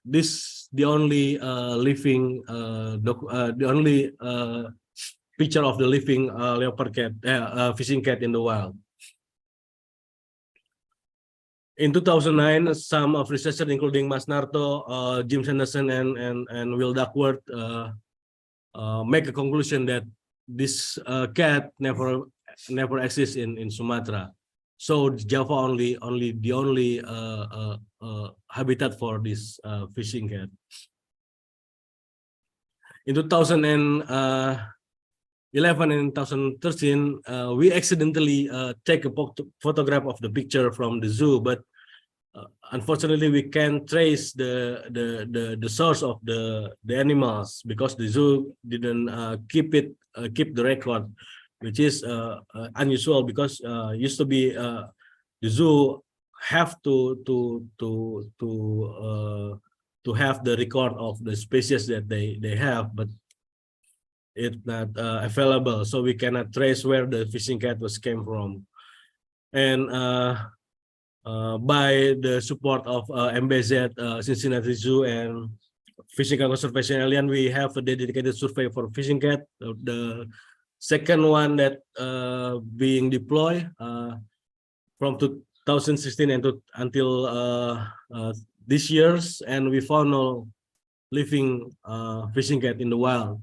this the only living, the only picture of the living leopard cat, fishing cat in the wild. In 2009, some of researchers, including Mas Narto, Jim Sanderson, and Will Duckworth, make a conclusion that this cat never exists in Sumatra. So Java only the only habitat for this fishing cat. In 2011 and 2013, we accidentally take a photograph of the picture from the zoo, but unfortunately we can't trace the source of the animals because the zoo didn't keep the record, which is unusual because used to be the zoo have to have the record of the species that they have, but it's not available, so we cannot trace where the fishing cat came from. And by the support of MBZ, Cincinnati Zoo, and Fishing Cat Conservation Alliance, we have a dedicated survey for fishing cat. The second one that being deployed from 2016 until this year's, and we found no living fishing cat in the wild.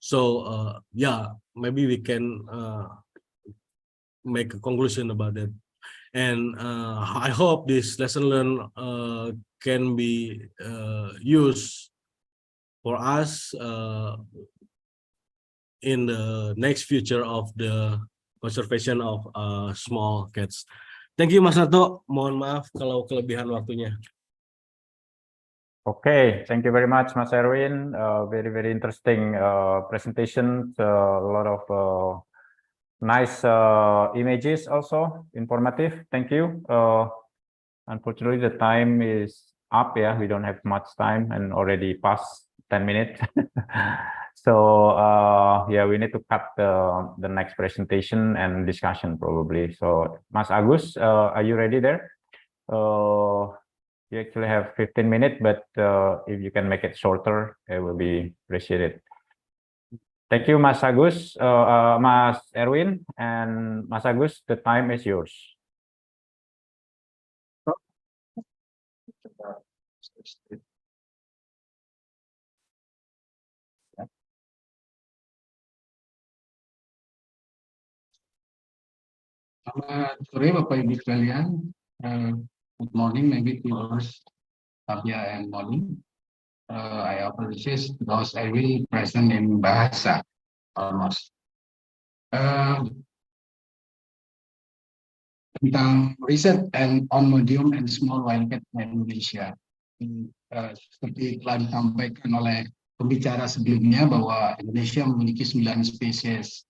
So yeah, maybe we can make a conclusion about that. And I hope this lesson learned can be used for us in the next future of the conservation of small cats. Thank you, Mas Nato. Mohon maaf kalau kelebihan waktunya. Okay, thank you very much, Mas Erwin. Very interesting presentation. A lot of nice images, also informative. Thank you. Unfortunately, the time is up. Yeah, we don't have much time and already past 10 minutes. So yeah, we need to cut the next presentation and discussion probably. So Mas Agus, are you ready there? You actually have 15 minutes, but if you can make it shorter, it will be appreciated. Thank you, Mas Agus, Mas Erwin, and Mas Agus, the time is yours. Selamat sore Bapak Ibu sekalian. Good morning, maybe to yours, Tabia and Molly. I apologize because I will present in bahasa almost. Tentang riset and on medium and small wildcat in Indonesia. Seperti telah disampaikan oleh pembicara sebelumnya bahwa Indonesia memiliki 9 spesies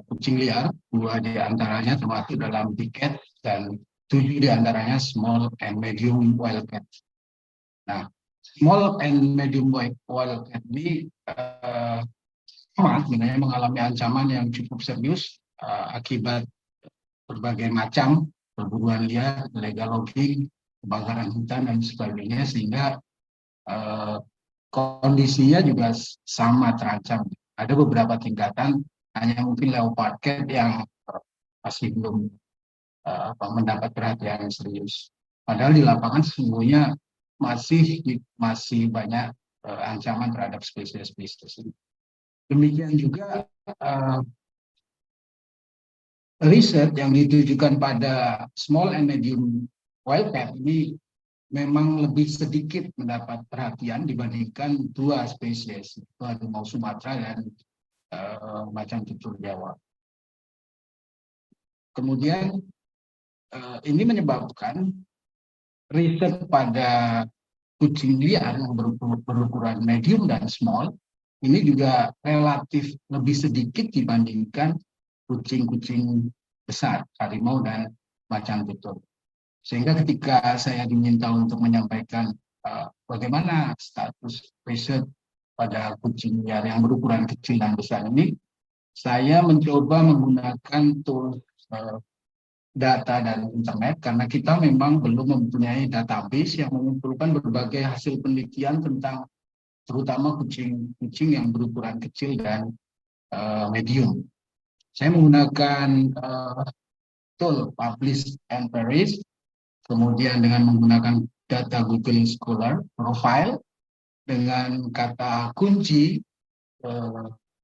kucing liar, 2 di antaranya termasuk dalam piket dan 7 di antaranya small and medium wildcat. Nah, small and medium wildcat ini sebenarnya mengalami ancaman yang cukup serius akibat berbagai macam perburuan liar, illegal logging, kebakaran hutan dan sebagainya, sehingga kondisinya juga sama terancam. Ada beberapa tingkatan, hanya mungkin leopard cat yang masih belum mendapat perhatian yang serius. Padahal di lapangan sesungguhnya masih banyak ancaman terhadap spesies-spesies ini. Demikian juga riset yang ditujukan pada small and medium wildcat ini memang lebih sedikit mendapat perhatian dibandingkan 2 spesies, harimau Sumatera dan macan tutul Jawa. Kemudian ini menyebabkan riset pada kucing liar yang berukuran medium dan small ini juga relatif lebih sedikit dibandingkan kucing-kucing besar, harimau dan macan tutul. Sehingga ketika saya diminta untuk menyampaikan bagaimana status riset pada kucing liar yang berukuran kecil dan besar ini, saya mencoba menggunakan tools data dan internet karena kita memang belum mempunyai database yang mengumpulkan berbagai hasil penelitian tentang terutama kucing-kucing yang berukuran kecil dan medium. Saya menggunakan tool Publish and Perish, kemudian dengan menggunakan data Google Scholar Profile, dengan kata kunci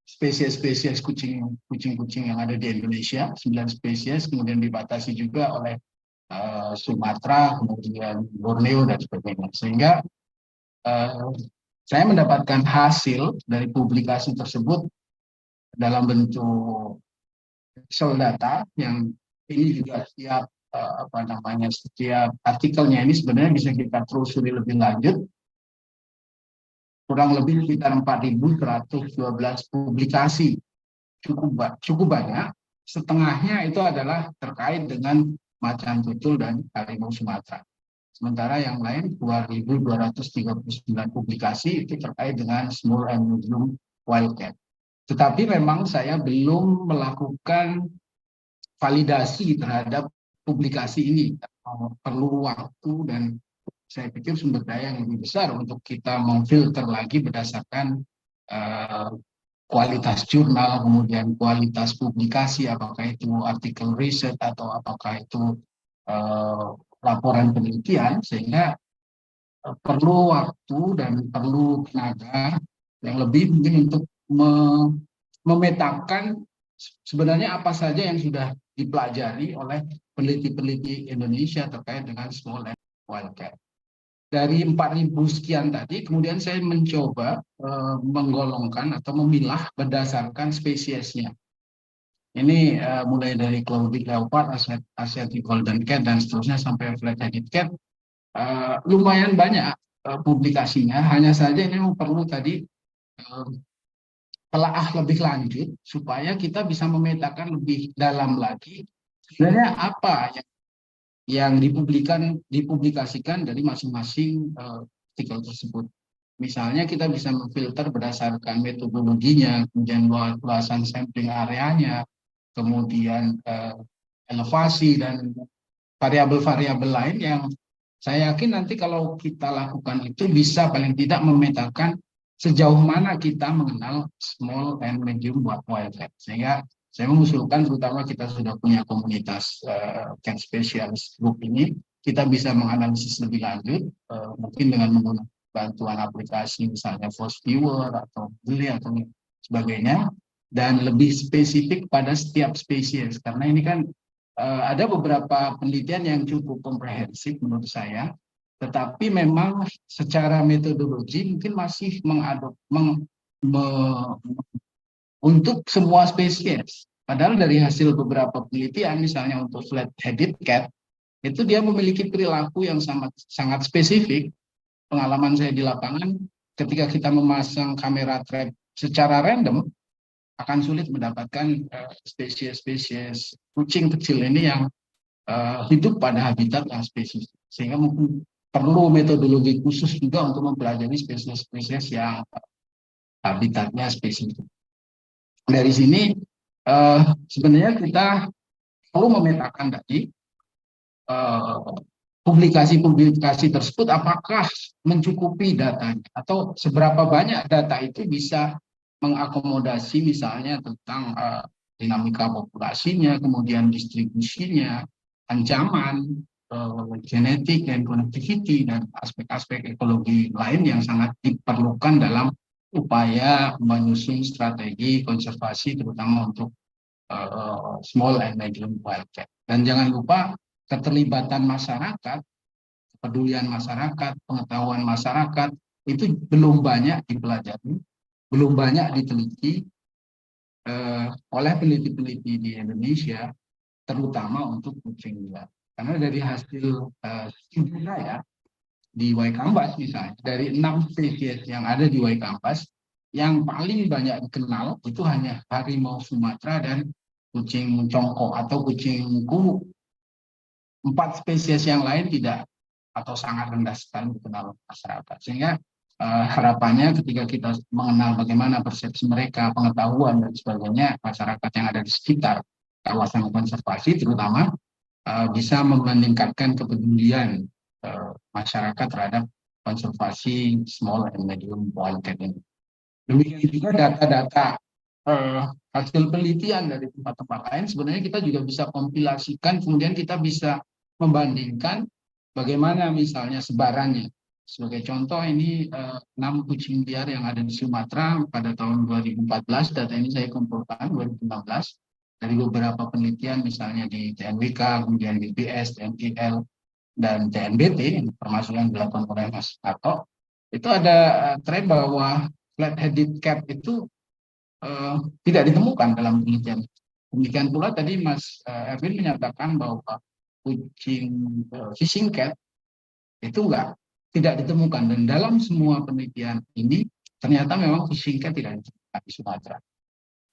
spesies-spesies kucing-kucing yang ada di Indonesia, 9 spesies, kemudian dibatasi juga oleh Sumatera, kemudian Borneo dan sebagainya. Sehingga saya mendapatkan hasil dari publikasi tersebut dalam bentuk Excel data yang ini juga setiap setiap artikelnya ini sebenarnya bisa kita telusuri lebih lanjut. Kurang lebih sekitar 4.112 publikasi, cukup banyak. Setengahnya itu adalah terkait dengan macan tutul dan harimau Sumatera. Sementara yang lain 2.239 publikasi itu terkait dengan small and medium wildcat. Tetapi memang saya belum melakukan validasi terhadap publikasi ini. Perlu waktu dan saya pikir sumber daya yang lebih besar untuk kita memfilter lagi berdasarkan kualitas jurnal, kemudian kualitas publikasi, apakah itu artikel riset atau apakah itu laporan penelitian, sehingga perlu waktu dan perlu tenaga yang lebih mungkin untuk memetakan sebenarnya apa saja yang sudah dipelajari oleh peneliti-peneliti Indonesia terkait dengan small and wildcat. Dari 4.000 sekian tadi, kemudian saya mencoba menggolongkan atau memilah berdasarkan spesiesnya. Ini mulai dari clouded leopard, Asiatic golden cat, dan seterusnya sampai flat-headed cat. Lumayan banyak publikasinya, hanya saja ini perlu tadi telaah lebih lanjut supaya kita bisa memetakan lebih dalam lagi sebenarnya apa yang dipublikasikan dari masing-masing artikel tersebut. Misalnya kita bisa memfilter berdasarkan metodologinya, kemudian luasan sampling areanya, kemudian elevasi dan variabel-variabel lain yang saya yakin nanti kalau kita lakukan itu bisa paling tidak memetakan sejauh mana kita mengenal small and medium wildcat. Sehingga saya mengusulkan, terutama kita sudah punya komunitas cat specialist group ini, kita bisa menganalisis lebih lanjut, mungkin dengan menggunakan bantuan aplikasi misalnya Force Viewer atau Oleh atau sebagainya, dan lebih spesifik pada setiap spesies. Karena ini kan ada beberapa penelitian yang cukup komprehensif menurut saya, tetapi memang secara metodologi mungkin masih untuk semua spesies. Padahal dari hasil beberapa penelitian, misalnya untuk flat-headed cat, itu dia memiliki perilaku yang sangat spesifik. Pengalaman saya di lapangan, ketika kita memasang kamera trap secara random, akan sulit mendapatkan spesies-spesies kucing kecil ini yang hidup pada habitat yang spesifik. Sehingga mungkin perlu metodologi khusus juga untuk mempelajari spesies-spesies yang habitatnya spesifik. Dari sini sebenarnya kita perlu memetakan tadi publikasi-publikasi tersebut apakah mencukupi datanya, atau seberapa banyak data itu bisa mengakomodasi misalnya tentang dinamika populasinya, kemudian distribusinya, ancaman, genetik dan connectivity, dan aspek-aspek ekologi lain yang sangat diperlukan dalam upaya menyusun strategi konservasi, terutama untuk small and medium wildcat. Dan jangan lupa keterlibatan masyarakat, kepedulian masyarakat, pengetahuan masyarakat itu belum banyak dipelajari, belum banyak diteliti oleh peneliti-peneliti di Indonesia, terutama untuk kucing liar. Karena dari hasil studi saya di Waikambas misalnya, dari 6 spesies yang ada di Waikambas, yang paling banyak dikenal itu hanya harimau Sumatera dan kucing congkok atau kucing kumu. 4 spesies yang lain tidak atau sangat rendah sekali dikenal masyarakat. Sehingga harapannya ketika kita mengenal bagaimana persepsi mereka, pengetahuan dan sebagainya, masyarakat yang ada di sekitar kawasan konservasi terutama bisa meningkatkan kepedulian masyarakat terhadap konservasi small and medium wildcat ini. Demikian juga data-data hasil penelitian dari tempat-tempat lain sebenarnya kita juga bisa kompilasikan, kemudian kita bisa membandingkan bagaimana misalnya sebarannya. Sebagai contoh ini 6 kucing liar yang ada di Sumatera pada tahun 2014, data ini saya kumpulkan 2016 dari beberapa penelitian misalnya di TNWK, kemudian BPS, TNIL, dan TNBT, termasuk yang dilakukan oleh Mas Tato. Itu ada tren bahwa flat-headed cat itu tidak ditemukan dalam penelitian. Demikian pula tadi Mas Erwin menyatakan bahwa kucing fishing cat itu tidak ditemukan, dan dalam semua penelitian ini ternyata memang fishing cat tidak ditemukan di Sumatera.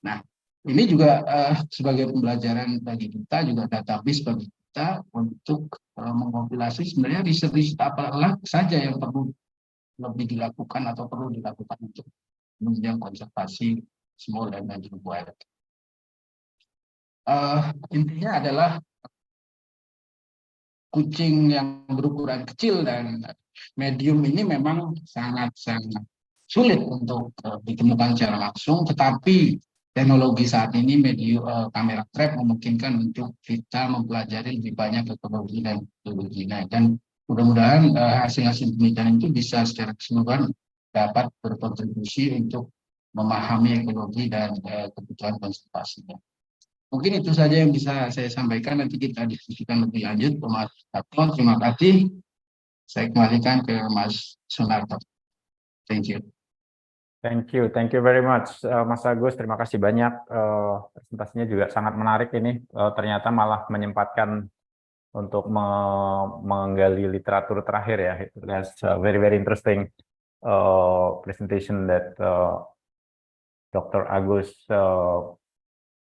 Nah, ini juga sebagai pembelajaran bagi kita, juga database bagi kita untuk mengompilasi sebenarnya riset-riset apa saja yang perlu lebih dilakukan atau perlu dilakukan untuk menunjang konservasi small and medium wildcat. Intinya adalah kucing yang berukuran kecil dan medium ini memang sangat-sangat sulit untuk ditemukan secara langsung, tetapi teknologi saat ini kamera trap memungkinkan untuk kita mempelajari lebih banyak ekologi dan biologi. Dan mudah-mudahan hasil-hasil penelitian itu bisa secara keseluruhan dapat berkontribusi untuk memahami ekologi dan kebutuhan konservasinya. Mungkin itu saja yang bisa saya sampaikan, nanti kita diskusikan lebih lanjut. Mas Tato, terima kasih. Saya kembalikan ke Mas Sunarto. Thank you. Thank you very much, Mas Agus. Terima kasih banyak. Presentasinya juga sangat menarik ini. Ternyata malah menyempatkan untuk menggali literatur terakhir ya. That's very interesting presentation that Dr. Agus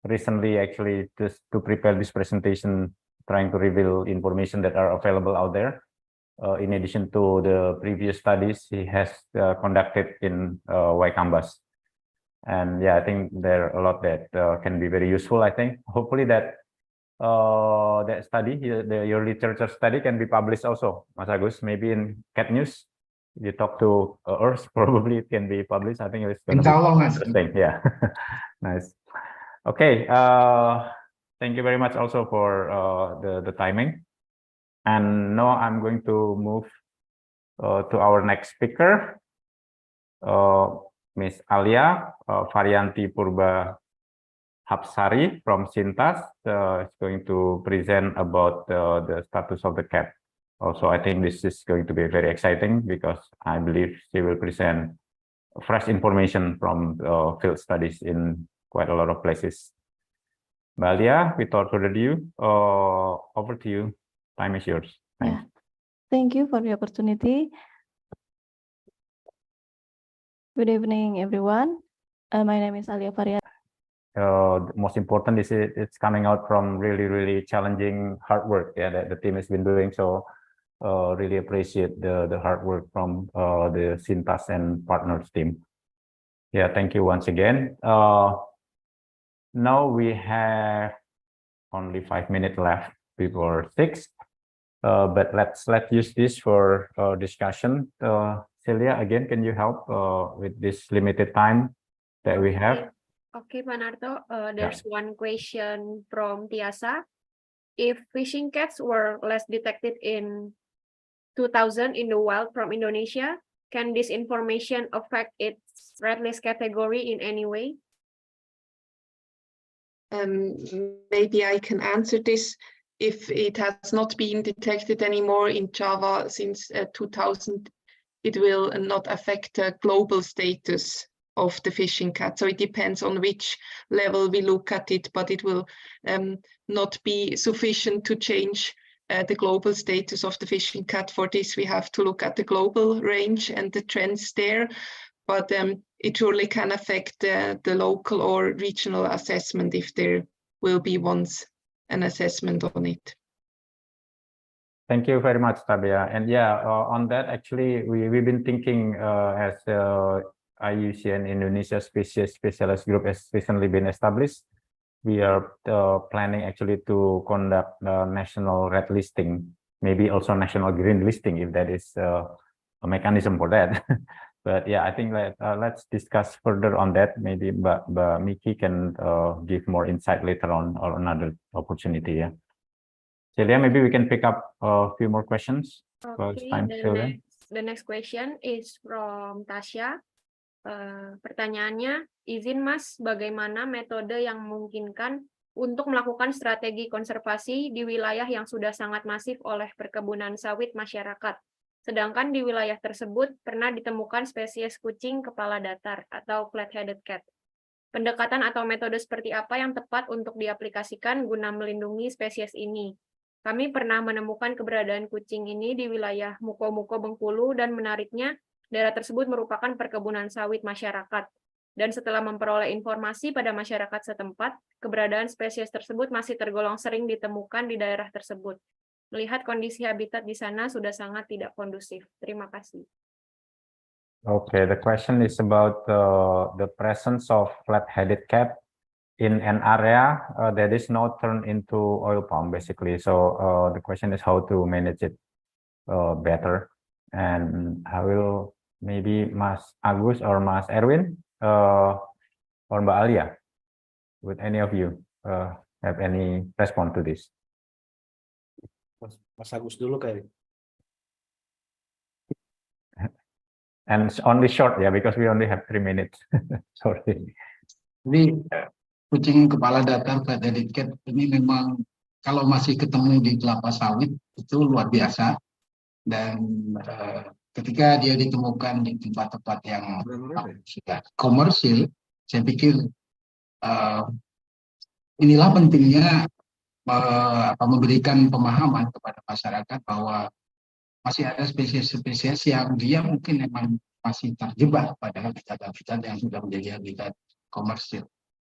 recently actually just to prepare this presentation, trying to reveal information that are available out there. In addition to the previous studies he has conducted in Waikambas. And yeah, I think there are a lot that can be very useful. I think hopefully that that study, your literature study, can be published also, Mas Agus, maybe in Cat News. you talk to Earth, probably it can be published. I think it's going to Insya be Allah, Mas. interesting. Yeah, nice. Okay, thank you very much also for the timing. And now I'm going to move to our next speaker, Miss Alia Varianti Purba Hapsari from Sintas is going to present about the status of the cat. Also, I think this is going to be very exciting because I believe she will present fresh information from field studies in quite a lot of places. Alia, without further ado, over to you. Time is yours. Thanks. Yeah. Thank you for the opportunity. Good evening, everyone. My name is Alia Varianti. The most important is it's coming out from really challenging hard work, yeah, that the team has been doing. So really appreciate the hard work from the Sintas and partners team. Yeah, thank you once again. Now we have only 5 minutes left before 6, but let's use this for discussion. Celia, again, can you help with this limited time that we have? Okay, Pak Narto, there's one question from Tiasa. If fishing cats were less detected in 2000 in the wild from Indonesia, can this information affect its red list category in any way? Maybe I can answer this. If it has not been detected anymore in Java since 2000, it will not affect the global status of the fishing cat. So it depends on which level we look at it, but it will not be sufficient to change the global status of the fishing cat. For this, we have to look at the global range and the trends there, but it surely can affect the local or regional assessment if there will be once an assessment on it. Thank you very much, Tabia. And yeah, on that, actually, we've been thinking as IUCN Indonesia Species Specialist Group has recently been established. We are planning actually to conduct national red listing, maybe also national green listing if that is a mechanism for that. But yeah, I think let's discuss further on that. Maybe Miki can give more insight later on or another opportunity. Yeah. Celia, maybe we can pick up a few more questions. Okay, the next question is from Tasya. Pertanyaannya, izin Mas, bagaimana metode yang memungkinkan untuk melakukan strategi konservasi di wilayah yang sudah sangat masif oleh perkebunan sawit masyarakat? Sedangkan di wilayah tersebut pernah ditemukan spesies kucing kepala datar atau flat-headed cat. Pendekatan atau metode seperti apa yang tepat untuk diaplikasikan guna melindungi spesies ini? Kami pernah menemukan keberadaan kucing ini di wilayah Muko-Muko Bengkulu dan menariknya, daerah tersebut merupakan perkebunan sawit masyarakat. Dan setelah memperoleh informasi pada masyarakat setempat, keberadaan spesies tersebut masih tergolong sering ditemukan di daerah tersebut. Melihat kondisi habitat di sana sudah sangat tidak kondusif. Terima kasih. Okay, the question is about the presence of flat-headed cat in an area that is not turned into oil palm, basically. So the question is how to manage it better. And I will maybe Mas Agus or Mas Erwin or Mbak Alia, would any of you have any response to this? Mas Agus dulu kali. And only short, yeah, because we only have 3 minutes. Sorry. Jadi kucing kepala datar flat-headed cat ini memang kalau masih ketemu di kelapa sawit itu luar biasa, dan ketika dia ditemukan di tempat-tempat yang sudah komersil, saya pikir inilah pentingnya memberikan pemahaman kepada masyarakat bahwa masih ada spesies-spesies yang dia mungkin memang masih terjebak pada habitat-habitat yang sudah menjadi habitat komersil.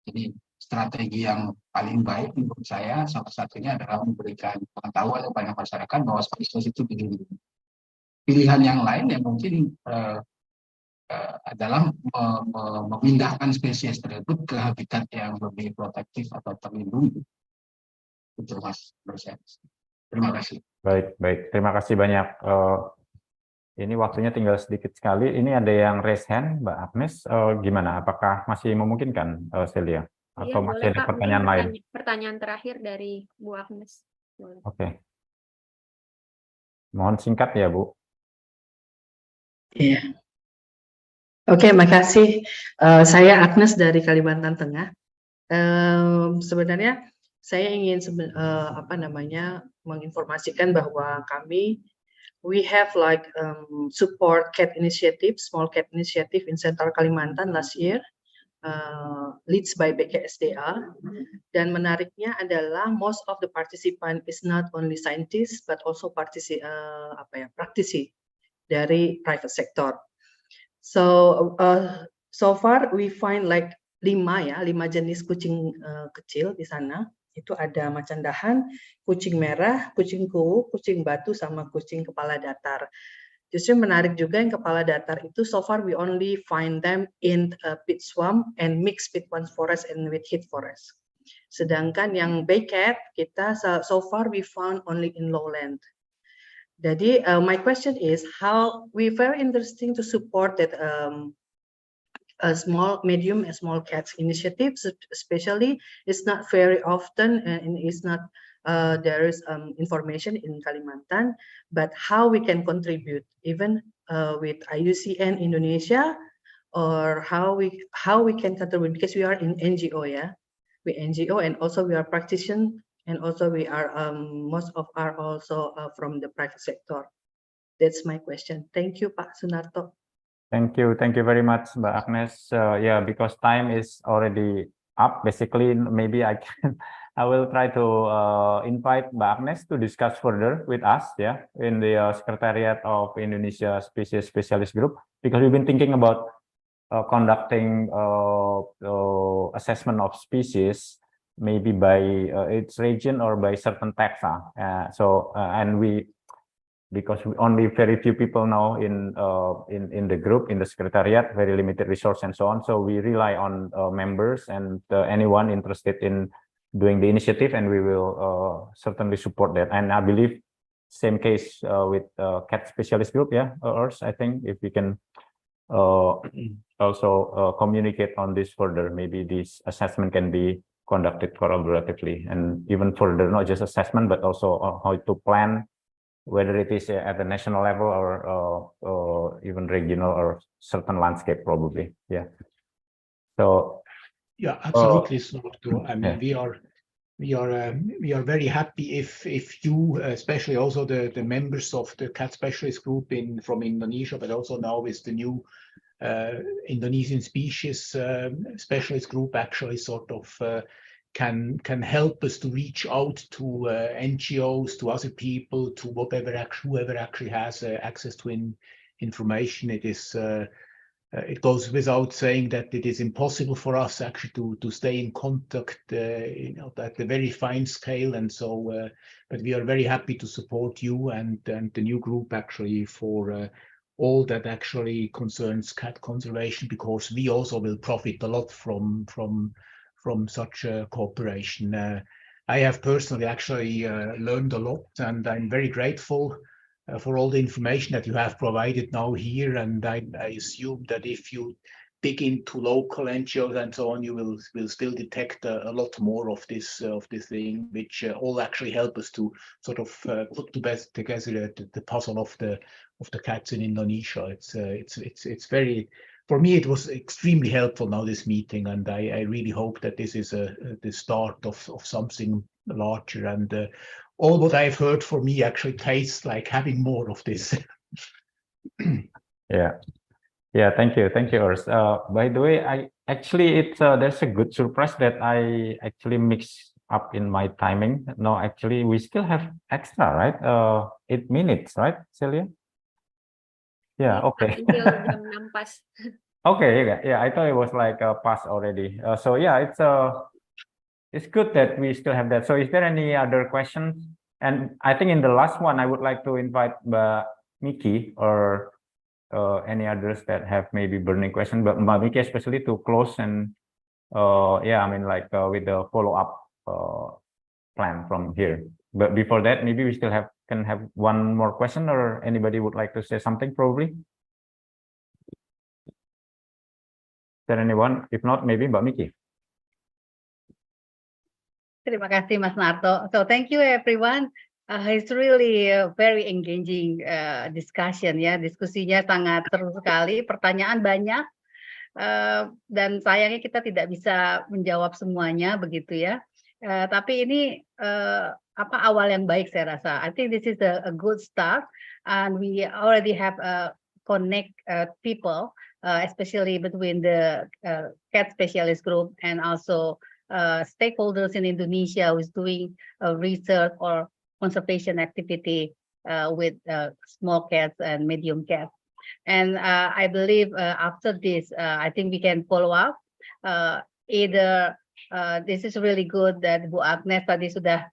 Jadi strategi yang paling baik menurut saya salah satunya adalah memberikan pengetahuan kepada masyarakat bahwa spesies itu dilindungi. Pilihan yang lain yang mungkin adalah memindahkan spesies tersebut ke habitat yang lebih protektif atau terlindungi. Itu Mas, menurut saya. Terima kasih. Baik. Terima kasih banyak. Ini waktunya tinggal sedikit sekali. Ini ada yang raise hand, Mbak Agnes. Gimana? Apakah masih memungkinkan, Celia? Iya, Atau masih boleh ada Kak. pertanyaan lain? Pertanyaan terakhir dari Bu Agnes. Boleh. Oke. Mohon singkat ya, Bu. Iya. Oke, makasih. Saya Agnes dari Kalimantan Tengah. Sebenarnya saya ingin menginformasikan bahwa we have like support cat initiative, small cat initiative in Central Kalimantan last year, leads by BKSDA. Dan menariknya adalah most of the participant is not only scientists but also praktisi dari private sector. So so far we find like 5 jenis kucing kecil di sana. Itu ada macan dahan, kucing merah, kucing kuwu, kucing batu, sama kucing kepala datar. Justru menarik juga yang kepala datar itu so far we only find them in peat swamp and mixed with one forest and with heath forest. Sedangkan yang bay cat kita so far we found only in lowland. Jadi my question is how we very interesting to support that a small, medium, and small cats initiatives, especially it's not very often and it's not there is information in Kalimantan, but how we can contribute even with IUCN Indonesia, or how we can contribute, because we are in NGO, we NGO, and also we are practitioners, and also we are most of are also from the private sector. That's my question. Thank you, Pak Sunarto. Thank you very much, Mbak Agnes. Yeah, because time is already up. Basically, maybe I will try to invite Mbak Agnes to discuss further with us, in the Secretariat of Indonesia Species Specialist Group, because we've been thinking about conducting assessment of species, maybe by its region or by certain taxa. And because we only very few people now in the group, in the secretariat, very limited resource and so on. So we rely on members and anyone interested in doing the initiative, and we will certainly support that. And I believe same case with cat specialist group, Urs, I think if we can also communicate on this further, maybe this assessment can be conducted collaboratively, and even further, not just assessment, but also how to plan, whether it is at the national level or even regional or certain landscape, probably. So yeah, absolutely. I mean, we are very happy if you, especially also the members of the cat specialist group from Indonesia, but also now with the new Indonesian species specialist group, actually sort of can help us to reach out to NGOs, to other people, to whoever actually has access to information. It goes without saying that it is impossible for us actually to stay in contact, at the very fine scale. And so, but we are very happy to support you and the new group actually for all that actually concerns cat conservation, because we also will profit a lot from such cooperation. I have personally actually learned a lot, and I'm very grateful for all the information that you have provided now here. And I assume that if you dig into local NGOs and so on, you will still detect a lot more of this thing, which all actually help us to sort of put together the puzzle of the cats in Indonesia. It's very, for me, it was extremely helpful now, this meeting, and I really hope that this is the start of something larger. And all what I've heard for me actually tastes like having more of this. Yeah, thank you, Urs. By the way, there's a good surprise that I actually mixed up in my timing. No, actually, we still have extra, right? 8 minutes, right, Celia? Yeah, okay. Until jam 6 pas. Okay, yeah, I thought it was like past already. So yeah, it's good that we still have that. So is there any other questions? And I think in the last one, I would like to invite Miki or any others that have maybe burning questions, but Miki especially to close and with the follow-up plan from here. But before that, maybe we still can have one more question, or anybody would like to say something probably? Is there anyone? If not, maybe Mbak Miki. Terima kasih Mas Narto. So thank you everyone. It's really a very engaging discussion ya. Diskusinya sangat seru sekali. Pertanyaan banyak dan sayangnya kita tidak bisa menjawab semuanya begitu ya. Tapi ini awal yang baik saya rasa. I think this is a good start, and we already have connect people, especially between the cat specialist group and also stakeholders in Indonesia who is doing research or conservation activity with small cats and medium cats. And I believe after this, I think we can follow up. Either this is really good that Bu Agnes tadi sudah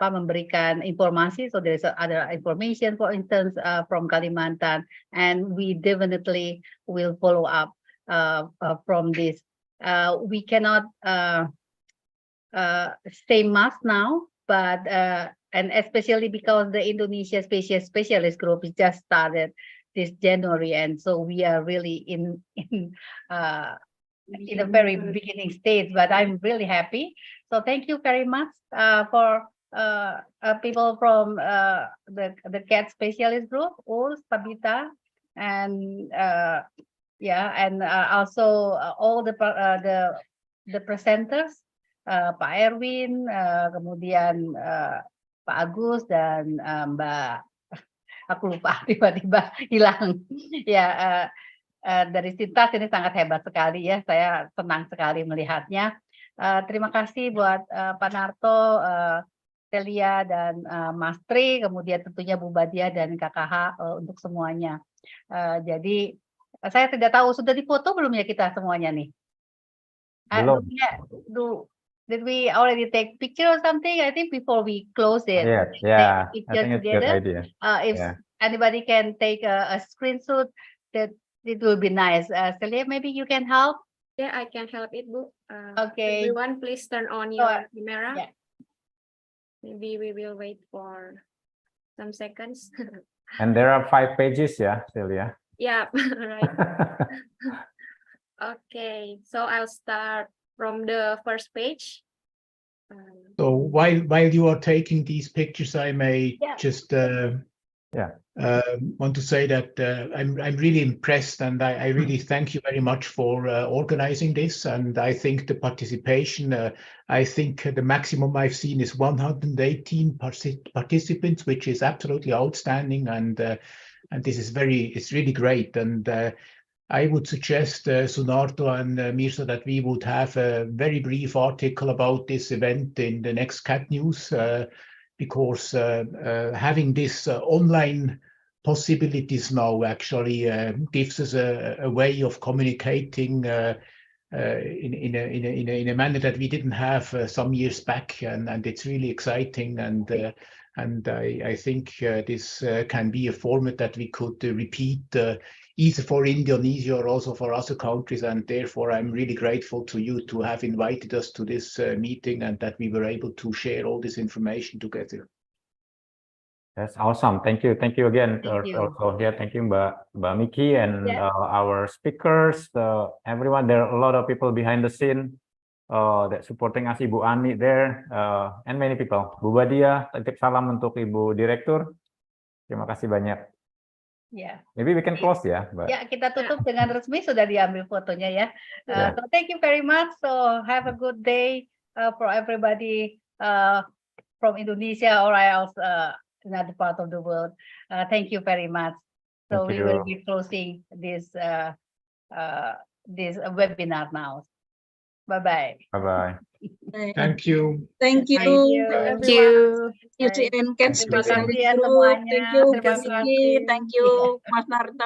memberikan informasi, so there is other information, for instance, from Kalimantan, and we definitely will follow up from this. We cannot say much now, but and especially because the Indonesia Species Specialist Group is just started this January, and so we are really in a very beginning stage. But I'm really happy. So thank you very much for people from the cat specialist group, Urs, Tabita, and also all the presenters. Pak Erwin, kemudian Pak Agus dan Mbak, aku lupa tiba-tiba hilang. Ya, dari Sintas ini sangat hebat sekali ya. Saya senang sekali melihatnya. Terima kasih buat Pak Narto, Celia dan Mas Tri, kemudian tentunya Bu Badia dan KKH untuk semuanya. Jadi saya tidak tahu sudah difoto belum ya kita semuanya nih? Belum. Did we already take picture or something? I think before we close it, yeah. take I think it's a good idea. If anybody can take a screenshot, that it will be nice. Celia, maybe you can help. Yeah, I can help it, Bu. Okay. Everyone, please turn on your camera. Yeah. Maybe we will wait for some seconds. And there are 5 pages, yeah, Celia. Yeah, right. Okay, so I'll start from the first page. So while you are taking these pictures, I may just want to say that I'm really impressed, and I really thank you very much for organizing this. And I think the participation, I think the maximum I've seen is 118 participants, which is absolutely outstanding. And this is it's really great. And I would suggest, Sunarto and Mirza, that we would have a very brief article about this event in the next Cat News, because having this online possibilities now actually gives us a way of communicating in a manner that we didn't have some years back, and it's really exciting. And I think this can be a format that we could repeat either for Indonesia or also for other countries, and therefore I'm really grateful to you to have invited us to this meeting, and that we were able to share all this information together. That's awesome. Thank you again. Thank you. Also, thank you, Mbak Miki, and our speakers, everyone. There are a lot of people behind the scene that supporting us, Ibu Ani there, and many people. Bu Badia, titip salam untuk Ibu Direktur. Terima kasih banyak. Yeah. Maybe we can close ya, Mbak. Ya, kita tutup dengan resmi, sudah diambil fotonya ya. So thank you very much. So have a good day for everybody from Indonesia or else another part of the world. Thank you very much. So we will be closing this webinar now. Bye-bye. Bye-bye. Thank you. Thank you. Thank you. UCN Cat Terima Specialist kasih ya Group. semuanya. Thank you, Terima Mbak Miki. Thank you, Mas Narto.